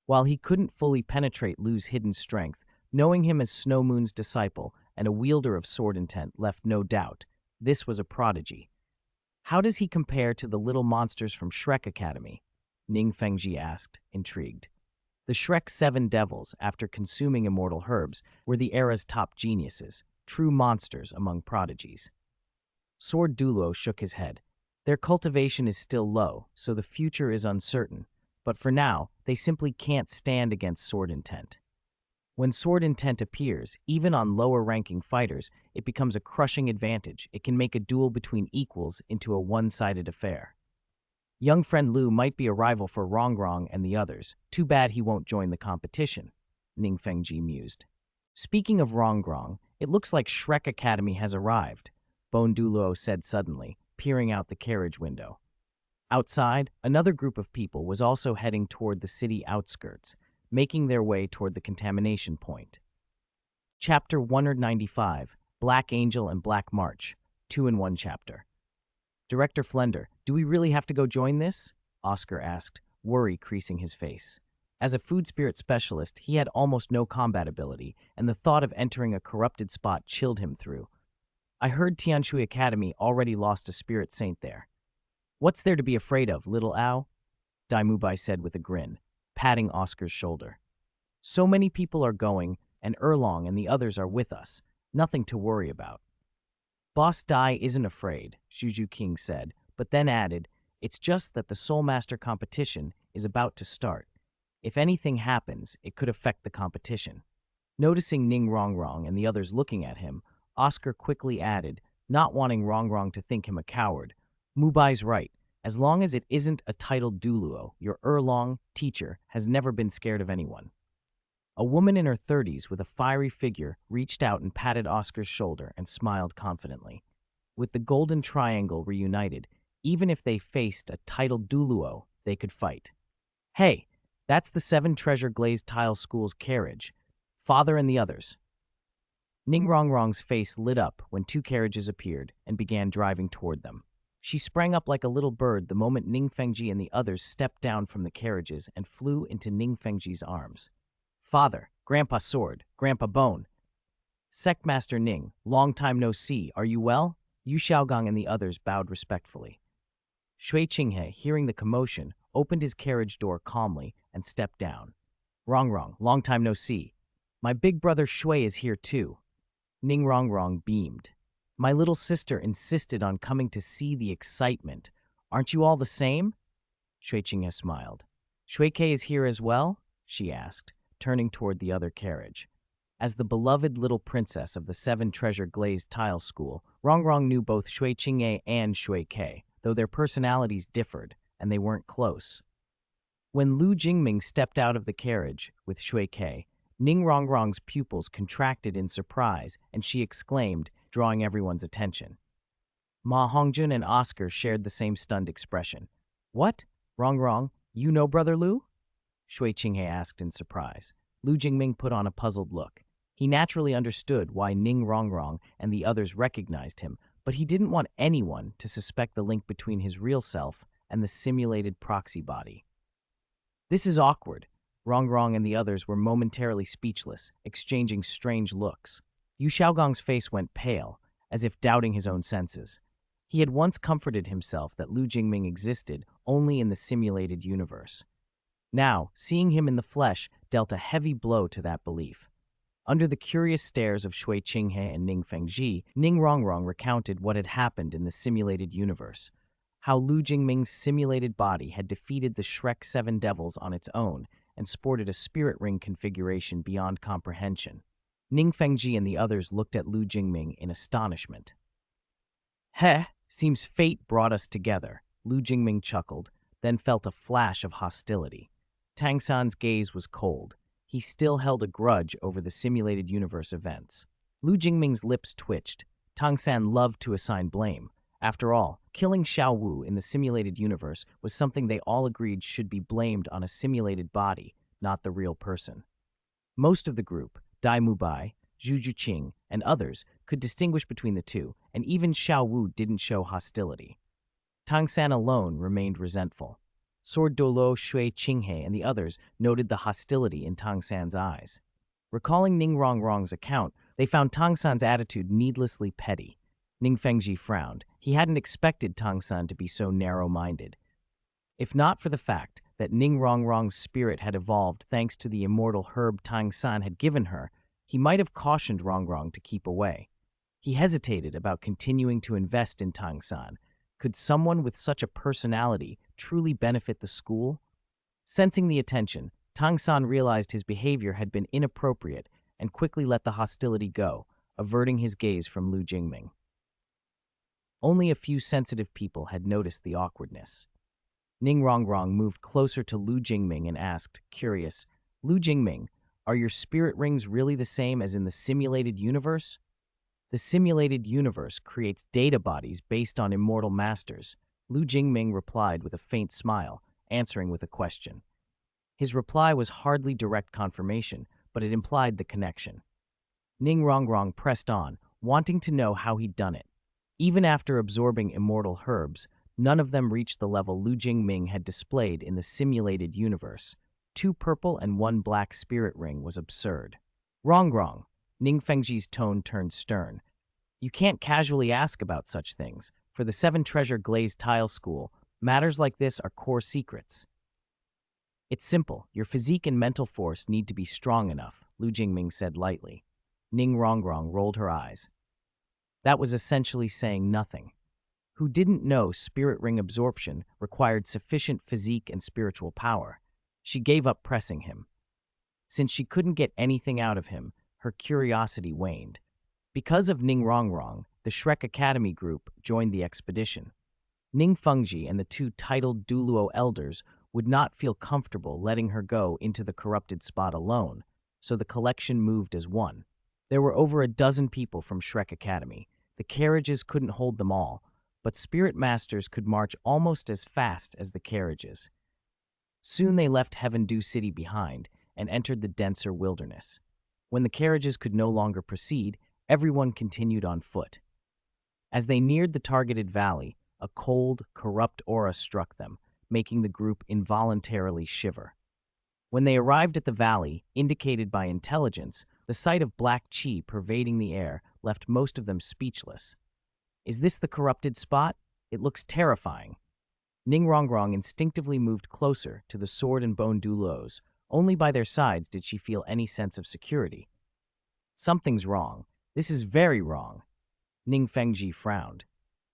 While he couldn't fully penetrate Lu's hidden strength, knowing him as Snow Moon's disciple and a wielder of sword intent left no doubt. This was a prodigy. How does he compare to the little monsters from Shrek Academy? Ning Fengji asked, intrigued. The Shrek 7 devils, after consuming immortal herbs, were the era's top geniuses, true monsters among prodigies. Sword Douluo shook his head. Their cultivation is still low, so the future is uncertain, but for now, they simply can't stand against sword intent. When sword intent appears, even on lower-ranking fighters, it becomes a crushing advantage. It can make a duel between equals into a one-sided affair. Young friend Lu might be a rival for Rongrong and the others. Too bad he won't join the competition, Ning Fengji mused. Speaking of Rongrong, it looks like Shrek Academy has arrived, Bone Douluo said suddenly, peering out the carriage window. Outside, another group of people was also heading toward the city outskirts, making their way toward the contamination point. Chapter 195, Black Angel and Black March, 2-in-1 chapter. Director Flender, do we really have to go join this? Oscar asked, worry creasing his face. As a food spirit specialist, he had almost no combat ability, and the thought of entering a corrupted spot chilled him through. I heard Tianshui Academy already lost a spirit saint there. What's there to be afraid of, little Ao? Daimubai said with a grin, patting Oscar's shoulder. So many people are going, and Erlong and the others are with us. Nothing to worry about. Boss Dai isn't afraid, Shuju King said, but then added, it's just that the Soul Master competition is about to start. If anything happens, it could affect the competition. Noticing Ning Rongrong and the others looking at him, Oscar quickly added, not wanting Rongrong to think him a coward, Mubai's right. As long as it isn't a titled Douluo, your Erlong, teacher, has never been scared of anyone. A woman in her 30s with a fiery figure reached out and patted Oscar's shoulder and smiled confidently. With the Golden Triangle reunited, even if they faced a titled Douluo, they could fight. Hey, that's the 7-treasure glazed tile school's carriage. Father and the others. Ning Rongrong's face lit up when 2 carriages appeared and began driving toward them. She sprang up like a little bird the moment Ning Fengji and the others stepped down from the carriages and flew into Ning Fengji's arms. Father, Grandpa Sword, Grandpa Bone. Sectmaster Ning, long time no see, are you well? Yu Xiaogang and the others bowed respectfully. Shui Qinghe, hearing the commotion, opened his carriage door calmly and stepped down. Rongrong, long time no see. My big brother Shui is here too. Ning Rongrong beamed. My little sister insisted on coming to see the excitement. Aren't you all the same? Shui Qinghe smiled. Shui Ke is here as well? She asked, turning toward the other carriage. As the beloved little princess of the Seven Treasure Glazed Tile School, Rongrong knew both Shui Qinghe and Shui Ke, though their personalities differed, and they weren't close. When Lu Jingming stepped out of the carriage with Shui Ke, Ning Rongrong's pupils contracted in surprise, and she exclaimed, drawing everyone's attention. Ma Hongjun and Oscar shared the same stunned expression. What? Rongrong, you know Brother Lu? Shui Qinghe asked in surprise. Lu Jingming put on a puzzled look. He naturally understood why Ning Rongrong and the others recognized him, but he didn't want anyone to suspect the link between his real self and the simulated proxy body. This is awkward. Rongrong and the others were momentarily speechless, exchanging strange looks. Yu Xiaogong's face went pale, as if doubting his own senses. He had once comforted himself that Lu Jingming existed only in the simulated universe. Now, seeing him in the flesh dealt a heavy blow to that belief. Under the curious stares of Shui Qinghe and Ning Fengji, Ning Rongrong recounted what had happened in the simulated universe, how Lu Jingming's simulated body had defeated the Shrek Seven Devils on its own and sported a spirit ring configuration beyond comprehension. Ning Fengji and the others looked at Lu Jingming in astonishment. Heh, seems fate brought us together, Lu Jingming chuckled, then felt a flash of hostility. Tang San's gaze was cold. He still held a grudge over the simulated universe events. Lu Jingming's lips twitched. Tang San loved to assign blame. After all, killing Xiao Wu in the simulated universe was something they all agreed should be blamed on a simulated body, not the real person. Most of the group, Dai Mubai, Zhu Juqing, and others, could distinguish between the two, and even Xiao Wu didn't show hostility. Tang San alone remained resentful. Sword Douluo, Shui Qinghe, and the others noted the hostility in Tang San's eyes. Recalling Ning Rongrong's account, they found Tang San's attitude needlessly petty. Ning Fengji frowned. He hadn't expected Tang San to be so narrow-minded. If not for the fact that Ning Rongrong's spirit had evolved thanks to the immortal herb Tang San had given her, he might have cautioned Rongrong to keep away. He hesitated about continuing to invest in Tang San. Could someone with such a personality truly benefit the school? Sensing the attention, Tang San realized his behavior had been inappropriate and quickly let the hostility go, averting his gaze from Lu Jingming. Only a few sensitive people had noticed the awkwardness. Ning Rongrong moved closer to Lu Jingming and asked, curious, Lu Jingming, are your spirit rings really the same as in the simulated universe? The simulated universe creates data bodies based on immortal masters, Lu Jingming replied with a faint smile, answering with a question. His reply was hardly direct confirmation, but it implied the connection. Ning Rongrong pressed on, wanting to know how he'd done it. Even after absorbing immortal herbs, none of them reached the level Lu Jingming had displayed in the simulated universe. 2 purple and 1 black spirit ring was absurd. Rongrong, Ning Fengji's tone turned stern. You can't casually ask about such things. For the Seven Treasure Glazed Tile School, matters like this are core secrets. It's simple. Your physique and mental force need to be strong enough, Lu Jingming said lightly. Ning Rongrong rolled her eyes. That was essentially saying nothing. Who didn't know spirit ring absorption required sufficient physique and spiritual power? She gave up pressing him. Since she couldn't get anything out of him, her curiosity waned. Because of Ning Rongrong, the Shrek Academy group joined the expedition. Ning Fengji and the 2 titled Douluo elders would not feel comfortable letting her go into the corrupted spot alone, so the collection moved as one. There were over a dozen people from Shrek Academy. The carriages couldn't hold them all, but spirit masters could march almost as fast as the carriages. Soon they left Heaven Dew City behind and entered the denser wilderness. When the carriages could no longer proceed, everyone continued on foot. As they neared the targeted valley, a cold, corrupt aura struck them, making the group involuntarily shiver. When they arrived at the valley, indicated by intelligence, the sight of black chi pervading the air left most of them speechless. Is this the corrupted spot? It looks terrifying. Ning Rongrong instinctively moved closer to the sword and bone Douluos. Only by their sides did she feel any sense of security. Something's wrong. This is very wrong. Ning Fengji frowned.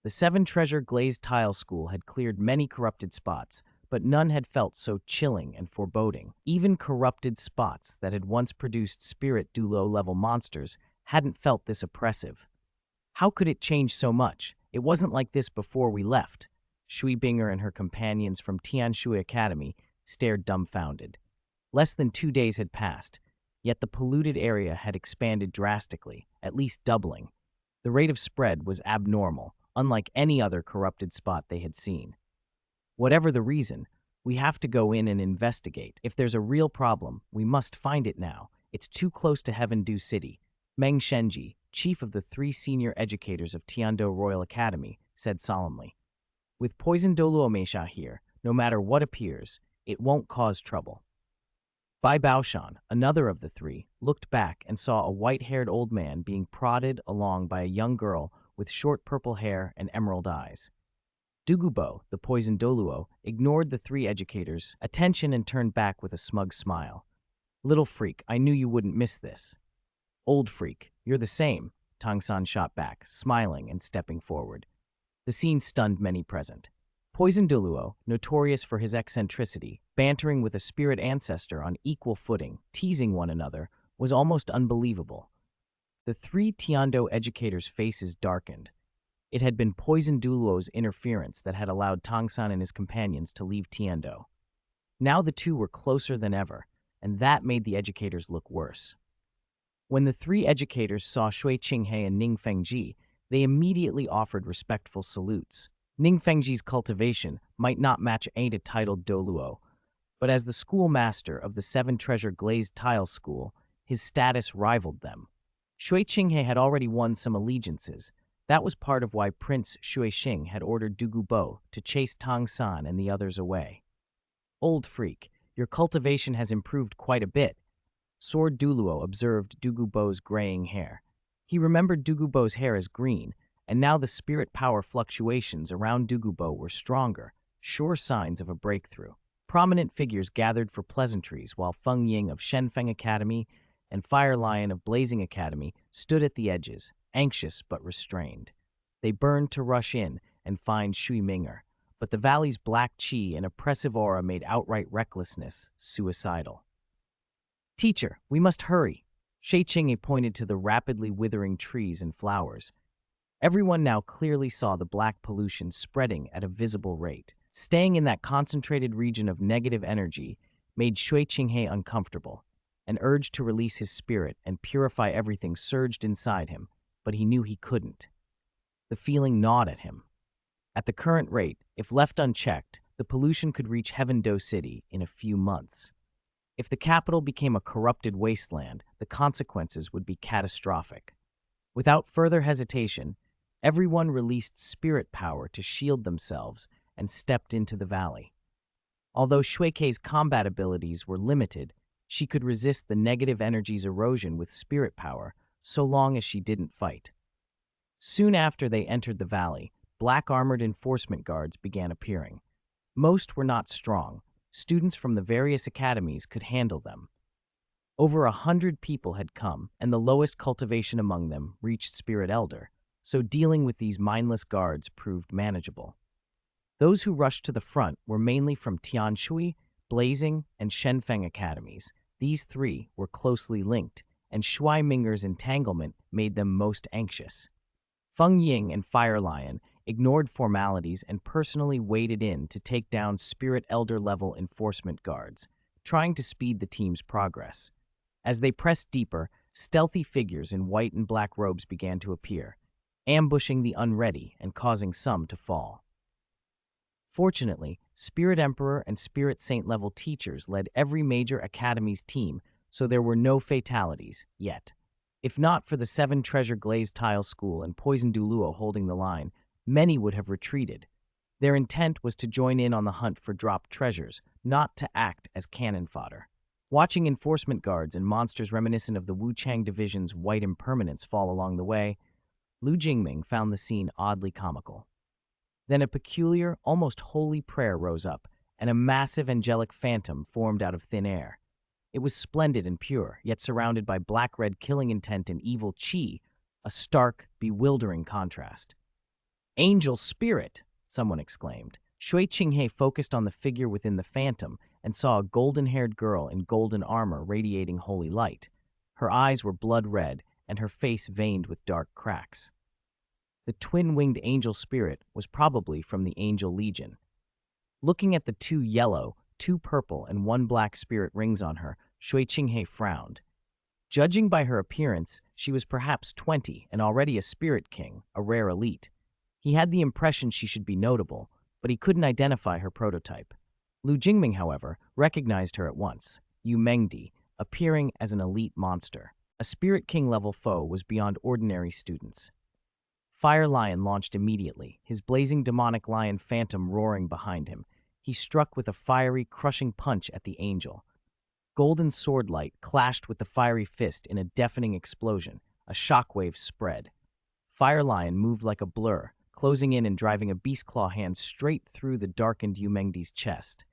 The Seven Treasure Glazed Tile School had cleared many corrupted spots, but none had felt so chilling and foreboding. Even corrupted spots that had once produced spirit Douluo-level monsters hadn't felt this oppressive. How could it change so much? It wasn't like this before we left. Shui Binger and her companions from Tianshui Academy stared dumbfounded. Less than 2 days had passed, yet the polluted area had expanded drastically, at least doubling. The rate of spread was abnormal, unlike any other corrupted spot they had seen. Whatever the reason, we have to go in and investigate. If there's a real problem, we must find it now. It's too close to Heaven Dew City. Meng Shenji, chief of the 3 senior educators of Tiando Royal Academy, said solemnly. With Poison Douluo Meisha here, no matter what appears, it won't cause trouble. Bai Baoshan, another of the 3, looked back and saw a white-haired old man being prodded along by a young girl with short purple hair and emerald eyes. Dugubo, the poison Douluo, ignored the 3 educators' attention and turned back with a smug smile. Little freak, I knew you wouldn't miss this. Old freak, you're the same, Tangsan shot back, smiling and stepping forward. The scene stunned many present. Poison Douluo, notorious for his eccentricity, bantering with a spirit ancestor on equal footing, teasing one another, was almost unbelievable. The 3 Tiando educators' faces darkened. It had been Poison Douluo's interference that had allowed Tangsan and his companions to leave Tiando. Now the 2 were closer than ever, and that made the educators look worse. When the 3 educators saw Shui Qinghe and Ning Fengji, they immediately offered respectful salutes. Ning Fengji's cultivation might not match a titled Douluo, but as the schoolmaster of the 7 Treasure Glazed Tile School, his status rivaled them. Shui Qinghe had already won some allegiances. That was part of why Prince Shui Xing had ordered Dugubo to chase Tang San and the others away. Old freak, your cultivation has improved quite a bit. Sword Douluo observed Dugubo's graying hair. He remembered Dugubo's hair as green, and now the spirit power fluctuations around Dugubo were stronger, sure signs of a breakthrough. Prominent figures gathered for pleasantries while Feng Ying of Shenfeng Academy and Fire Lion of Blazing Academy stood at the edges, anxious but restrained. They burned to rush in and find Shui Minger, but the valley's black qi and oppressive aura made outright recklessness suicidal. Teacher, we must hurry. Shui Qinghe pointed to the rapidly withering trees and flowers. Everyone now clearly saw the black pollution spreading at a visible rate. Staying in that concentrated region of negative energy made Shui Qinghe uncomfortable. An urge to release his spirit and purify everything surged inside him, but he knew he couldn't. The feeling gnawed at him. At the current rate, if left unchecked, the pollution could reach Heaven Dew City in a few months. If the capital became a corrupted wasteland, the consequences would be catastrophic. Without further hesitation, everyone released spirit power to shield themselves and stepped into the valley. Although Shuikei's combat abilities were limited, she could resist the negative energy's erosion with spirit power so long as she didn't fight. Soon after they entered the valley, black-armored enforcement guards began appearing. Most were not strong. Students from the various academies could handle them. Over 100 people had come, and the lowest cultivation among them reached Spirit Elder, so dealing with these mindless guards proved manageable. Those who rushed to the front were mainly from Tianshui, Blazing, and Shenfeng academies. These 3 were closely linked, and Shui Minger's entanglement made them most anxious. Feng Ying and Fire Lion ignored formalities and personally waded in to take down Spirit Elder-level enforcement guards, trying to speed the team's progress. As they pressed deeper, stealthy figures in white and black robes began to appear, ambushing the unready and causing some to fall. Fortunately, Spirit Emperor and Spirit Saint-level teachers led every major academy's team, so there were no fatalities yet. If not for the 7 Treasure Glazed Tile School and Poison Douluo holding the line, many would have retreated. Their intent was to join in on the hunt for dropped treasures, not to act as cannon fodder. Watching enforcement guards and monsters reminiscent of the Wuchang Division's white impermanence fall along the way, Lu Jingming found the scene oddly comical. Then a peculiar, almost holy prayer rose up, and a massive angelic phantom formed out of thin air. It was splendid and pure, yet surrounded by black-red killing intent and evil chi, a stark, bewildering contrast. Angel spirit, someone exclaimed. Shui Qinghe focused on the figure within the phantom and saw a golden-haired girl in golden armor radiating holy light. Her eyes were blood red and her face veined with dark cracks. The twin-winged angel spirit was probably from the Angel Legion. Looking at the 2 yellow, 2 purple, and 1 black spirit rings on her, Shui Qinghe frowned. Judging by her appearance, she was perhaps 20 and already a spirit king, a rare elite. He had the impression she should be notable, but he couldn't identify her prototype. Lu Jingming, however, recognized her at once, Yu Mengdi, appearing as an elite monster. A Spirit King-level foe was beyond ordinary students. Fire Lion launched immediately, his blazing demonic lion phantom roaring behind him. He struck with a fiery, crushing punch at the angel. Golden sword light clashed with the fiery fist in a deafening explosion. A shockwave spread. Fire Lion moved like a blur, closing in and driving a beast claw hand straight through the darkened Yu Mengdi's chest.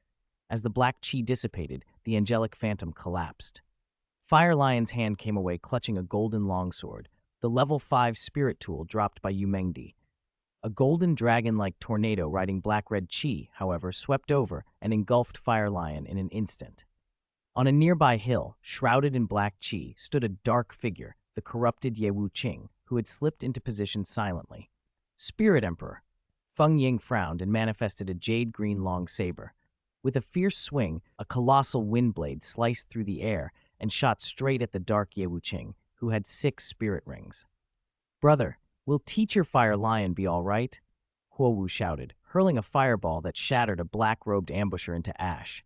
As the black chi dissipated, the angelic phantom collapsed. Fire Lion's hand came away clutching a golden longsword, the level 5 spirit tool dropped by Yu Mengdi. A golden dragon-like tornado riding black-red chi, however, swept over and engulfed Fire Lion in an instant. On a nearby hill, shrouded in black chi, stood a dark figure, the corrupted Ye Wuqing, who had slipped into position silently. Spirit Emperor. Feng Ying frowned and manifested a jade-green long saber. With a fierce swing, a colossal wind blade sliced through the air and shot straight at the dark Ye Wuqing, who had 6 spirit rings. "Brother, will Teacher Fire Lion be all right?" Huo Wu shouted, hurling a fireball that shattered a black-robed ambusher into ash.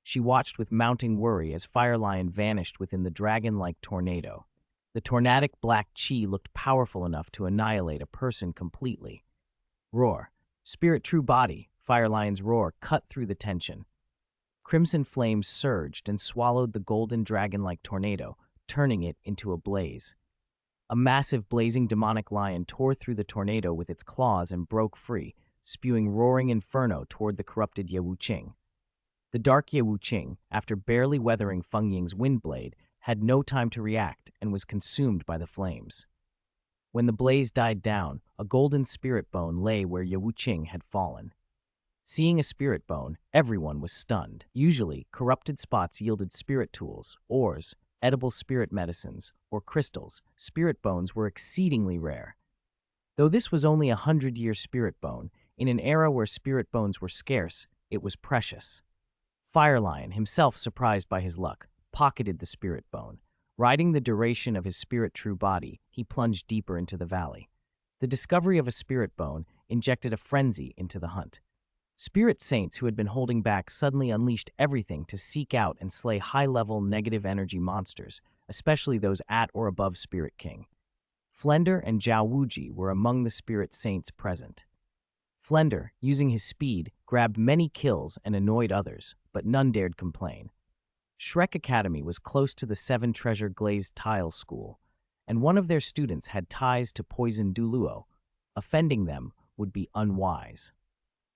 She watched with mounting worry as Fire Lion vanished within the dragon-like tornado. The tornadic black chi looked powerful enough to annihilate a person completely. Roar. Spirit True Body, Fire Lion's roar cut through the tension. Crimson flames surged and swallowed the golden dragon-like tornado, turning it into a blaze. A massive blazing demonic lion tore through the tornado with its claws and broke free, spewing roaring inferno toward the corrupted Ye Wuqing. The dark Ye Wuqing, after barely weathering Feng Ying's wind blade, had no time to react and was consumed by the flames. When the blaze died down, a golden spirit bone lay where Ye Wuqing had fallen. Seeing a spirit bone, everyone was stunned. Usually, corrupted spots yielded spirit tools, ores, edible spirit medicines, or crystals. Spirit bones were exceedingly rare. Though this was only a 100-year spirit bone, in an era where spirit bones were scarce, it was precious. Fire Lion, himself surprised by his luck, pocketed the spirit bone. Riding the duration of his spirit true body, he plunged deeper into the valley. The discovery of a spirit bone injected a frenzy into the hunt. Spirit saints who had been holding back suddenly unleashed everything to seek out and slay high-level negative energy monsters, especially those at or above Spirit King. Flender and Zhao Wuji were among the spirit saints present. Flender, using his speed, grabbed many kills and annoyed others, but none dared complain. Shrek Academy was close to the 7 Treasure Glazed Tile School, and one of their students had ties to poison Douluo. Offending them would be unwise.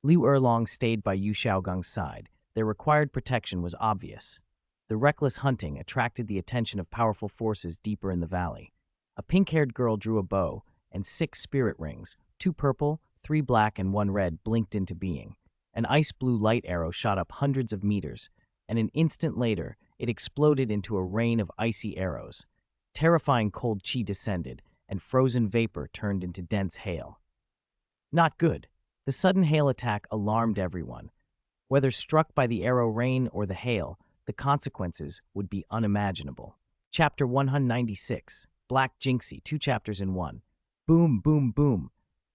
Liu Erlong stayed by Yu Xiaogang's side. Their required protection was obvious. The reckless hunting attracted the attention of powerful forces deeper in the valley. A pink-haired girl drew a bow, and 6 spirit rings, 2 purple, 3 black, and 1 red, blinked into being. An ice-blue light arrow shot up hundreds of meters, and an instant later, it exploded into a rain of icy arrows. Terrifying cold chi descended, and frozen vapor turned into dense hail. Not good. The sudden hail attack alarmed everyone. Whether struck by the arrow rain or the hail, the consequences would be unimaginable. Chapter 196, Black Jinxie, 2 chapters in 1. Boom, boom, boom.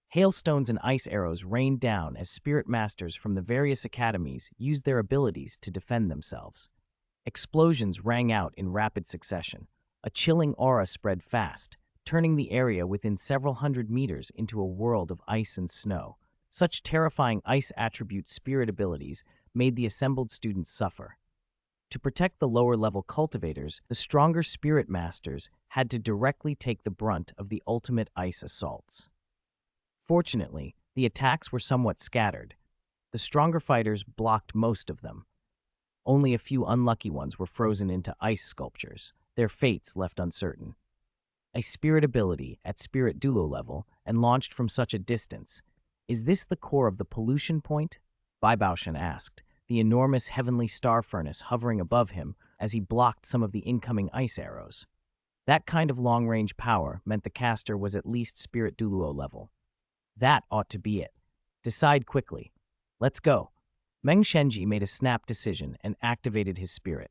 Hailstones and ice arrows rained down as spirit masters from the various academies used their abilities to defend themselves. Explosions rang out in rapid succession. A chilling aura spread fast, turning the area within several hundred meters into a world of ice and snow. Such terrifying ice attribute spirit abilities made the assembled students suffer. To protect the lower-level cultivators, the stronger spirit masters had to directly take the brunt of the ultimate ice assaults. Fortunately, the attacks were somewhat scattered. The stronger fighters blocked most of them. Only a few unlucky ones were frozen into ice sculptures, their fates left uncertain. A spirit ability at spirit duo level and launched from such a distance. Is this the core of the pollution point? Baibaoshan asked, the enormous heavenly star furnace hovering above him as he blocked some of the incoming ice arrows. That kind of long-range power meant the caster was at least spirit duo level. That ought to be it. Decide quickly. Let's go. Meng Shenji made a snap decision and activated his spirit.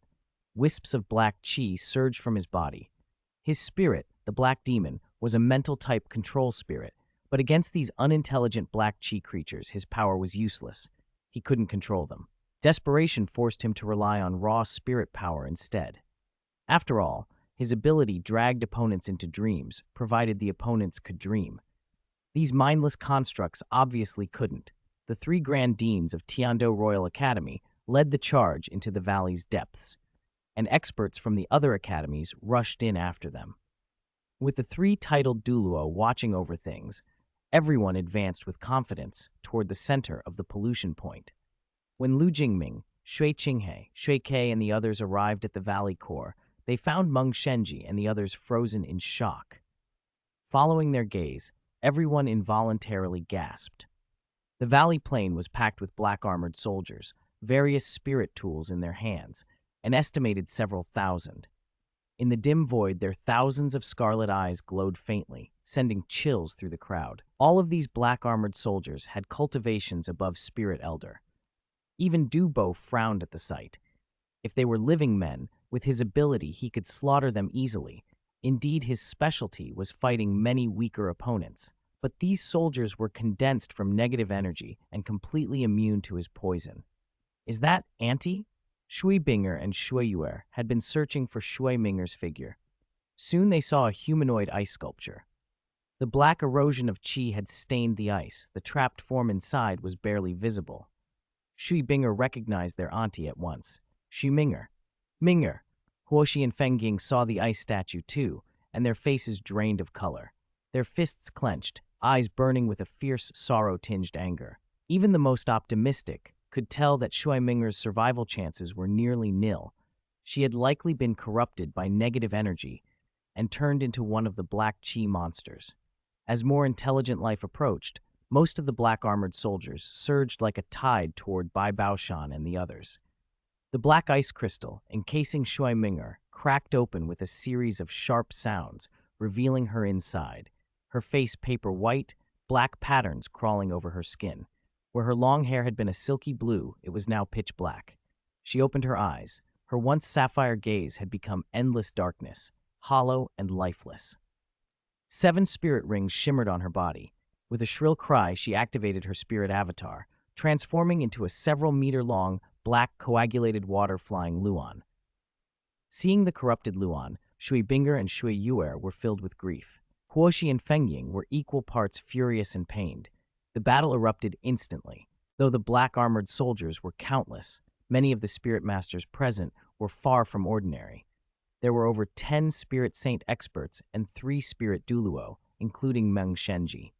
Wisps of black chi surged from his body. His spirit, the black demon, was a mental-type control spirit, but against these unintelligent black chi creatures, his power was useless. He couldn't control them. Desperation forced him to rely on raw spirit power instead. After all, his ability dragged opponents into dreams, provided the opponents could dream. These mindless constructs obviously couldn't. The 3 Grand Deans of Tiando Royal Academy led the charge into the valley's depths, and experts from the other academies rushed in after them. With the 3 titled Douluo watching over things, everyone advanced with confidence toward the center of the pollution point. When Lu Jingming, Shui Qinghe, Shui Ke, and the others arrived at the valley core, they found Meng Shenji and the others frozen in shock. Following their gaze, everyone involuntarily gasped. The valley plain was packed with black-armored soldiers, various spirit tools in their hands, an estimated several thousand. In the dim void, their thousands of scarlet eyes glowed faintly, sending chills through the crowd. All of these black-armored soldiers had cultivations above Spirit Elder. Even Dubo frowned at the sight. If they were living men, with his ability he could slaughter them easily. Indeed, his specialty was fighting many weaker opponents. But these soldiers were condensed from negative energy and completely immune to his poison. Is that Auntie? Shui Binger and Shui Yuer had been searching for Shui Minger's figure. Soon they saw a humanoid ice sculpture. The black erosion of qi had stained the ice. The trapped form inside was barely visible. Shui Binger recognized their auntie at once. Shui Minger. Minger! Huoshi and Fengying saw the ice statue too, and their faces drained of color. Their fists clenched, eyes burning with a fierce, sorrow-tinged anger. Even the most optimistic could tell that Shui Minger's survival chances were nearly nil. She had likely been corrupted by negative energy and turned into one of the black chi monsters. As more intelligent life approached, most of the black-armored soldiers surged like a tide toward Bai Baoshan and the others. The black ice crystal, encasing Shui Minger, cracked open with a series of sharp sounds, revealing her inside. Her face paper white, black patterns crawling over her skin. Where her long hair had been a silky blue, it was now pitch black. She opened her eyes. Her once sapphire gaze had become endless darkness, hollow and lifeless. 7 spirit rings shimmered on her body. With a shrill cry, she activated her spirit avatar, transforming into a several-meter-long, black coagulated water-flying Luan. Seeing the corrupted Luan, Shui Binger and Shui Yuer were filled with grief. Huoshi and Fengying were equal parts furious and pained. The battle erupted instantly. Though the black-armored soldiers were countless, many of the spirit masters present were far from ordinary. There were over 10 spirit saint experts and 3 spirit Douluo, including Meng Shenji.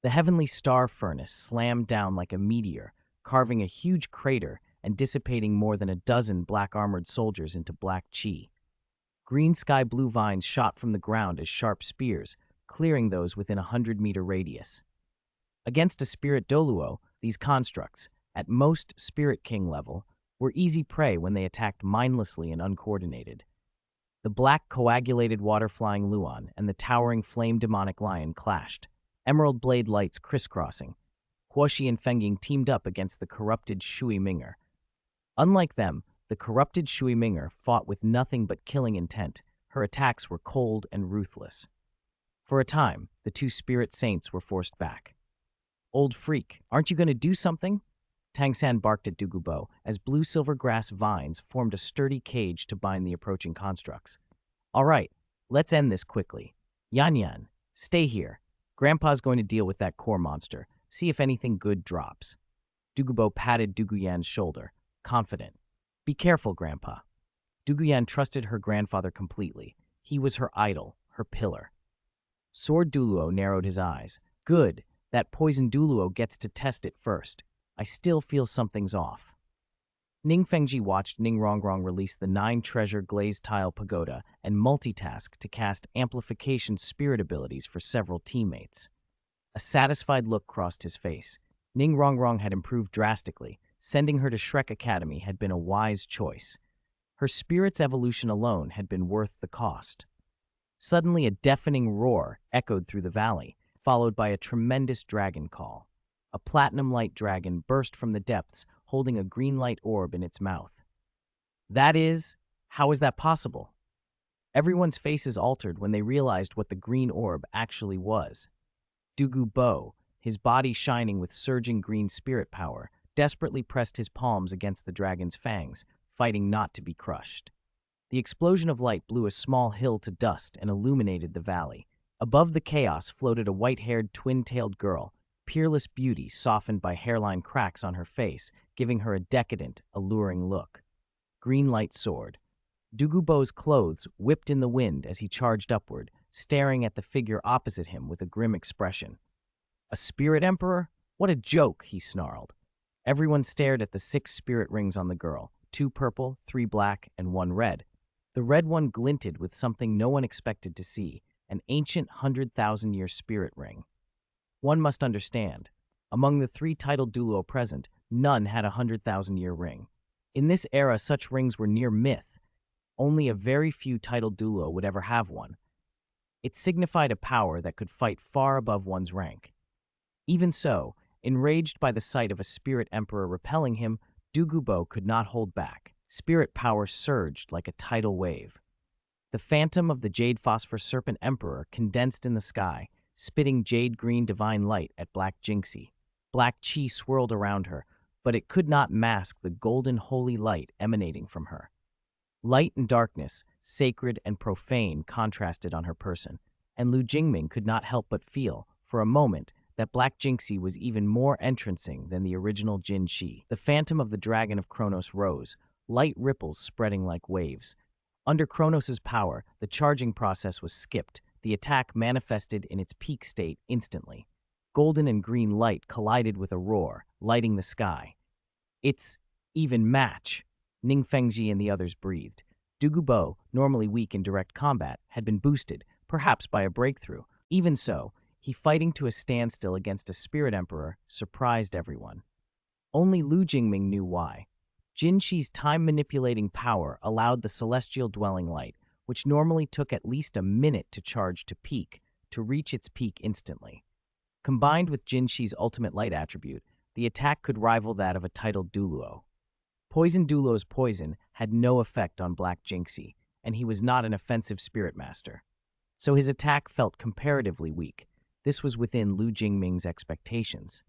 The heavenly star furnace slammed down like a meteor, carving a huge crater and dissipating more than a dozen black-armored soldiers into black chi. Green sky-blue vines shot from the ground as sharp spears, clearing those within a 100-meter radius. Against a spirit Douluo, these constructs, at most Spirit King level, were easy prey when they attacked mindlessly and uncoordinated. The black coagulated water-flying Luan and the towering flame demonic lion clashed, emerald blade lights crisscrossing. Huoshi and Fengying teamed up against the corrupted Shui Minger. Unlike them, the corrupted Shui Minger fought with nothing but killing intent. Her attacks were cold and ruthless. For a time, the 2 spirit saints were forced back. "Old freak, aren't you going to do something?" Tang San barked at Dugubo as blue-silver grass vines formed a sturdy cage to bind the approaching constructs. "All right, let's end this quickly. Yan Yan, stay here. Grandpa's going to deal with that core monster. See if anything good drops." Dugubo patted Duguyan's shoulder, confident. "Be careful, Grandpa." Duguyan trusted her grandfather completely. He was her idol, her pillar. Sword Douluo narrowed his eyes. "Good. That poison Douluo gets to test it first. I still feel something's off." Ning Fengji watched Ning Rongrong release the 9-treasure glazed tile pagoda and multitask to cast amplification spirit abilities for several teammates. A satisfied look crossed his face. Ning Rongrong had improved drastically. Sending her to Shrek Academy had been a wise choice. Her spirit's evolution alone had been worth the cost. Suddenly, a deafening roar echoed through the valley, followed by a tremendous dragon call. A platinum light dragon burst from the depths, holding a green light orb in its mouth. How is that possible? Everyone's faces altered when they realized what the green orb actually was. Dugu Bo, his body shining with surging green spirit power, desperately pressed his palms against the dragon's fangs, fighting not to be crushed. The explosion of light blew a small hill to dust and illuminated the valley. Above the chaos floated a white-haired, twin-tailed girl, peerless beauty softened by hairline cracks on her face, giving her a decadent, alluring look. Green light soared. Dugubo's clothes whipped in the wind as he charged upward, staring at the figure opposite him with a grim expression. A spirit emperor? What a joke, he snarled. Everyone stared at the 6 spirit rings on the girl, 2 purple, 3 black, and 1 red. The red one glinted with something no one expected to see, an ancient 100,000-year spirit ring. One must understand, among the 3 titled Douluo present, none had a 100,000-year ring. In this era, such rings were near myth. Only a very few titled Douluo would ever have one. It signified a power that could fight far above one's rank. Even so, enraged by the sight of a spirit emperor repelling him, Dugubo could not hold back. Spirit power surged like a tidal wave. The phantom of the Jade Phosphor Serpent Emperor condensed in the sky, spitting jade-green divine light at Black Jinxie. Black Chi swirled around her, but it could not mask the golden holy light emanating from her. Light and darkness, sacred and profane, contrasted on her person, and Lu Jingming could not help but feel, for a moment, that Black Jinxie was even more entrancing than the original Jin Shi. The phantom of the Dragon of Kronos rose, light ripples spreading like waves. Under Kronos' power, the charging process was skipped, the attack manifested in its peak state instantly. Golden and green light collided with a roar, lighting the sky. It's even match, Ning Fengji and the others breathed. Dugubo, normally weak in direct combat, had been boosted, perhaps by a breakthrough. Even so, he fighting to a standstill against a spirit emperor surprised everyone. Only Lu Jingming knew why. Jin Shi's time-manipulating power allowed the celestial dwelling light, which normally took at least a minute to charge to peak, to reach its peak instantly. Combined with Jin Shi's ultimate light attribute, the attack could rival that of a titled Douluo. Poison Douluo's poison had no effect on Black Jinxie, and he was not an offensive spirit master. So his attack felt comparatively weak. This was within Lu Jingming's expectations.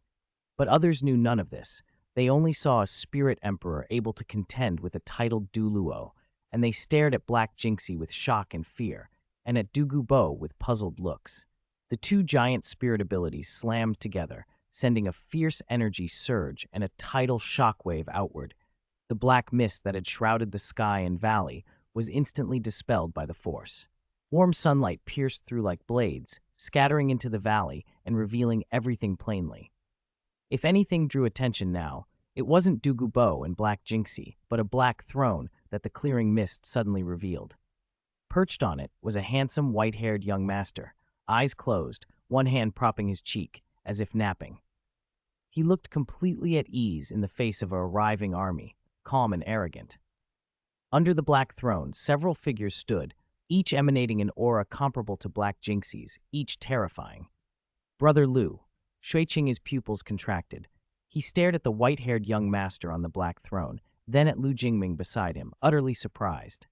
But others knew none of this. They only saw a spirit emperor able to contend with a titled Douluo, and they stared at Black Jinxie with shock and fear, and at Dugubo with puzzled looks. The 2 giant spirit abilities slammed together, sending a fierce energy surge and a tidal shockwave outward. The black mist that had shrouded the sky and valley was instantly dispelled by the force. Warm sunlight pierced through like blades, scattering into the valley and revealing everything plainly. If anything drew attention now, it wasn't Dugubo and Black Jinxie, but a black throne that the clearing mist suddenly revealed. Perched on it was a handsome white-haired young master, eyes closed, one hand propping his cheek, as if napping. He looked completely at ease in the face of an arriving army, calm and arrogant. Under the black throne, several figures stood, each emanating an aura comparable to Black Jinxie's, each terrifying. Brother Lu. Shuiqing's pupils contracted. He stared at the white-haired young master on the black throne, then at Lu Jingming beside him, utterly surprised.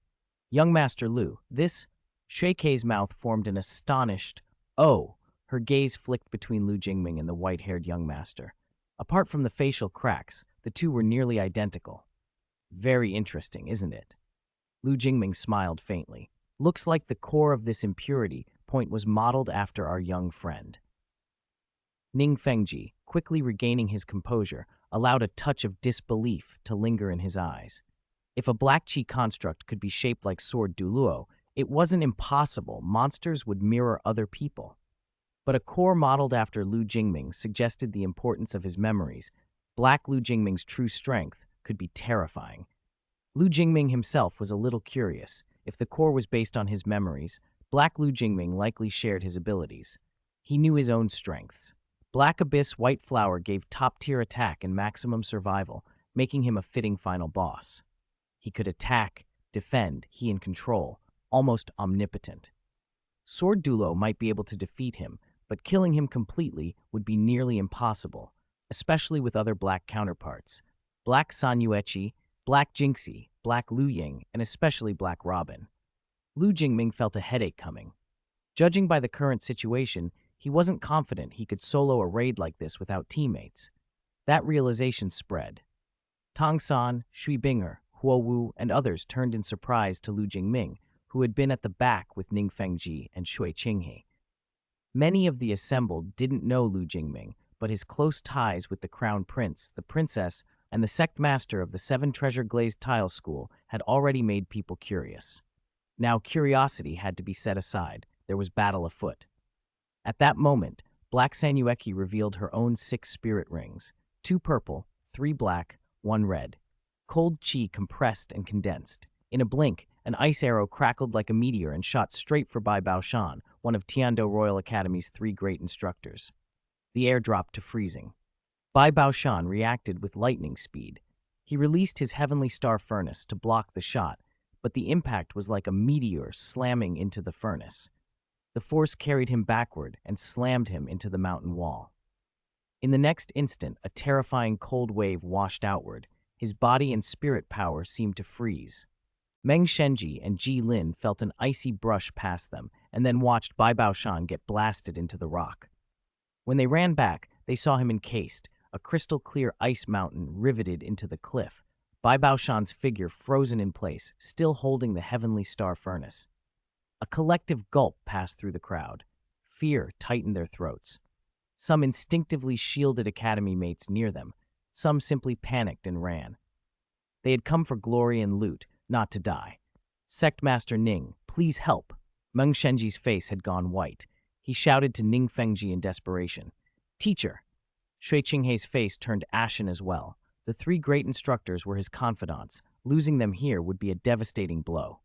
Young Master Lu, this? Shuiqing's mouth formed an astonished, "Oh!" Her gaze flicked between Lu Jingming and the white-haired young master. Apart from the facial cracks, the 2 were nearly identical. Very interesting, isn't it? Lu Jingming smiled faintly. Looks like the core of this impurity point was modeled after our young friend. Ning Fengji, quickly regaining his composure, allowed a touch of disbelief to linger in his eyes. If a Black Chi construct could be shaped like Sword Douluo, it wasn't impossible monsters would mirror other people. But a core modeled after Lu Jingming suggested the importance of his memories. Black Lu Jingming's true strength could could be terrifying. Lu Jingming himself was a little curious. If the core was based on his memories, Black Lu Jingming likely shared his abilities. He knew his own strengths. Black Abyss White Flower gave top-tier attack and maximum survival, making him a fitting final boss. He could attack, defend, he and control, almost omnipotent. Sword Dulo might be able to defeat him, but killing him completely would be nearly impossible, especially with other black counterparts. Black Sanyuechi, Black Jinxie, Black Lu Ying, and especially Black Robin. Lu Jingming felt a headache coming. Judging by the current situation, he wasn't confident he could solo a raid like this without teammates. That realization spread. Tang San, Shui Binger, Huo Wu, and others turned in surprise to Lu Jingming, who had been at the back with Ning Fengji and Shui Qinghe. Many of the assembled didn't know Lu Jingming, but his close ties with the Crown Prince, the Princess, and the sect master of the Seven Treasure Glazed Tile School had already made people curious. Now curiosity had to be set aside. There was battle afoot. At that moment, Black Sanyueki revealed her own 6 spirit rings, 2 purple, 3 black, 1 red. Cold chi compressed and condensed. In a blink, an ice arrow crackled like a meteor and shot straight for Bai Baoshan, one of Tiando Royal Academy's 3 great instructors. The air dropped to freezing. Bai Baoshan reacted with lightning speed. He released his Heavenly Star Furnace to block the shot, but the impact was like a meteor slamming into the furnace. The force carried him backward and slammed him into the mountain wall. In the next instant, a terrifying cold wave washed outward. His body and spirit power seemed to freeze. Meng Shenji and Ji Lin felt an icy brush pass them and then watched Bai Baoshan get blasted into the rock. When they ran back, they saw him encased, a crystal-clear ice mountain riveted into the cliff, Bai Baoshan's figure frozen in place, still holding the Heavenly Star Furnace. A collective gulp passed through the crowd. Fear tightened their throats. Some instinctively shielded academy mates near them. Some simply panicked and ran. They had come for glory and loot, not to die. Sect Master Ning, please help. Meng Shenji's face had gone white. He shouted to Ning Fengji in desperation. Teacher! Shui Qinghe's face turned ashen as well. The 3 great instructors were his confidants. Losing them here would be a devastating blow.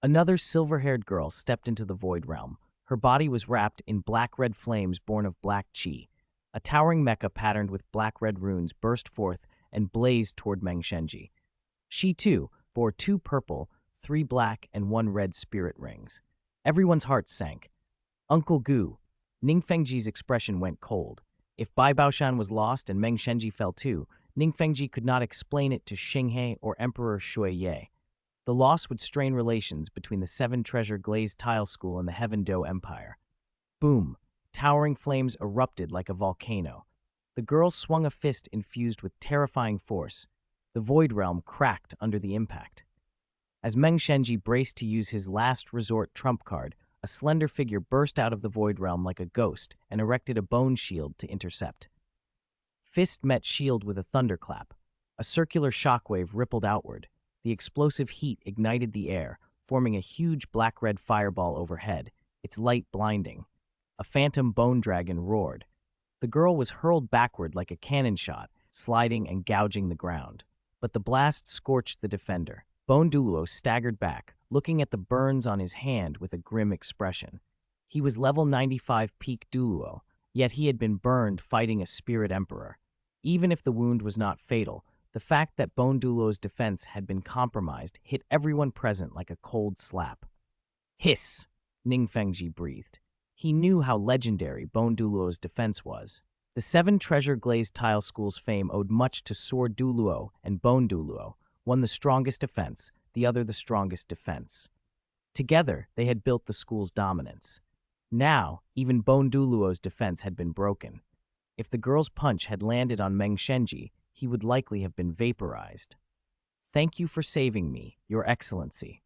Another silver-haired girl stepped into the Void Realm. Her body was wrapped in black-red flames born of black chi. A towering mecha patterned with black-red runes burst forth and blazed toward Meng Shenji. She, too, bore 2 purple, 3 black, and 1 red spirit rings. Everyone's heart sank. Uncle Gu. Ning Fengji's expression went cold. If Bai Baoshan was lost and Meng Shenji fell too, Ning Fengji could not explain it to Xinghe or Emperor Shui Ye. The loss would strain relations between the 7 Treasure Glazed Tile School and the Heaven Do Empire. Boom! Towering flames erupted like a volcano. The girl swung a fist infused with terrifying force. The Void Realm cracked under the impact. As Meng Shenji braced to use his last resort trump card, a slender figure burst out of the Void Realm like a ghost and erected a bone shield to intercept. Fist met shield with a thunderclap. A circular shockwave rippled outward. The explosive heat ignited the air, forming a huge black-red fireball overhead, its light blinding. A phantom bone dragon roared. The girl was hurled backward like a cannon shot, sliding and gouging the ground. But the blast scorched the defender. Bone Douluo staggered back, looking at the burns on his hand with a grim expression. He was level 95 peak Douluo, yet he had been burned fighting a spirit emperor. Even if the wound was not fatal, the fact that Bone Douluo's defense had been compromised hit everyone present like a cold slap. Hiss! Ning Fengji breathed. He knew how legendary Bone Douluo's defense was. The 7 Treasure Glazed Tile School's fame owed much to Sword Douluo and Bone Douluo, one the strongest offense, the other the strongest defense. Together, they had built the school's dominance. Now, even Bone Douluo's defense had been broken. If the girl's punch had landed on Meng Shenji, he would likely have been vaporized. Thank you for saving me, Your Excellency.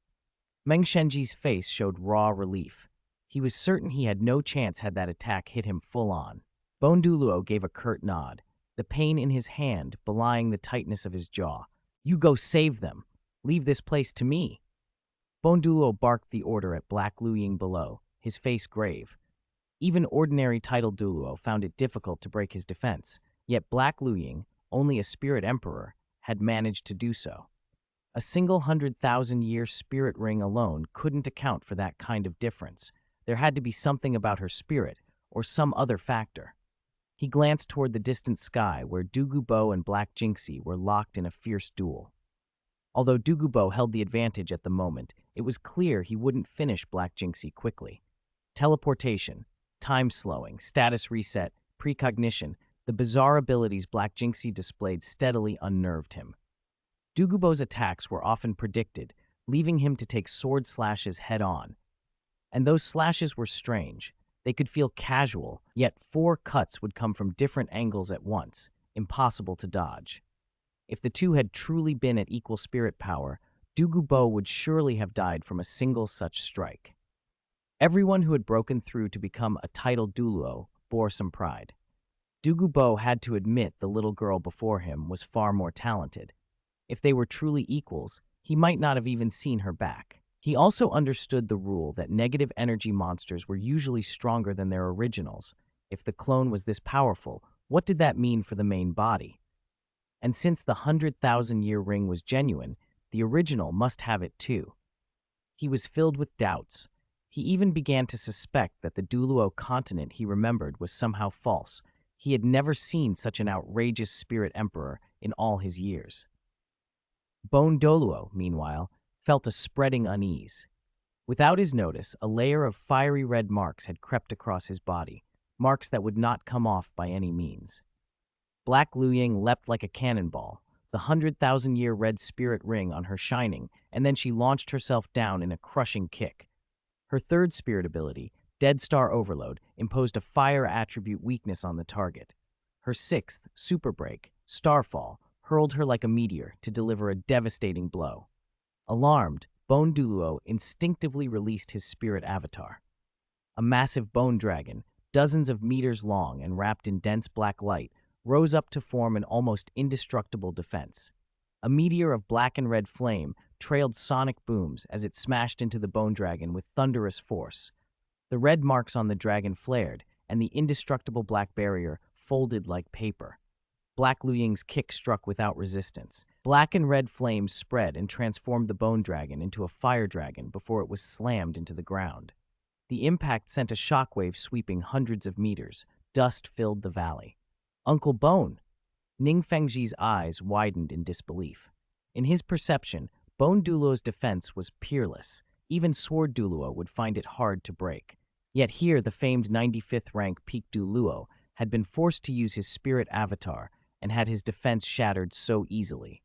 Meng Shenji's face showed raw relief. He was certain he had no chance had that attack hit him full on. Bone Douluo gave a curt nod, the pain in his hand belying the tightness of his jaw. You go save them. Leave this place to me. Bone Douluo barked the order at Black Lu Ying below, his face grave. Even ordinary titled Douluo found it difficult to break his defense, yet Black Lu Ying, only a spirit emperor, had managed to do so. A single 100,000-year spirit ring alone couldn't account for that kind of difference. There had to be something about her spirit, or some other factor. He glanced toward the distant sky where Dugubo and Black Jinxie were locked in a fierce duel. Although Dugubo held the advantage at the moment, it was clear he wouldn't finish Black Jinxie quickly. Teleportation, time slowing, status reset, precognition, the bizarre abilities Black Jinxie displayed steadily unnerved him. Dugubo's attacks were often predicted, leaving him to take sword slashes head-on. And those slashes were strange. They could feel casual, yet 4 cuts would come from different angles at once, impossible to dodge. If the two had truly been at equal spirit power, Dugubo would surely have died from a single such strike. Everyone who had broken through to become a titled Douluo bore some pride. Dugubo had to admit the little girl before him was far more talented. If they were truly equals, he might not have even seen her back. He also understood the rule that negative energy monsters were usually stronger than their originals. If the clone was this powerful, what did that mean for the main body? And since the 100,000-year ring was genuine, the original must have it too. He was filled with doubts. He even began to suspect that the Douluo Continent he remembered was somehow false. He had never seen such an outrageous spirit emperor in all his years. Bone Douluo, meanwhile, felt a spreading unease. Without his notice, a layer of fiery red marks had crept across his body, marks that would not come off by any means. Black Lu Jingming leapt like a cannonball, the 100,000-year red spirit ring on her shining, and then she launched herself down in a crushing kick. Her third spirit ability, Dead Star Overload, imposed a fire attribute weakness on the target. Her sixth, Super Break, Starfall, hurled her like a meteor to deliver a devastating blow. Alarmed, Bone Douluo instinctively released his spirit avatar. A massive bone dragon, dozens of meters long and wrapped in dense black light, rose up to form an almost indestructible defense. A meteor of black and red flame trailed sonic booms as it smashed into the bone dragon with thunderous force. The red marks on the dragon flared, and the indestructible black barrier folded like paper. Black Lu Jing's kick struck without resistance. Black and red flames spread and transformed the bone dragon into a fire dragon before it was slammed into the ground. The impact sent a shockwave sweeping hundreds of meters. Dust filled the valley. Uncle Bone! Ning Fengji's eyes widened in disbelief. In his perception, Bone Douluo's defense was peerless. Even Sword Douluo would find it hard to break. Yet here the famed 95th rank Peak Douluo had been forced to use his spirit avatar and had his defense shattered so easily.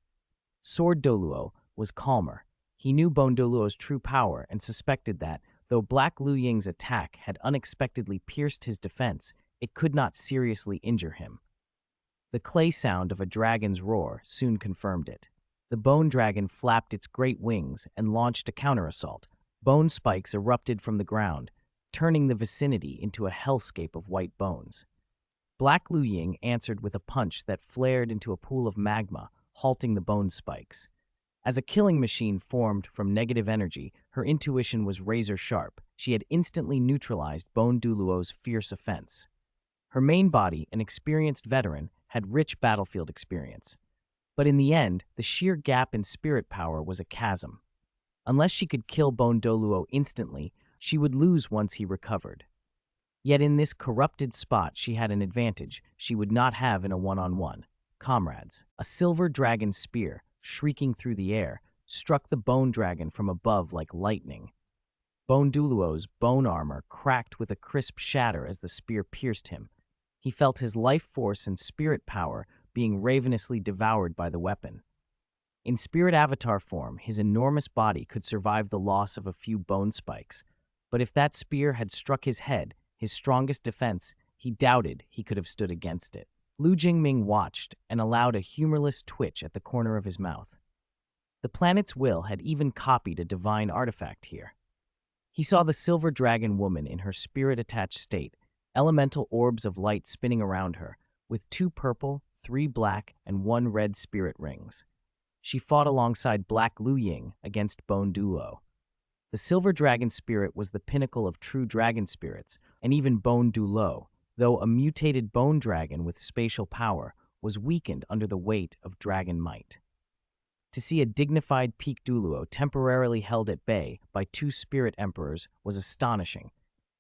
Sword Douluo was calmer. He knew Bone Douluo's true power and suspected that, though Black Lu Jing's attack had unexpectedly pierced his defense, it could not seriously injure him. The clay sound of a dragon's roar soon confirmed it. The bone dragon flapped its great wings and launched a counterassault. Bone spikes erupted from the ground, turning the vicinity into a hellscape of white bones. Black Lu Jingming answered with a punch that flared into a pool of magma, halting the bone spikes. As a killing machine formed from negative energy, her intuition was razor-sharp. She had instantly neutralized Bone Douluo's fierce offense. Her main body, an experienced veteran, had rich battlefield experience. But in the end, the sheer gap in spirit power was a chasm. Unless she could kill Bone Douluo instantly, she would lose once he recovered. Yet in this corrupted spot she had an advantage she would not have in a one-on-one. Comrades, a silver dragon spear, shrieking through the air, struck the bone dragon from above like lightning. Bone Douluo's bone armor cracked with a crisp shatter as the spear pierced him. He felt his life force and spirit power being ravenously devoured by the weapon. In spirit avatar form, his enormous body could survive the loss of a few bone spikes, but if that spear had struck his head, his strongest defense, he doubted he could have stood against it. Lu Jingming watched and allowed a humorless twitch at the corner of his mouth. The planet's will had even copied a divine artifact here. He saw the silver dragon woman in her spirit-attached state, elemental orbs of light spinning around her, with 2 purple, 3 black, and 1 red spirit rings. She fought alongside Black Lu Jingming against Bone Douluo. The silver dragon spirit was the pinnacle of true dragon spirits, and even Bone Douluo, though a mutated bone dragon with spatial power, was weakened under the weight of dragon might. To see a dignified peak Douluo temporarily held at bay by two spirit emperors was astonishing.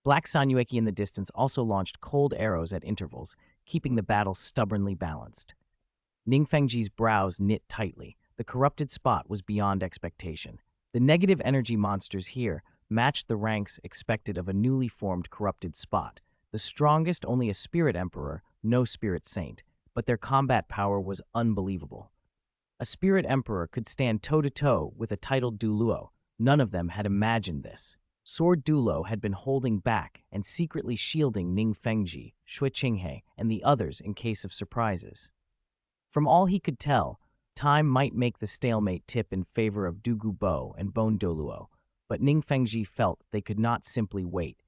Black Sanyueki in the distance also launched cold arrows at intervals, keeping the battle stubbornly balanced. Ningfengji's brows knit tightly. The corrupted spot was beyond expectation. The negative energy monsters here matched the ranks expected of a newly formed corrupted spot. The strongest only a spirit emperor, no spirit saint, but their combat power was unbelievable. A spirit emperor could stand toe-to-toe with a titled Douluo. None of them had imagined this. Sword Douluo had been holding back and secretly shielding Ningfengji, Shui Qinghe, and the others in case of surprises. From all he could tell, time might make the stalemate tip in favor of Dugu Bo and Bone Douluo, but Ningfengji felt they could not simply wait.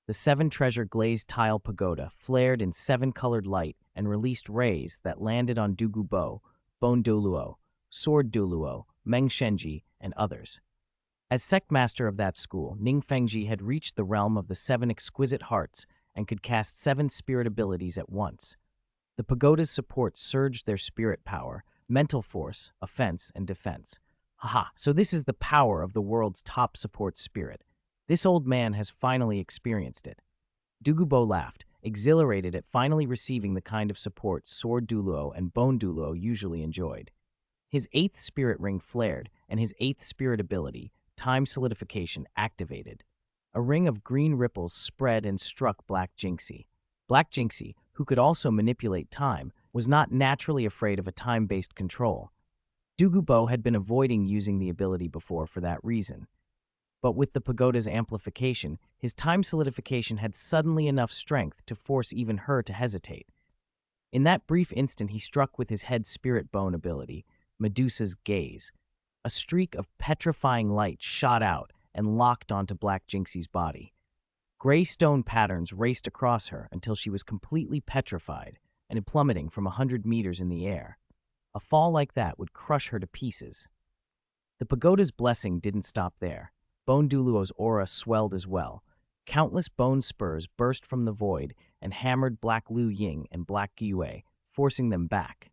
The seven-treasure glazed tile pagoda flared in seven-colored light and released rays that landed on Dugu Bo, Bone Douluo, Sword Douluo, Meng Shenji, and others. As sectmaster of that school, Ningfengji had reached the realm of the seven exquisite hearts and could cast seven spirit abilities at once. The pagoda's support surged their spirit power, mental force, offense, and defense. Haha, so this is the power of the world's top support spirit. This old man has finally experienced it. Dugubo laughed, exhilarated at finally receiving the kind of support Sword Douluo and Bone Douluo usually enjoyed. His eighth spirit ring flared, and his eighth spirit ability, Time Solidification, activated. A ring of green ripples spread and struck Black Jinxie. Black Jinxie, who could also manipulate time, was not naturally afraid of a time-based control. Dugubo had been avoiding using the ability before for that reason. But with the pagoda's amplification, his time solidification had suddenly enough strength to force even her to hesitate. In that brief instant, he struck with his head spirit bone ability, Medusa's Gaze. A streak of petrifying light shot out and locked onto Black Jinxie's body. Gray stone patterns raced across her until she was completely petrified and plummeting from 100 meters in the air. A fall like that would crush her to pieces. The pagoda's blessing didn't stop there. Bone Douluo's aura swelled as well. Countless bone spurs burst from the void and hammered Black Lu Ying and Black Yue, forcing them back.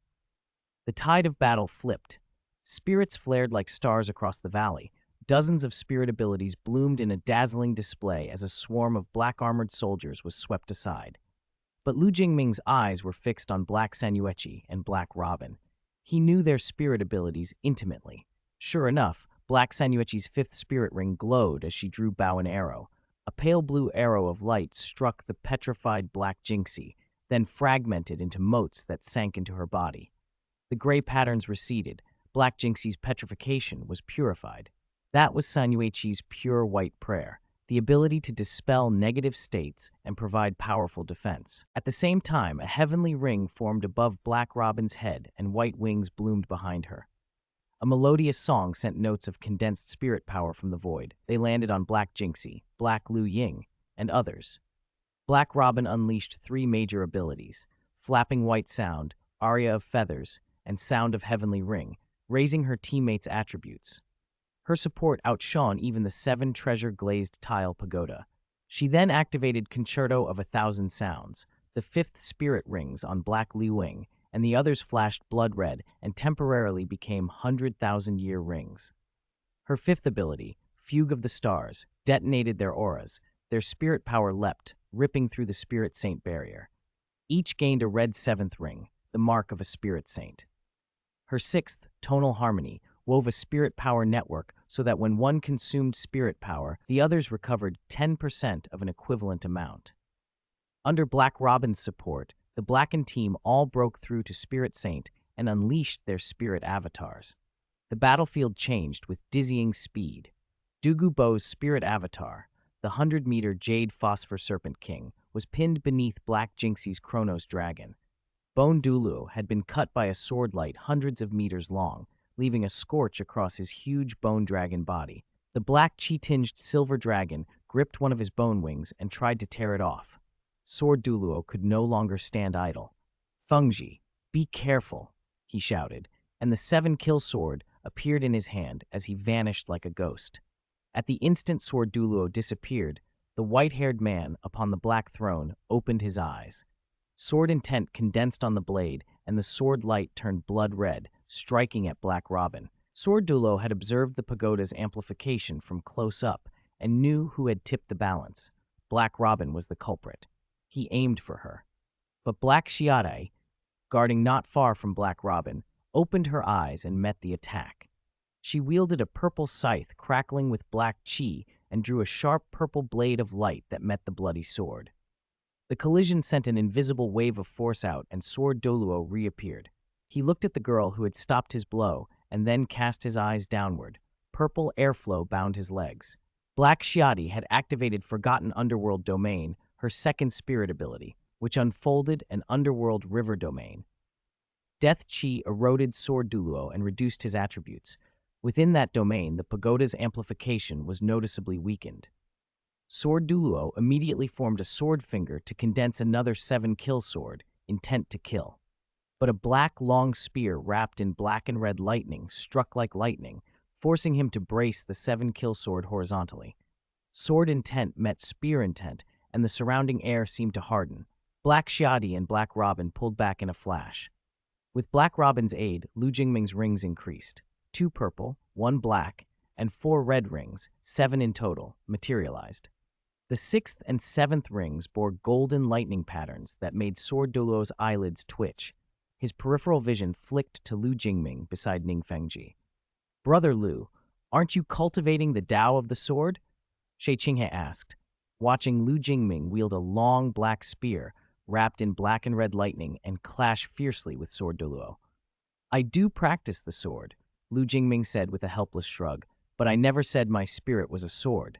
The tide of battle flipped. Spirits flared like stars across the valley. Dozens of spirit abilities bloomed in a dazzling display as a swarm of black-armored soldiers was swept aside. But Lu Jingming's eyes were fixed on Black Sanyuechi and Black Robin. He knew their spirit abilities intimately. Sure enough, Black Sanyuechi's fifth spirit ring glowed as she drew bow and arrow. A pale blue arrow of light struck the petrified Black Jinxie, then fragmented into motes that sank into her body. The gray patterns receded. Black Jinxie's petrification was purified. That was Sanyuechi's pure white prayer, the ability to dispel negative states and provide powerful defense. At the same time, a heavenly ring formed above Black Robin's head and white wings bloomed behind her. A melodious song sent notes of condensed spirit power from the void. They landed on Black Jinxie, Black Lu Ying, and others. Black Robin unleashed three major abilities: Flapping White Sound, Aria of Feathers, and Sound of Heavenly Ring, raising her teammates' attributes. Her support outshone even the seven-treasure glazed tile pagoda. She then activated Concerto of 1,000 Sounds, the fifth spirit rings on Black Lu Ying, and the others flashed blood red and temporarily became 100,000-year rings. Her fifth ability, Fugue of the Stars, detonated their auras. Their spirit power leapt, ripping through the spirit saint barrier. Each gained a red seventh ring, the mark of a spirit saint. Her sixth, Tonal Harmony, wove a spirit power network so that when one consumed spirit power, the others recovered 10% of an equivalent amount. Under Black Robin's support, the Blackened team all broke through to Spirit Saint and unleashed their spirit avatars. The battlefield changed with dizzying speed. Dugu Bo's spirit avatar, the 100-meter Jade Phosphor Serpent King, was pinned beneath Black Jinxie's Chronos Dragon. Bone Douluo had been cut by a sword light hundreds of meters long, leaving a scorch across his huge bone dragon body. The black chi-tinged silver dragon gripped one of his bone wings and tried to tear it off. Sword Douluo could no longer stand idle. "Fengji, be careful," he shouted, and the seven-kill sword appeared in his hand as he vanished like a ghost. At the instant Sword Douluo disappeared, the white-haired man upon the black throne opened his eyes. Sword intent condensed on the blade, and the sword light turned blood red, striking at Black Robin. Sword Dulo had observed the pagoda's amplification from close up and knew who had tipped the balance. Black Robin was the culprit. He aimed for her. But Black Xiaodai, guarding not far from Black Robin, opened her eyes and met the attack. She wielded a purple scythe crackling with black chi and drew a sharp purple blade of light that met the bloody sword. The collision sent an invisible wave of force out and Sword Douluo reappeared. He looked at the girl who had stopped his blow and then cast his eyes downward. Purple airflow bound his legs. Black Xiadi had activated Forgotten Underworld Domain, her second spirit ability, which unfolded an underworld river domain. Death Chi eroded Sword Douluo and reduced his attributes. Within that domain, the pagoda's amplification was noticeably weakened. Sword Douluo immediately formed a sword finger to condense another 7-kill sword, intent to kill. But a black long spear wrapped in black and red lightning struck like lightning, forcing him to brace the 7-kill sword horizontally. Sword intent met spear intent, and the surrounding air seemed to harden. Black Xiadi and Black Robin pulled back in a flash. With Black Robin's aid, Lu Jingming's rings increased. 2 purple, 1 black, and 4 red rings, 7 in total, materialized. The 6th and 7th rings bore golden lightning patterns that made Sword Douluo's eyelids twitch. His peripheral vision flicked to Lu Jingming beside Ningfengji. "Brother Lu, aren't you cultivating the Tao of the sword?" Shi Qinghe asked, watching Lu Jingming wield a long black spear wrapped in black and red lightning and clash fiercely with Sword Douluo. "I do practice the sword," Lu Jingming said with a helpless shrug, "but I never said my spirit was a sword."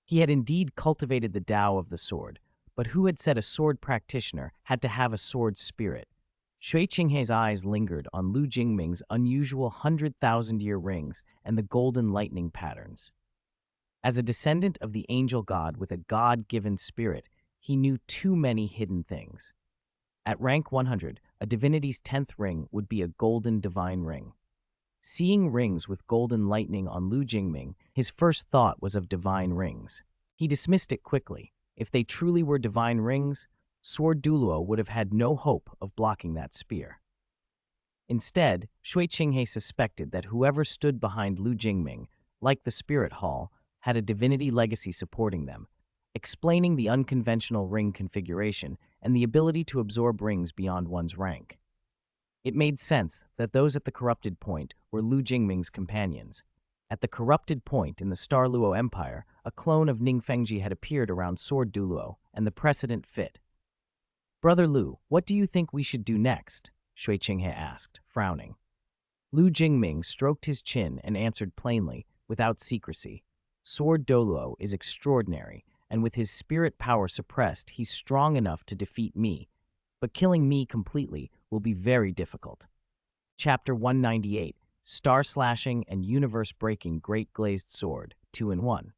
He had indeed cultivated the Tao of the sword, but who had said a sword practitioner had to have a sword spirit? Shui Qinghe's eyes lingered on Lu Jingming's unusual 100,000-year rings and the golden lightning patterns. As a descendant of the angel god with a god-given spirit, he knew too many hidden things. At rank 100, a divinity's 10th ring would be a golden divine ring. Seeing rings with golden lightning on Lu Jingming, his first thought was of divine rings. He dismissed it quickly. If they truly were divine rings, Sword Douluo would have had no hope of blocking that spear. Instead, Shui Qinghe suspected that whoever stood behind Lu Jingming, like the Spirit Hall, had a divinity legacy supporting them, explaining the unconventional ring configuration and the ability to absorb rings beyond one's rank. It made sense that those at the Corrupted Point were Lu Jingming's companions. At the Corrupted Point in the Star Luo Empire, a clone of Ningfengji had appeared around Sword Douluo, and the precedent fit. "Brother Lu, what do you think we should do next?" Shui Qinghe asked, frowning. Lu Jingming stroked his chin and answered plainly, without secrecy. "Sword Douluo is extraordinary, and with his spirit power suppressed, he's strong enough to defeat me. But killing me completely will be very difficult." Chapter 198, Star-Slashing and Universe-Breaking Great Glazed Sword, 2-in-1.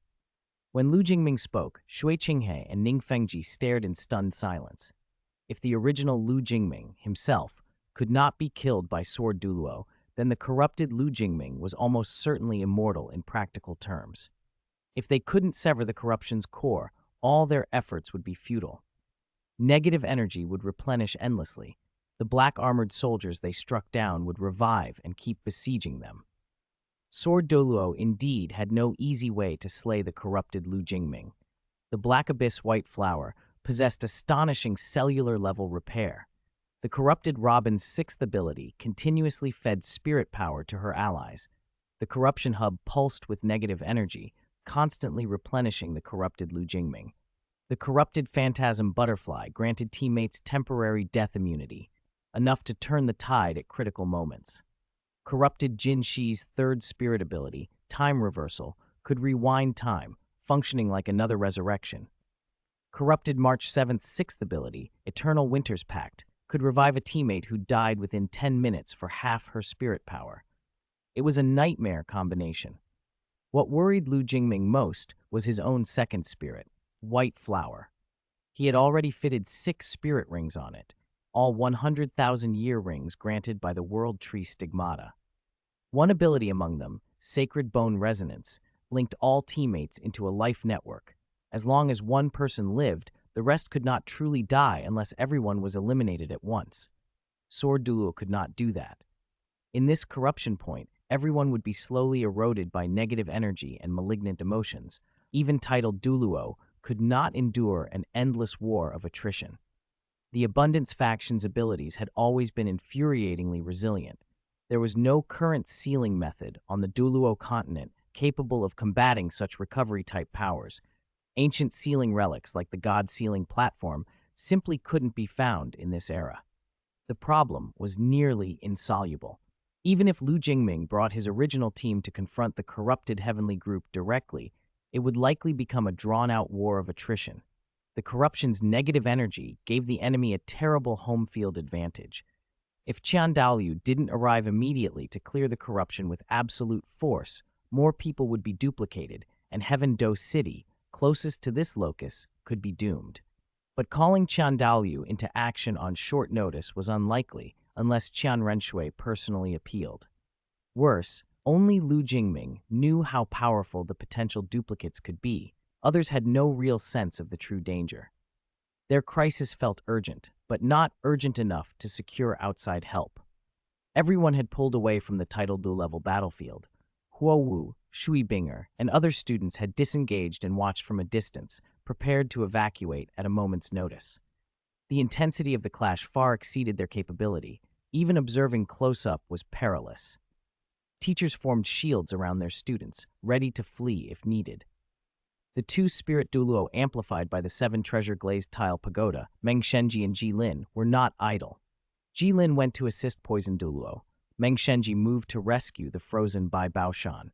When Lu Jingming spoke, Shui Qinghe and Ningfengji stared in stunned silence. If the original Lu Jingming, himself, could not be killed by Sword Douluo, then the corrupted Lu Jingming was almost certainly immortal in practical terms. If they couldn't sever the corruption's core, all their efforts would be futile. Negative energy would replenish endlessly. The black-armored soldiers they struck down would revive and keep besieging them. Sword Douluo indeed had no easy way to slay the corrupted Lu Jingming. The Black Abyss White Flower possessed astonishing cellular-level repair. The corrupted Robin's 6th ability continuously fed spirit power to her allies. The corruption hub pulsed with negative energy, constantly replenishing the corrupted Lu Jingming. The corrupted Phantasm Butterfly granted teammates temporary death immunity, enough to turn the tide at critical moments. Corrupted Jin Shi's 3rd spirit ability, Time Reversal, could rewind time, functioning like another resurrection. Corrupted March 7th's 6th ability, Eternal Winter's Pact, could revive a teammate who died within 10 minutes for half her spirit power. It was a nightmare combination. What worried Lu Jingming most was his own 2nd spirit, White Flower. He had already fitted 6 spirit rings on it, all 100,000-year rings granted by the World Tree Stigmata. One ability among them, Sacred Bone Resonance, linked all teammates into a life network. As long as one person lived, the rest could not truly die unless everyone was eliminated at once. Sword Douluo could not do that. In this corruption point, everyone would be slowly eroded by negative energy and malignant emotions. Even titled Douluo could not endure an endless war of attrition. The Abundance faction's abilities had always been infuriatingly resilient. There was no current sealing method on the Douluo Continent capable of combating such recovery-type powers. Ancient sealing relics like the God Sealing Platform simply couldn't be found in this era. The problem was nearly insoluble. Even if Lu Jingming brought his original team to confront the corrupted heavenly group directly, it would likely become a drawn-out war of attrition. The corruption's negative energy gave the enemy a terrible home field advantage. If Douluo didn't arrive immediately to clear the corruption with absolute force, more people would be duplicated, and Heaven Do City, closest to this locus, could be doomed. But calling Douluo into action on short notice was unlikely unless Qian Renshui personally appealed. Worse, only Lu Jingming knew how powerful the potential duplicates could be. Others had no real sense of the true danger. Their crisis felt urgent, but not urgent enough to secure outside help. Everyone had pulled away from the Title II-level battlefield. Huo Wu, Shui Binger, and other students had disengaged and watched from a distance, prepared to evacuate at a moment's notice. The intensity of the clash far exceeded their capability. Even observing close-up was perilous. Teachers formed shields around their students, ready to flee if needed. The two spirit Douluo amplified by the 7 treasure-glazed tile pagoda, Meng Shenji and Ji Lin, were not idle. Ji Lin went to assist Poison Douluo. Meng Shenji moved to rescue the frozen Bai Baoshan.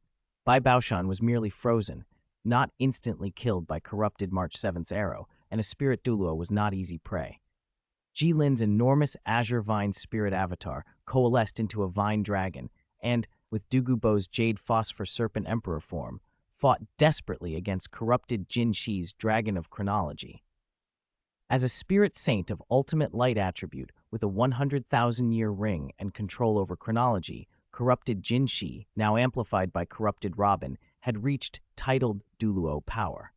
Bai Baoshan was merely frozen, not instantly killed by corrupted March 7th's arrow, and a spirit Douluo was not easy prey. Ji Lin's enormous azure vine spirit avatar coalesced into a vine dragon and, with Dugu Bo's jade phosphor serpent emperor form, fought desperately against corrupted Jin Shi's Dragon of Chronology. As a spirit saint of ultimate light attribute with a 100,000-year ring and control over chronology, corrupted Jin Shi, now amplified by corrupted Robin, had reached titled Douluo power.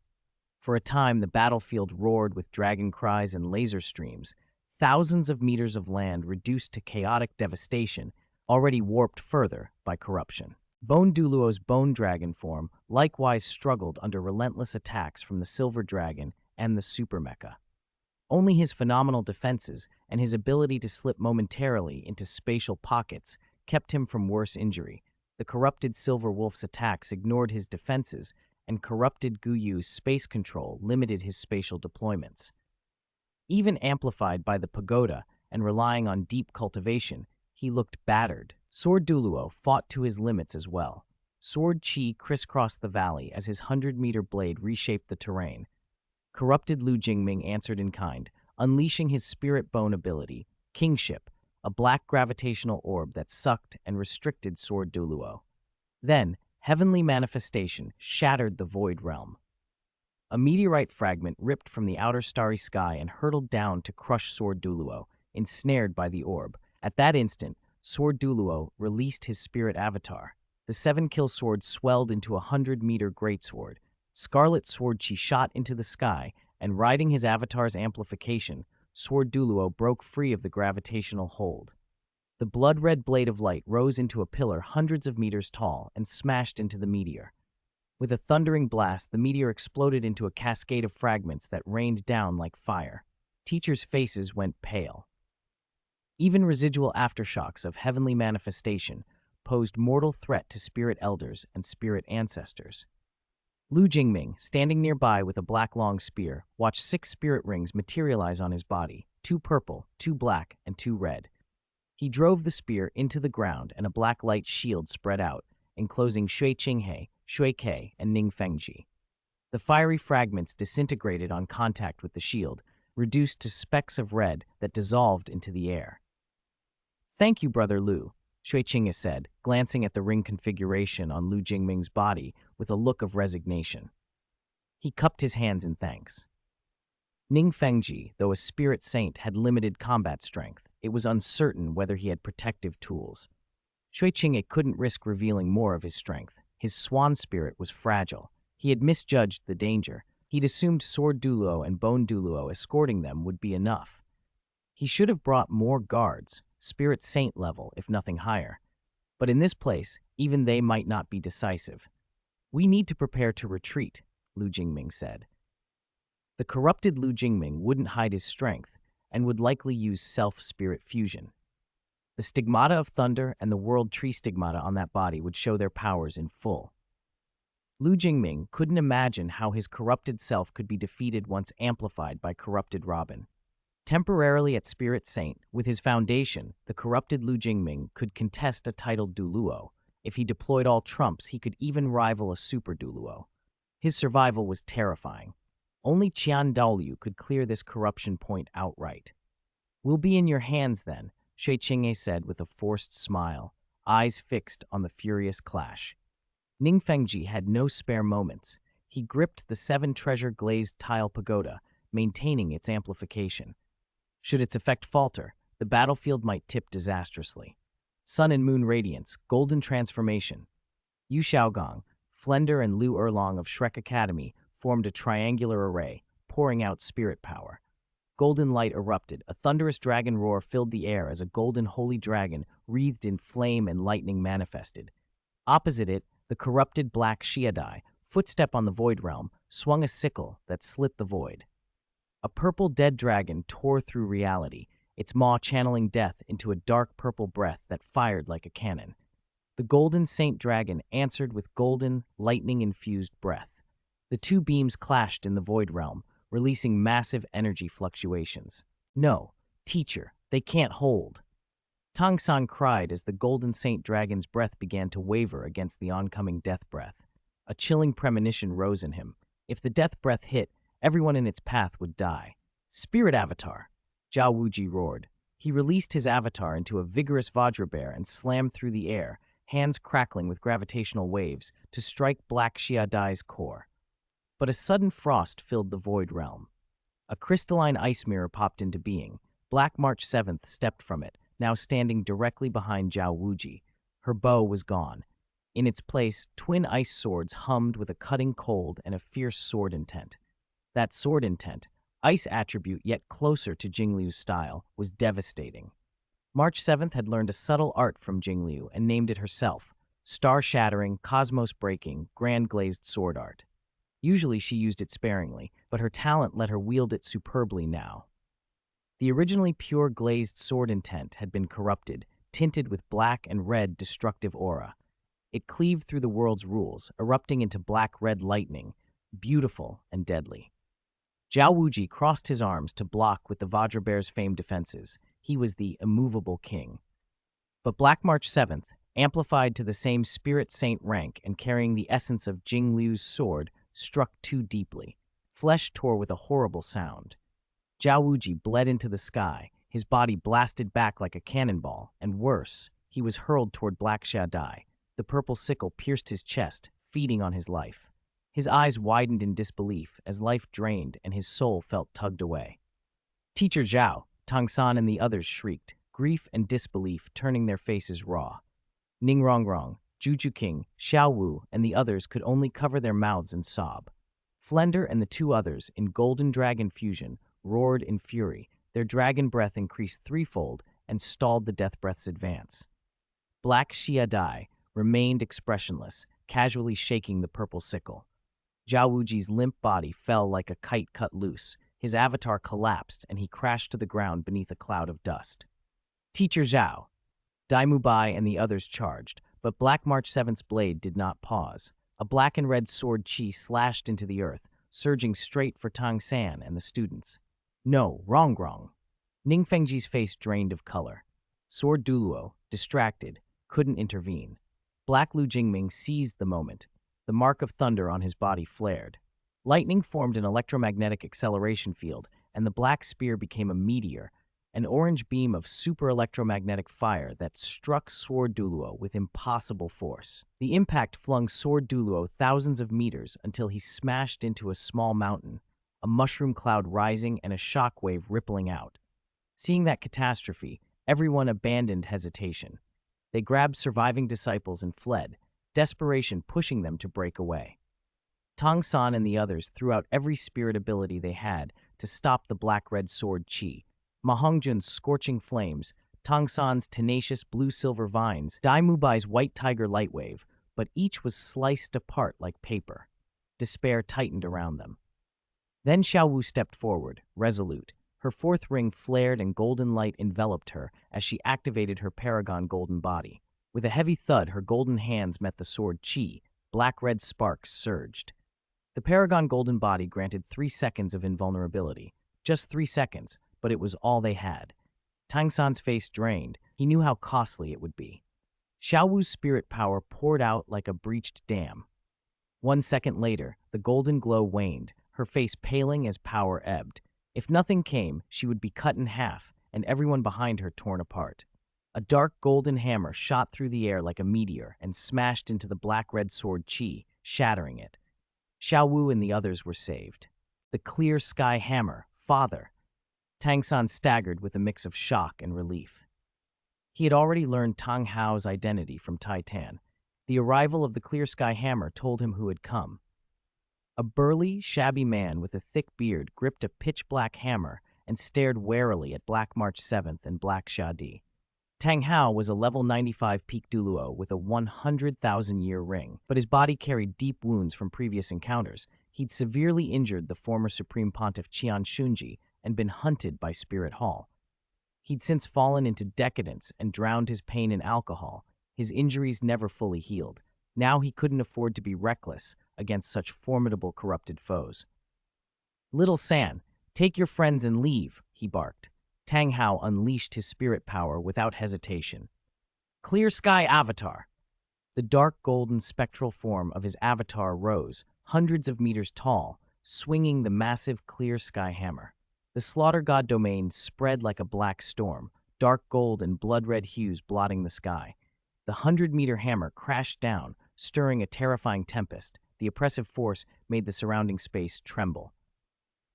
For a time, the battlefield roared with dragon cries and laser streams, thousands of meters of land reduced to chaotic devastation, already warped further by corruption. Bone Douluo's bone dragon form likewise struggled under relentless attacks from the Silver Dragon and the Super Mecha. Only his phenomenal defenses and his ability to slip momentarily into spatial pockets kept him from worse injury. The corrupted Silver Wolf's attacks ignored his defenses, and corrupted Guyu's space control limited his spatial deployments. Even amplified by the pagoda and relying on deep cultivation, he looked battered. Sword Douluo fought to his limits as well. Sword Qi crisscrossed the valley as his 100-meter blade reshaped the terrain. Corrupted Lu Jingming answered in kind, unleashing his spirit bone ability, Kingship, a black gravitational orb that sucked and restricted Sword Douluo. Then, Heavenly Manifestation shattered the Void Realm. A meteorite fragment ripped from the outer starry sky and hurtled down to crush Sword Douluo, ensnared by the orb. At that instant, Sword Douluo released his spirit avatar. The 7-kill sword swelled into a 100-meter greatsword. Scarlet Sword Qi shot into the sky, and riding his avatar's amplification, Sword Douluo broke free of the gravitational hold. The blood-red blade of light rose into a pillar hundreds of meters tall and smashed into the meteor. With a thundering blast, the meteor exploded into a cascade of fragments that rained down like fire. Teachers' faces went pale. Even residual aftershocks of heavenly manifestation posed mortal threat to spirit elders and spirit ancestors. Lu Jingming, standing nearby with a black long spear, watched 6 spirit rings materialize on his body, 2 purple, 2 black, and 2 red. He drove the spear into the ground and a black light shield spread out, enclosing Shui Qinghe, Shui Ke, and Ning Fengji. The fiery fragments disintegrated on contact with the shield, reduced to specks of red that dissolved into the air. "Thank you, Brother Lu," Shui Qinghe said, glancing at the ring configuration on Lu Jingming's body with a look of resignation. He cupped his hands in thanks. Ning Fengji, though a spirit saint, had limited combat strength. It was uncertain whether he had protective tools. Shui Qinghe couldn't risk revealing more of his strength. His swan spirit was fragile. He had misjudged the danger. He'd assumed Sword Douluo and Bone Douluo escorting them would be enough. He should have brought more guards, spirit saint level, if nothing higher. But in this place, even they might not be decisive. We need to prepare to retreat, Lu Jingming said. The corrupted Lu Jingming wouldn't hide his strength and would likely use self-spirit fusion. The stigmata of thunder and the world tree stigmata on that body would show their powers in full. Lu Jingming couldn't imagine how his corrupted self could be defeated once amplified by corrupted Robin. Temporarily at Spirit Saint, with his foundation, the corrupted Lu Jingming could contest a titled Douluo. If he deployed all trumps, he could even rival a super Douluo. His survival was terrifying. Only Qian Daoliu could clear this corruption point outright. "We'll be in your hands then," Shui Qinghe said with a forced smile, eyes fixed on the furious clash. Ning Fengji had no spare moments. He gripped the 7-treasure glazed tile pagoda, maintaining its amplification. Should its effect falter, the battlefield might tip disastrously. Sun and Moon Radiance, Golden Transformation. Yu Xiaogong, Flender, and Liu Erlong of Shrek Academy formed a triangular array, pouring out spirit power. Golden light erupted. A thunderous dragon roar filled the air as a golden holy dragon wreathed in flame and lightning manifested. Opposite it, the corrupted black Xiadai, footstep on the void realm, swung a sickle that slit the void. A purple dead dragon tore through reality, its maw channeling death into a dark purple breath that fired like a cannon. The golden saint dragon answered with golden, lightning-infused breath. The two beams clashed in the void realm, releasing massive energy fluctuations. "No, teacher, they can't hold." Tang San cried as the golden saint dragon's breath began to waver against the oncoming death breath. A chilling premonition rose in him. If the death breath hit, everyone in its path would die. "Spirit Avatar!" Zhao Wuji roared. He released his avatar into a vigorous Vajra bear and slammed through the air, hands crackling with gravitational waves, to strike Black Xiadai's core. But a sudden frost filled the void realm. A crystalline ice mirror popped into being. Black March 7th stepped from it, now standing directly behind Zhao Wuji. Her bow was gone. In its place, twin ice swords hummed with a cutting cold and a fierce sword intent. That sword intent, ice attribute yet closer to Jingliu's style, was devastating. March 7th had learned a subtle art from Jingliu and named it herself: star-shattering, cosmos-breaking, grand-glazed sword art. Usually she used it sparingly, but her talent let her wield it superbly now. The originally pure glazed sword intent had been corrupted, tinted with black and red destructive aura. It cleaved through the world's rules, erupting into black-red lightning, beautiful and deadly. Zhao Wuji crossed his arms to block with the Vajra Bear's famed defenses. He was the immovable king. But Black March 7th, amplified to the same spirit saint rank and carrying the essence of Jingliu's sword, struck too deeply. Flesh tore with a horrible sound. Zhao Wuji bled into the sky, his body blasted back like a cannonball, and worse, he was hurled toward Black Xiadai. The purple sickle pierced his chest, feeding on his life. His eyes widened in disbelief as life drained and his soul felt tugged away. "Teacher Zhao!" Tang San and the others shrieked, grief and disbelief turning their faces raw. Ning Rongrong, Juju King, Xiao Wu, and the others could only cover their mouths and sob. Flender and the two others, in golden dragon fusion, roared in fury. Their dragon breath increased threefold and stalled the death breath's advance. Black Xiadai remained expressionless, casually shaking the purple sickle. Zhao Wuji's limp body fell like a kite cut loose. His avatar collapsed and he crashed to the ground beneath a cloud of dust. "Teacher Zhao!" Dai Mubai and the others charged, but Black March 7th's blade did not pause. A black and red sword chi slashed into the earth, surging straight for Tang San and the students. "No, wrong. Ning Fengji's face drained of color. Sword Douluo, distracted, couldn't intervene. Black Lu Jingming seized the moment. The mark of thunder on his body flared. Lightning formed an electromagnetic acceleration field, and the black spear became a meteor, an orange beam of super electromagnetic fire that struck Sword Douluo with impossible force. The impact flung Sword Douluo thousands of meters until he smashed into a small mountain, a mushroom cloud rising and a shockwave rippling out. Seeing that catastrophe, everyone abandoned hesitation. They grabbed surviving disciples and fled, desperation pushing them to break away. Tang San and the others threw out every spirit ability they had to stop the black-red sword chi. Ma Hongjun's scorching flames, Tongsan's tenacious blue-silver vines, Dai Mubai's white tiger lightwave, but each was sliced apart like paper. Despair tightened around them. Then Xiaowu stepped forward, resolute. Her fourth ring flared and golden light enveloped her as she activated her paragon golden body. With a heavy thud, her golden hands met the sword Qi. Black-red sparks surged. The paragon golden body granted 3 seconds of invulnerability. Just 3 seconds, but it was all they had. Tangsan's face drained. He knew how costly it would be. Xiaowu's spirit power poured out like a breached dam. 1 second later, the golden glow waned, her face paling as power ebbed. If nothing came, she would be cut in half, and everyone behind her torn apart. A dark golden hammer shot through the air like a meteor and smashed into the black-red sword Qi, shattering it. Xiaowu and the others were saved. The clear sky hammer, father. Tangsan staggered with a mix of shock and relief. He had already learned Tang Hao's identity from Tai Tan. The arrival of the clear sky hammer told him who had come. A burly, shabby man with a thick beard gripped a pitch-black hammer and stared warily at Black March 7th and Black Shadi. Tang Hao was a level 95 peak Douluo with a 100,000-year ring, but his body carried deep wounds from previous encounters. He'd severely injured the former Supreme Pontiff Qian Shunji and been hunted by Spirit Hall. He'd since fallen into decadence and drowned his pain in alcohol. His injuries never fully healed. Now he couldn't afford to be reckless against such formidable corrupted foes. "Little San, take your friends and leave," he barked. Tang Hao unleashed his spirit power without hesitation. Clear Sky Avatar. The dark golden spectral form of his avatar rose, hundreds of meters tall, swinging the massive clear sky hammer. The slaughter god domain spread like a black storm, dark gold and blood-red hues blotting the sky. The 100-meter hammer crashed down, stirring a terrifying tempest. The oppressive force made the surrounding space tremble.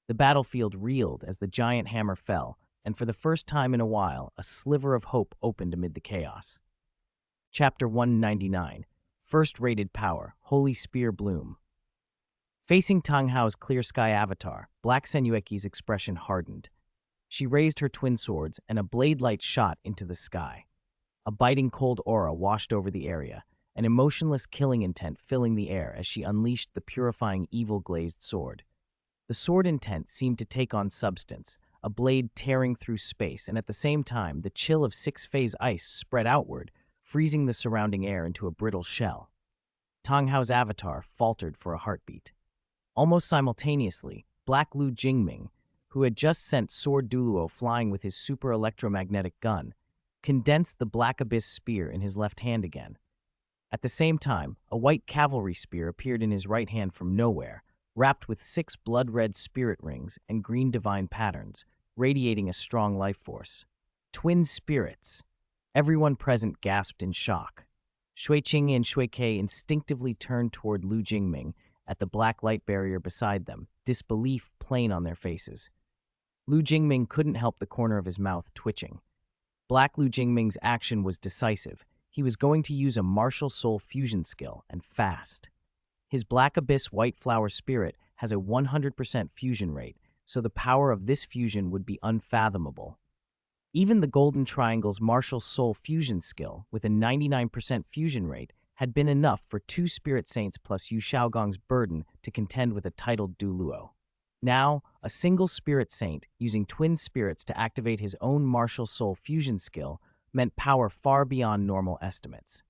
The battlefield reeled as the giant hammer fell, and for the first time in a while, a sliver of hope opened amid the chaos. Chapter 199, First-Rated Power, Holy Spear Bloom. Facing Tang Hao's clear sky avatar, Black Senueki's expression hardened. She raised her twin swords, and a blade light shot into the sky. A biting cold aura washed over the area, an emotionless killing intent filling the air as she unleashed the purifying evil-glazed sword. The sword intent seemed to take on substance, a blade tearing through space, and at the same time, the chill of six-phase ice spread outward, freezing the surrounding air into a brittle shell. Tang Hao's avatar faltered for a heartbeat. Almost simultaneously, Black Lu Jingming, who had just sent Sword Douluo flying with his super electromagnetic gun, condensed the Black Abyss spear in his left hand again. At the same time, a white cavalry spear appeared in his right hand from nowhere, wrapped with 6 blood-red spirit rings and green divine patterns, radiating a strong life force. Twin spirits. Everyone present gasped in shock. Shuiqing and Shuike instinctively turned toward Lu Jingming at the black light barrier beside them, disbelief plain on their faces. Lu Jingming couldn't help the corner of his mouth twitching. Black Lu Jingming's action was decisive. He was going to use a martial soul fusion skill, and fast. His Black Abyss White Flower Spirit has a 100% fusion rate, so the power of this fusion would be unfathomable. Even the Golden Triangle's Martial Soul Fusion skill, with a 99% fusion rate, had been enough for 2 Spirit Saints plus Yu Xiaogong's burden to contend with a titled Douluo. Now, a single Spirit Saint, using twin spirits to activate his own Martial Soul Fusion skill, meant power far beyond normal estimates.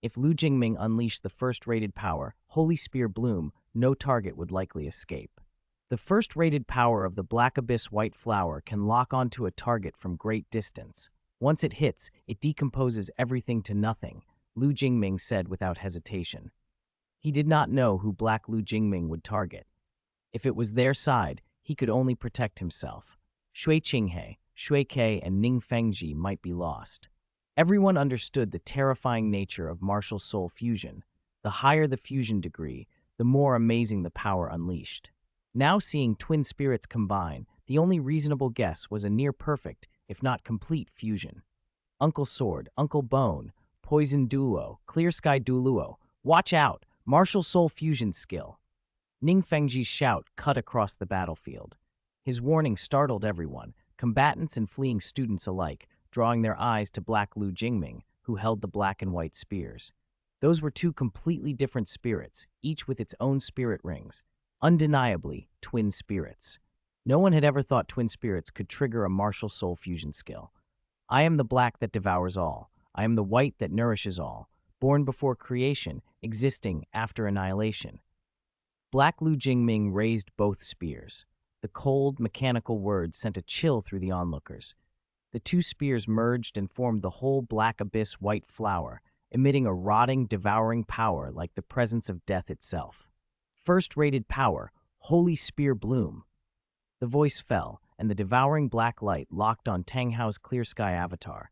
If Lu Jingming unleashed the first-rated power, Holy Spear Bloom, no target would likely escape. The first-rated power of the Black Abyss White Flower can lock onto a target from great distance. Once it hits, it decomposes everything to nothing, Lu Jingming said without hesitation. He did not know who Black Lu Jingming would target. If it was their side, he could only protect himself. Shui Qinghe, Shui Ke, and Ning Fengji might be lost. Everyone understood the terrifying nature of martial soul fusion. The higher the fusion degree, the more amazing the power unleashed. Now seeing twin spirits combine, the only reasonable guess was a near-perfect, if not complete, fusion. Uncle Sword, Uncle Bone, Poison Duo, Clear Sky Douluo, watch out, martial soul fusion skill. Ning Fengji's shout cut across the battlefield. His warning startled everyone, combatants and fleeing students alike, drawing their eyes to black Lu Jingming, who held the black and white spears. Those were two completely different spirits, each with its own spirit rings. Undeniably, twin spirits. No one had ever thought twin spirits could trigger a martial soul fusion skill. I am the black that devours all. I am the white that nourishes all. Born before creation, existing after annihilation. Black Lu Jingming raised both spears. The cold, mechanical words sent a chill through the onlookers. The two spears merged and formed the whole black abyss white flower, emitting a rotting, devouring power like the presence of death itself. First-rated power, Holy Spear Bloom. The voice fell, and the devouring black light locked on Tang Hao's clear sky avatar.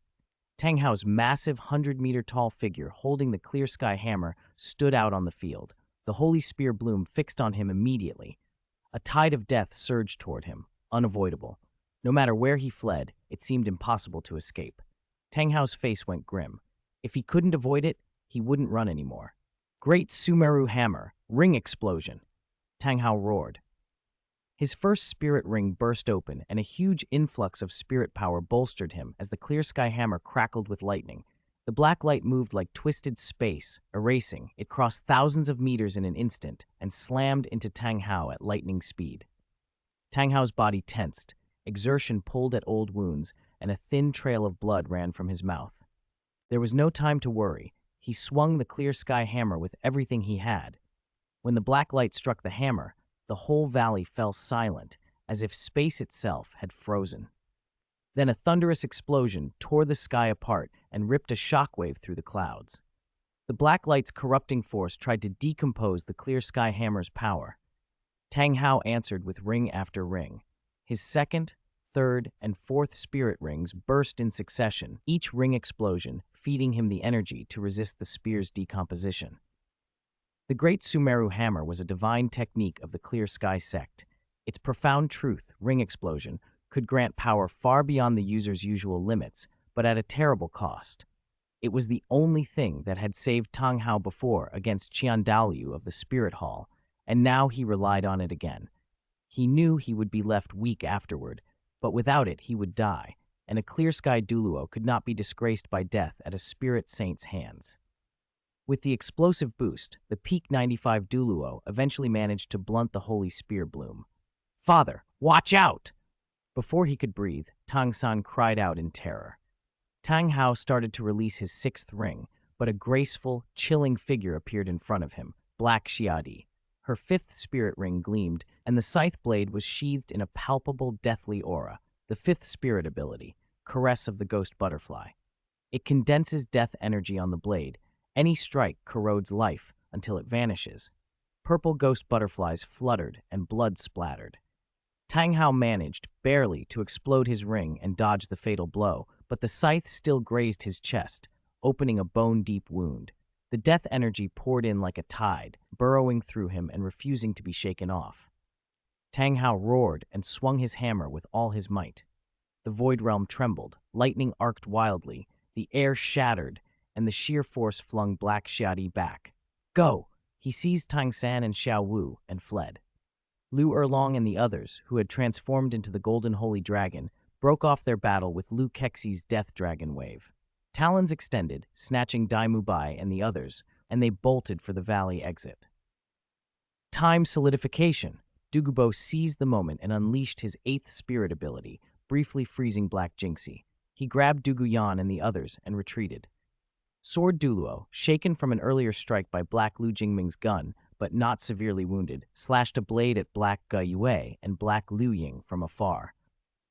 Tang Hao's massive 100-meter-tall figure holding the clear sky hammer stood out on the field. The Holy Spear Bloom fixed on him immediately. A tide of death surged toward him, unavoidable. No matter where he fled, it seemed impossible to escape. Tang Hao's face went grim. If he couldn't avoid it, he wouldn't run anymore. Great Sumeru Hammer, ring explosion. Tang Hao roared. His first spirit ring burst open, and a huge influx of spirit power bolstered him as the clear sky hammer crackled with lightning. The black light moved like twisted space, erasing. It crossed thousands of meters in an instant and slammed into Tang Hao at lightning speed. Tang Hao's body tensed. Exertion pulled at old wounds, and a thin trail of blood ran from his mouth. There was no time to worry. He swung the clear sky hammer with everything he had. When the black light struck the hammer, the whole valley fell silent, as if space itself had frozen. Then a thunderous explosion tore the sky apart and ripped a shockwave through the clouds. The black light's corrupting force tried to decompose the clear sky hammer's power. Tang Hao answered with ring after ring. His second, third, and fourth spirit rings burst in succession, each ring explosion feeding him the energy to resist the spear's decomposition. The Great Sumeru Hammer was a divine technique of the Clear Sky sect. Its profound truth, ring explosion, could grant power far beyond the user's usual limits, but at a terrible cost. It was the only thing that had saved Tang Hao before against Qian Daoliu of the Spirit Hall, and now he relied on it again. He knew he would be left weak afterward, but without it he would die, and a Clear Sky Douluo could not be disgraced by death at a spirit saint's hands. With the explosive boost, the Peak 95 Douluo eventually managed to blunt the Holy Spear Bloom. "Father, watch out!" Before he could breathe, Tang San cried out in terror. Tang Hao started to release his sixth ring, but a graceful, chilling figure appeared in front of him, Black Xiadi. Her fifth spirit ring gleamed, and the scythe blade was sheathed in a palpable deathly aura, the fifth spirit ability, Caress of the Ghost Butterfly. It condenses death energy on the blade. Any strike corrodes life until it vanishes. Purple ghost butterflies fluttered and blood splattered. Tang Hao managed, barely, to explode his ring and dodge the fatal blow, but the scythe still grazed his chest, opening a bone-deep wound. The death energy poured in like a tide, burrowing through him and refusing to be shaken off. Tang Hao roared and swung his hammer with all his might. The void realm trembled, lightning arced wildly, the air shattered, and the sheer force flung Black Xiadi back. "Go!" He seized Tang San and Xiao Wu and fled. Lu Erlong and the others, who had transformed into the Golden Holy Dragon, broke off their battle with Lu Kexi's Death Dragon Wave. Talons extended, snatching Dai Mubai and the others, and they bolted for the valley exit. Time solidification. Dugubo seized the moment and unleashed his eighth spirit ability, briefly freezing Black Jinxie. He grabbed Duguyan and the others and retreated. Sword Douluo, shaken from an earlier strike by Black Lu Jingming's gun, but not severely wounded, slashed a blade at Black Ge Yue and Black Liu Ying from afar.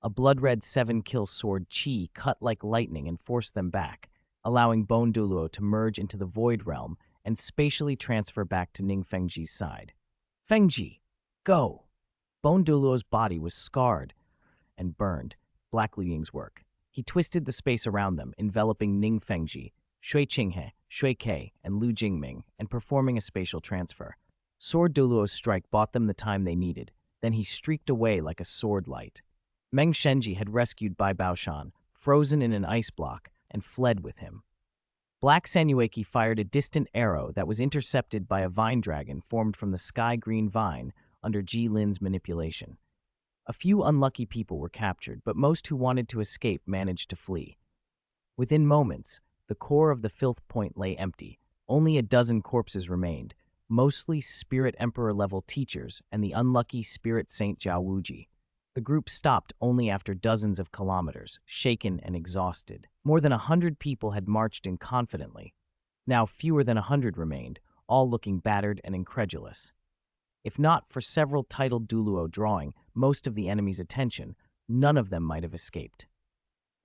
A blood-red 7-kill sword Qi cut like lightning and forced them back, allowing Bone Douluo to merge into the Void Realm and spatially transfer back to Ning Fengji's side. "Fengji, go!" Bone Douluo's body was scarred and burned, Black Liu Ying's work. He twisted the space around them, enveloping Ning Fengji, Shui Qinghe, Shui Ke, and Lu Jingming, and performing a spatial transfer. Sword Douluo's strike bought them the time they needed. Then he streaked away like a sword light. Meng Shenji had rescued Bai Baoshan, frozen in an ice block, and fled with him. Black Sanueki fired a distant arrow that was intercepted by a vine dragon formed from the sky-green vine under Ji Lin's manipulation. A few unlucky people were captured, but most who wanted to escape managed to flee. Within moments, the core of the filth point lay empty. Only a dozen corpses remained, mostly Spirit Emperor-level teachers and the unlucky Spirit Saint Zhao Wuji. The group stopped only after dozens of kilometers, shaken and exhausted. More than 100 people had marched in confidently. Now fewer than 100 remained, all looking battered and incredulous. If not for several titled Douluo drawing most of the enemy's attention, none of them might have escaped.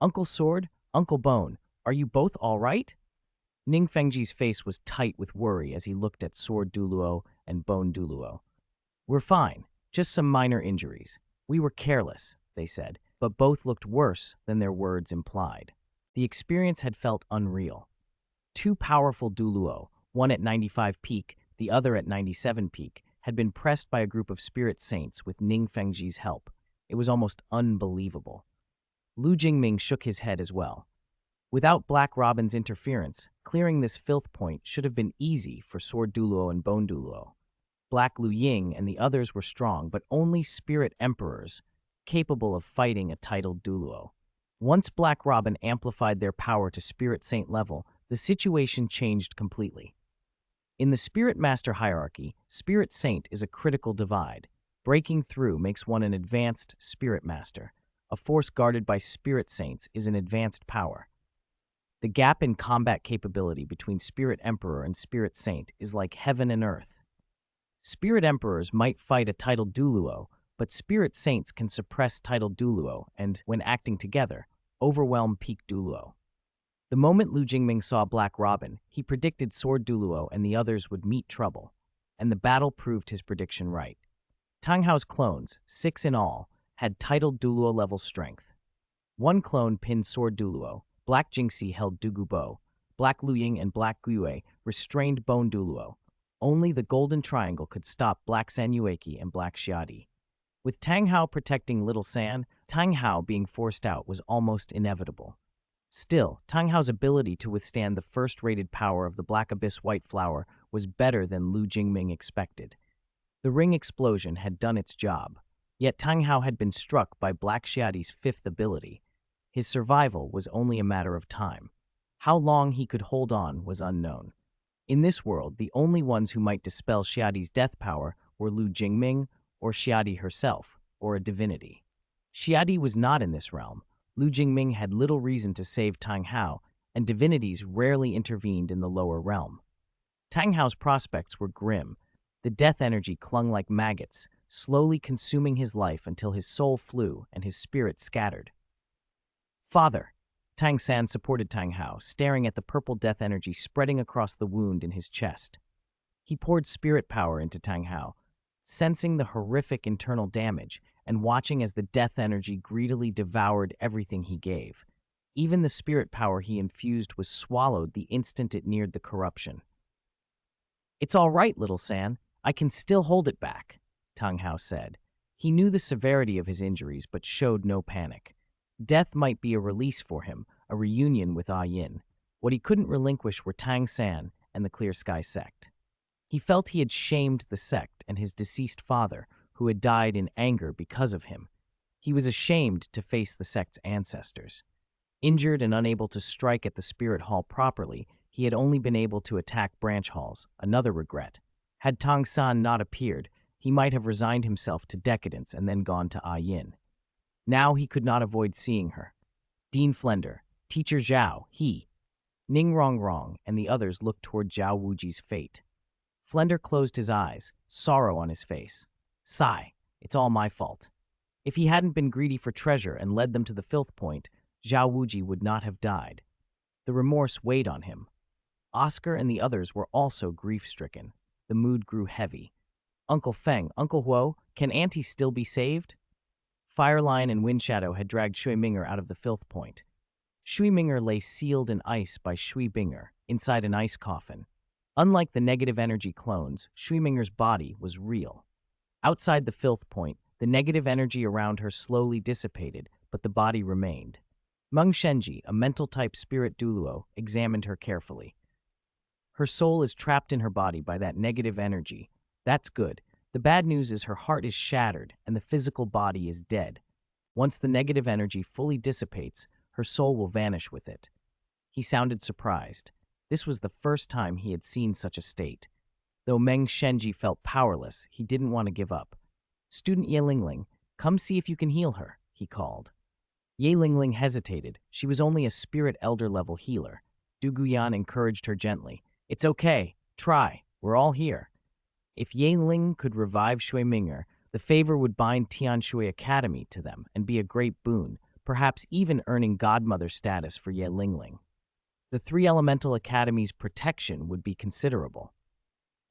"Uncle Sword, Uncle Bone, are you both all right?" Ning Fengji's face was tight with worry as he looked at Sword Douluo and Bone Douluo. "We're fine, just some minor injuries. We were careless," they said, but both looked worse than their words implied. The experience had felt unreal. Two powerful Douluo, one at 95 peak, the other at 97 peak, had been pressed by a group of spirit saints with Ning Fengji's help. It was almost unbelievable. Lu Jingming shook his head as well. Without Black Robin's interference, clearing this filth point should have been easy for Sword Douluo and Bone Douluo. Black Lu Ying and the others were strong, but only spirit emperors, capable of fighting a titled Douluo. Once Black Robin amplified their power to Spirit Saint level, the situation changed completely. In the Spirit Master hierarchy, Spirit Saint is a critical divide. Breaking through makes one an advanced Spirit Master. A force guarded by Spirit Saints is an advanced power. The gap in combat capability between Spirit Emperor and Spirit Saint is like heaven and earth. Spirit Emperors might fight a titled Douluo, but Spirit Saints can suppress titled Douluo and, when acting together, overwhelm peak Douluo. The moment Lu Jingming saw Black Robin, he predicted Sword Douluo and the others would meet trouble, and the battle proved his prediction right. Tang Hao's clones, 6 in all, had titled Douluo-level strength. One clone pinned Sword Douluo, Black Jingxi held Dugu Bo, Black Lu Ying and Black Guiyue restrained Bone Douluo. Only the Golden Triangle could stop Black Sanyueki and Black Xiadi. With Tang Hao protecting Little San, Tang Hao being forced out was almost inevitable. Still, Tang Hao's ability to withstand the first-rated power of the Black Abyss White Flower was better than Lu Jingming expected. The ring explosion had done its job, yet Tang Hao had been struck by Black Xiadi's fifth ability. His survival was only a matter of time. How long he could hold on was unknown. In this world, the only ones who might dispel Xiadi's death power were Lu Jingming or Xiadi herself, or a divinity. Xiadi was not in this realm. Lu Jingming had little reason to save Tang Hao, and divinities rarely intervened in the lower realm. Tang Hao's prospects were grim. The death energy clung like maggots, slowly consuming his life until his soul flew and his spirit scattered. "Father!" Tang San supported Tang Hao, staring at the purple death energy spreading across the wound in his chest. He poured spirit power into Tang Hao, sensing the horrific internal damage and watching as the death energy greedily devoured everything he gave. Even the spirit power he infused was swallowed the instant it neared the corruption. "It's all right, Little San. I can still hold it back," Tang Hao said. He knew the severity of his injuries but showed no panic. Death might be a release for him, a reunion with Yin. What he couldn't relinquish were Tang San and the Clear Sky sect. He felt he had shamed the sect and his deceased father, who had died in anger because of him. He was ashamed to face the sect's ancestors. Injured and unable to strike at the spirit hall properly, he had only been able to attack branch halls, another regret. Had Tang San not appeared, he might have resigned himself to decadence and then gone to Yin. Now he could not avoid seeing her. Dean Flender, Teacher Zhao, he, Ning Rongrong, and the others looked toward Zhao Wuji's fate. Flender closed his eyes, sorrow on his face. "Sigh, it's all my fault." If he hadn't been greedy for treasure and led them to the filth point, Zhao Wuji would not have died. The remorse weighed on him. Oscar and the others were also grief-stricken. The mood grew heavy. "Uncle Feng, Uncle Huo, can Auntie still be saved?" Firelion and Windshadow had dragged Shui Minger out of the filth point. Shui Minger lay sealed in ice by Shui Binger, inside an ice coffin. Unlike the negative energy clones, Shui Minger's body was real. Outside the filth point, the negative energy around her slowly dissipated, but the body remained. Meng Shenji, a mental-type spirit Douluo, examined her carefully. "Her soul is trapped in her body by that negative energy. That's good. The bad news is her heart is shattered and the physical body is dead. Once the negative energy fully dissipates, her soul will vanish with it. He sounded surprised. This was the first time he had seen such a state. Though Meng Shenji felt powerless, he didn't want to give up. "Student Ye Lingling, come see if you can heal her," he called. Ye Lingling hesitated. She was only a spirit elder-level healer. Du Guyan encouraged her gently. "It's okay. Try. We're all here." If Ye Ling could revive Shui Minger, the favor would bind Tianshui Academy to them and be a great boon, perhaps even earning godmother status for Ye Lingling. The three elemental academies' protection would be considerable.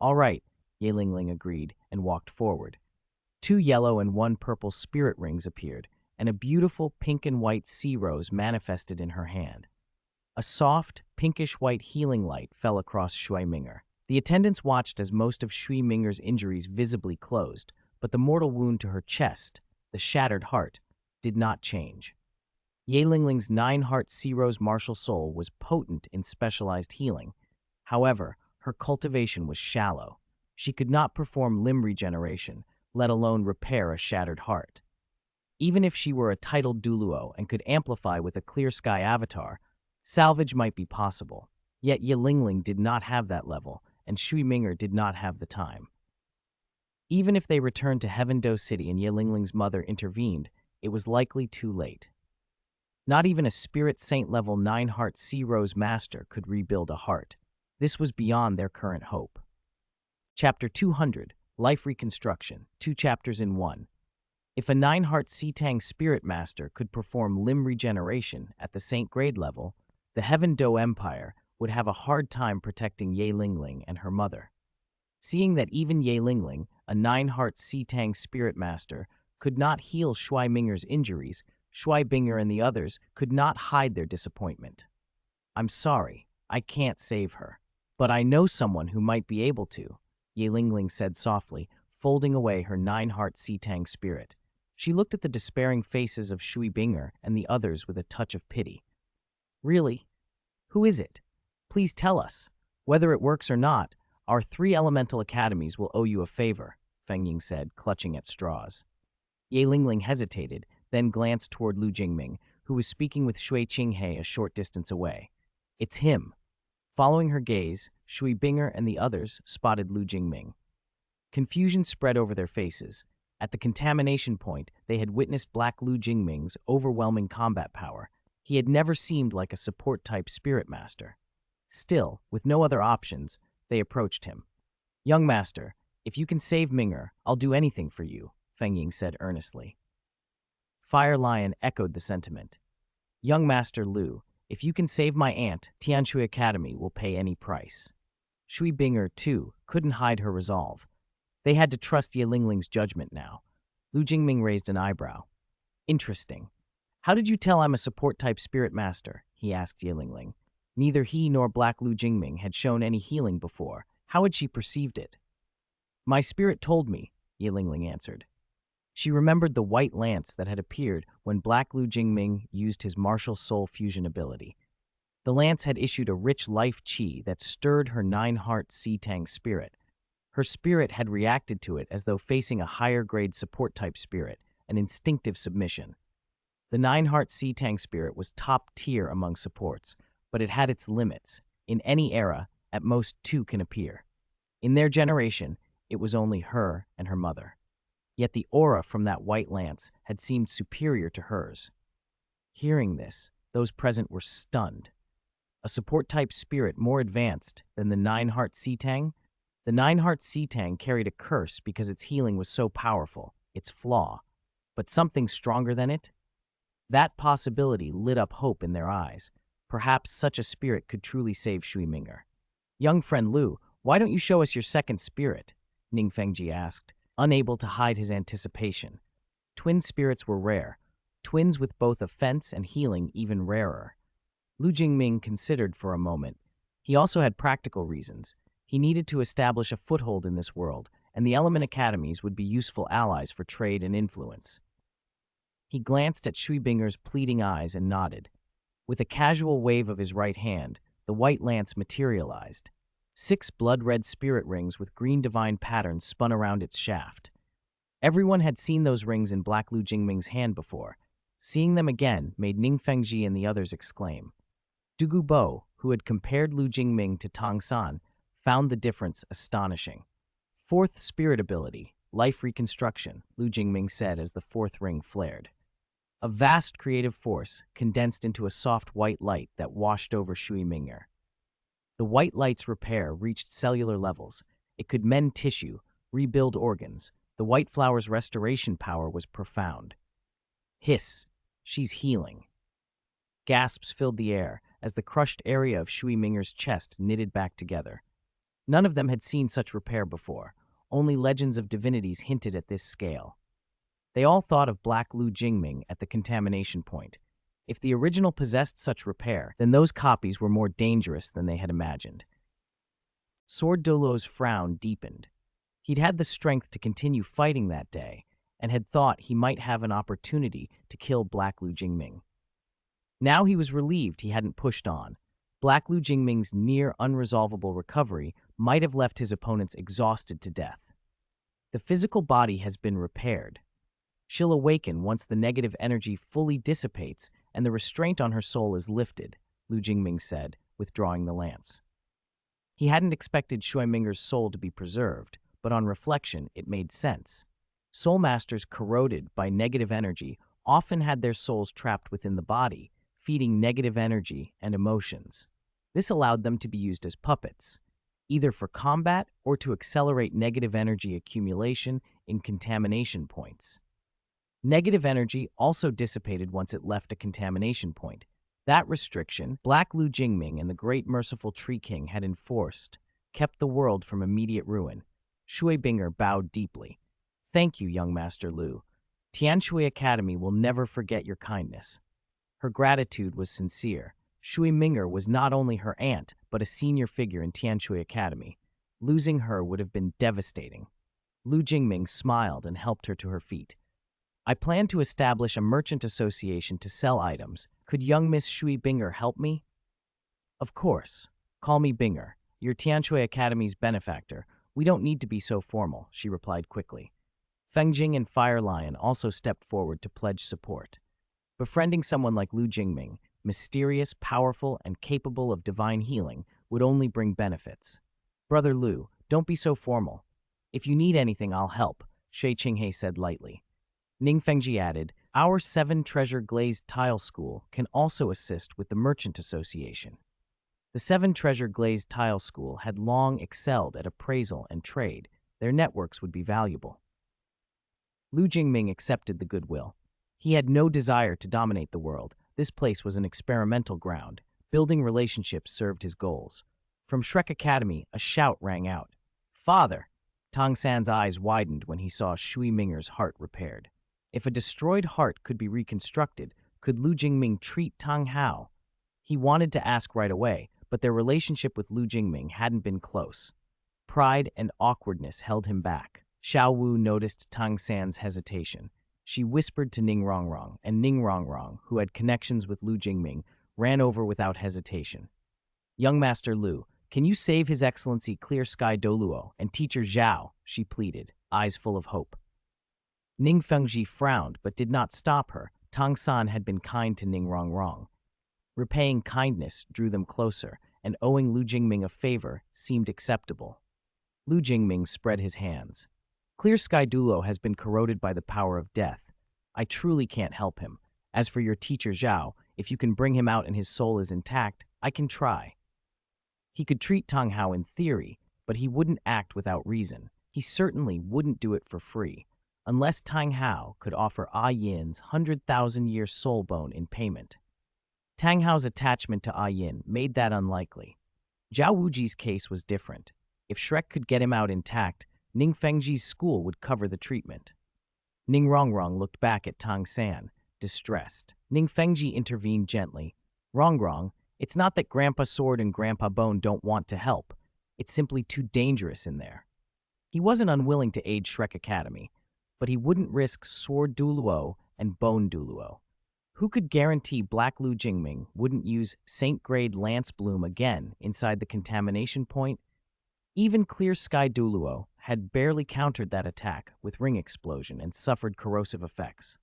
"All right," Ye Lingling agreed and walked forward. 2 yellow and 1 purple spirit rings appeared, and a beautiful pink and white sea rose manifested in her hand. A soft, pinkish-white healing light fell across Shui Minger. The attendants watched as most of Shui Minger's injuries visibly closed, but the mortal wound to her chest, the shattered heart, did not change. Ye Lingling's 9-heart Sea Rose martial soul was potent in specialized healing. However, her cultivation was shallow. She could not perform limb regeneration, let alone repair a shattered heart. Even if she were a titled Douluo and could amplify with a clear sky avatar, salvage might be possible. Yet Ye Lingling did not have that level, and Shui Minger did not have the time. Even if they returned to Heaven Do City and Ye Lingling's mother intervened, it was likely too late. Not even a Spirit Saint-level 9-heart Sea Rose Master could rebuild a heart. This was beyond their current hope. Chapter 200, Life Reconstruction, 2 chapters in 1. If a 9-heart Sea Tang Spirit Master could perform limb regeneration at the Saint grade level, the Heaven Do Empire would have a hard time protecting Ye Lingling and her mother. Seeing that even Ye Lingling, a 9-heart Sea Tang Spirit Master, could not heal Shui Minger's injuries, Shui Binger and the others could not hide their disappointment. "I'm sorry, I can't save her. But I know someone who might be able to," Ye Lingling said softly, folding away her 9-heart Sea Tang spirit. She looked at the despairing faces of Shui Binger and the others with a touch of pity. "Really? Who is it? Please tell us. Whether it works or not, our 3 elemental academies will owe you a favor," Feng Ying said, clutching at straws. Ye Lingling hesitated, then glanced toward Lu Jingming, who was speaking with Shui Qinghe a short distance away. "It's him." Following her gaze, Shui Binger and the others spotted Lu Jingming. Confusion spread over their faces. At the contamination point, they had witnessed Black Lu Jingming's overwhelming combat power. He had never seemed like a support-type spirit master. Still, with no other options, they approached him. "Young master, if you can save Minger, I'll do anything for you," Feng Ying said earnestly. Fire Lion echoed the sentiment. "Young Master Lu, if you can save my aunt, Tianshui Academy will pay any price." Shui Binger, too, couldn't hide her resolve. They had to trust Ye Lingling's judgment now. Lu Jingming raised an eyebrow. "Interesting. How did you tell I'm a support-type spirit master?" he asked Ye Lingling. Neither he nor Black Lu Jingming had shown any healing before. How had she perceived it? "My spirit told me," Ye Lingling answered. She remembered the white lance that had appeared when Black Lu Jingming used his martial soul fusion ability. The lance had issued a rich life chi that stirred her 9-heart Sea Tang spirit. Her spirit had reacted to it as though facing a higher-grade support-type spirit, an instinctive submission. The 9-heart Sea Tang spirit was top-tier among supports, but it had its limits. In any era, at most 2 can appear. In their generation, it was only her and her mother. Yet the aura from that white lance had seemed superior to hers. Hearing this, those present were stunned. A support-type spirit more advanced than the 9-heart Sea Tang? The 9-heart Sea Tang carried a curse because its healing was so powerful, its flaw. But something stronger than it? That possibility lit up hope in their eyes. Perhaps such a spirit could truly save Shui Minger. "Young friend Lu, why don't you show us your second spirit?" Ning Fengji asked, unable to hide his anticipation. Twin spirits were rare, twins with both offense and healing even rarer. Lu Jingming considered for a moment. He also had practical reasons. He needed to establish a foothold in this world, and the element academies would be useful allies for trade and influence. He glanced at Shui Binger's pleading eyes and nodded. With a casual wave of his right hand, the white lance materialized. 6 blood-red spirit rings with green divine patterns spun around its shaft. Everyone had seen those rings in Black Lu Jingming's hand before. Seeing them again made Ning Fengji and the others exclaim. Dugu Bo, who had compared Lu Jingming to Tang San, found the difference astonishing. Fourth spirit ability, life reconstruction, Lu Jingming said as the fourth ring flared. A vast creative force condensed into a soft white light that washed over Shui Ming'er. The white light's repair reached cellular levels. It could mend tissue, rebuild organs. The white flower's restoration power was profound. Hiss, she's healing. Gasps filled the air as the crushed area of Shui Ming'er's chest knitted back together. None of them had seen such repair before. Only legends of divinities hinted at this scale. They all thought of Black Lu Jingming at the contamination point. If the original possessed such repair, then those copies were more dangerous than they had imagined. Sword Douluo's frown deepened. He'd had the strength to continue fighting that day, and had thought he might have an opportunity to kill Black Lu Jingming. Now he was relieved he hadn't pushed on. Black Lu Jingming's near unresolvable recovery might have left his opponents exhausted to death. The physical body has been repaired. She'll awaken once the negative energy fully dissipates and the restraint on her soul is lifted, Lu Jingming said, withdrawing the lance. He hadn't expected Shui Minger's soul to be preserved, but on reflection, it made sense. Soul masters corroded by negative energy often had their souls trapped within the body, feeding negative energy and emotions. This allowed them to be used as puppets, either for combat or to accelerate negative energy accumulation in contamination points. Negative energy also dissipated once it left a contamination point. That restriction, Black Lu Jingming and the Great Merciful Tree King had enforced, kept the world from immediate ruin. Shui Binger bowed deeply. Thank you, young Master Lu. Tianshui Academy will never forget your kindness. Her gratitude was sincere. Shui Minger was not only her aunt, but a senior figure in Tianshui Academy. Losing her would have been devastating. Lu Jingming smiled and helped her to her feet. I plan to establish a merchant association to sell items. Could young Miss Shui Binger help me? Of course. Call me Binger. You're Tianshui Academy's benefactor. We don't need to be so formal, she replied quickly. Fengjing and Fire Lion also stepped forward to pledge support. Befriending someone like Lu Jingming, mysterious, powerful, and capable of divine healing, would only bring benefits. Brother Lu, don't be so formal. If you need anything, I'll help, Shui Qinghe said lightly. Ning Fengji added, our 7-treasure glazed tile school can also assist with the merchant association. The 7-treasure glazed tile school had long excelled at appraisal and trade. Their networks would be valuable. Lu Jingming accepted the goodwill. He had no desire to dominate the world. This place was an experimental ground. Building relationships served his goals. From Shrek Academy, a shout rang out. Father! Tang San's eyes widened when he saw Shui Minger's heart repaired. If a destroyed heart could be reconstructed, could Lu Jingming treat Tang Hao? He wanted to ask right away, but their relationship with Lu Jingming hadn't been close. Pride and awkwardness held him back. Xiao Wu noticed Tang San's hesitation. She whispered to Ning Rongrong, and Ning Rongrong, who had connections with Lu Jingming, ran over without hesitation. Young Master Lu, can you save His Excellency Clear Sky Douluo and Teacher Zhao? She pleaded, eyes full of hope. Ning Fengji frowned but did not stop her. Tang San had been kind to Ning Rongrong. Repaying kindness drew them closer, and owing Lu Jingming a favor seemed acceptable. Lu Jingming spread his hands. Clear Sky Douluo has been corroded by the power of death. I truly can't help him. As for your teacher Zhao, if you can bring him out and his soul is intact, I can try. He could treat Tang Hao in theory, but he wouldn't act without reason. He certainly wouldn't do it for free, unless Tang Hao could offer Yin's 100,000-year soul bone in payment. Tang Hao's attachment to Yin made that unlikely. Zhao Wuji's case was different. If Shrek could get him out intact, Ning Fengji's school would cover the treatment. Ning Rongrong looked back at Tang San, distressed. Ning Fengji intervened gently. Rongrong, it's not that Grandpa Sword and Grandpa Bone don't want to help. It's simply too dangerous in there. He wasn't unwilling to aid Shrek Academy, but he wouldn't risk Sword Douluo and Bone Douluo. Who could guarantee Black Lu Jingming wouldn't use Saint-grade Lance Bloom again inside the contamination point? Even Clear Sky Douluo had barely countered that attack with ring explosion and suffered corrosive effects.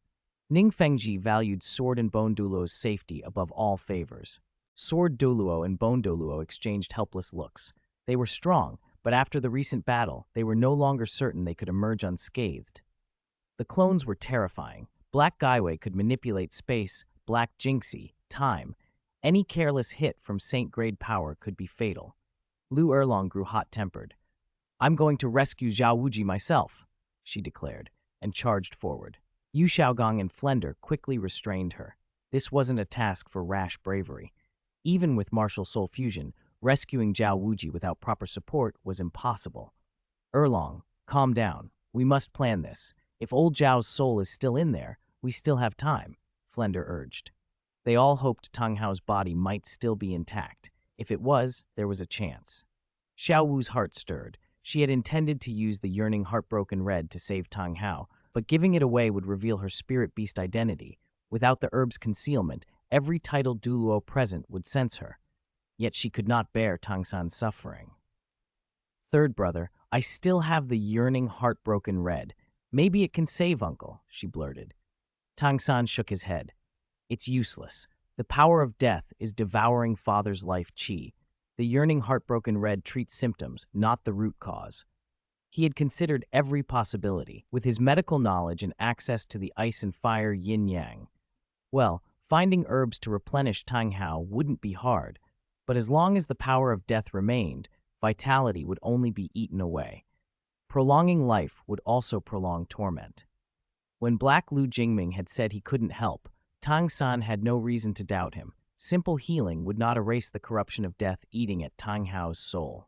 Ning Fengji valued Sword and Bone Douluo's safety above all favors. Sword Douluo and Bone Douluo exchanged helpless looks. They were strong, but after the recent battle, they were no longer certain they could emerge unscathed. The clones were terrifying. Black Gaiwei could manipulate space, Black Jinxie, time. Any careless hit from Saint-grade power could be fatal. Lu Erlong grew hot-tempered. "I'm going to rescue Zhao Wuji myself," she declared, and charged forward. Yu Xiaogong and Flender quickly restrained her. This wasn't a task for rash bravery. Even with martial soul fusion, rescuing Zhao Wuji without proper support was impossible. "Erlong, calm down. We must plan this. If old Zhao's soul is still in there, we still have time," Flender urged. They all hoped Tang Hao's body might still be intact. If it was, there was a chance. Xiao Wu's heart stirred. She had intended to use the yearning heartbroken red to save Tang Hao, but giving it away would reveal her spirit beast identity. Without the herb's concealment, every titled Douluo present would sense her. Yet she could not bear Tang San's suffering. "Third brother, I still have the yearning heartbroken red. Maybe it can save Uncle," she blurted. Tang San shook his head. "It's useless. The power of death is devouring father's life chi. The yearning heartbroken red treats symptoms, not the root cause." He had considered every possibility, with his medical knowledge and access to the ice and fire yin-yang. Well, finding herbs to replenish Tang Hao wouldn't be hard, but as long as the power of death remained, vitality would only be eaten away. Prolonging life would also prolong torment. When Black Lu Jingming had said he couldn't help, Tang San had no reason to doubt him. Simple healing would not erase the corruption of death eating at Tang Hao's soul.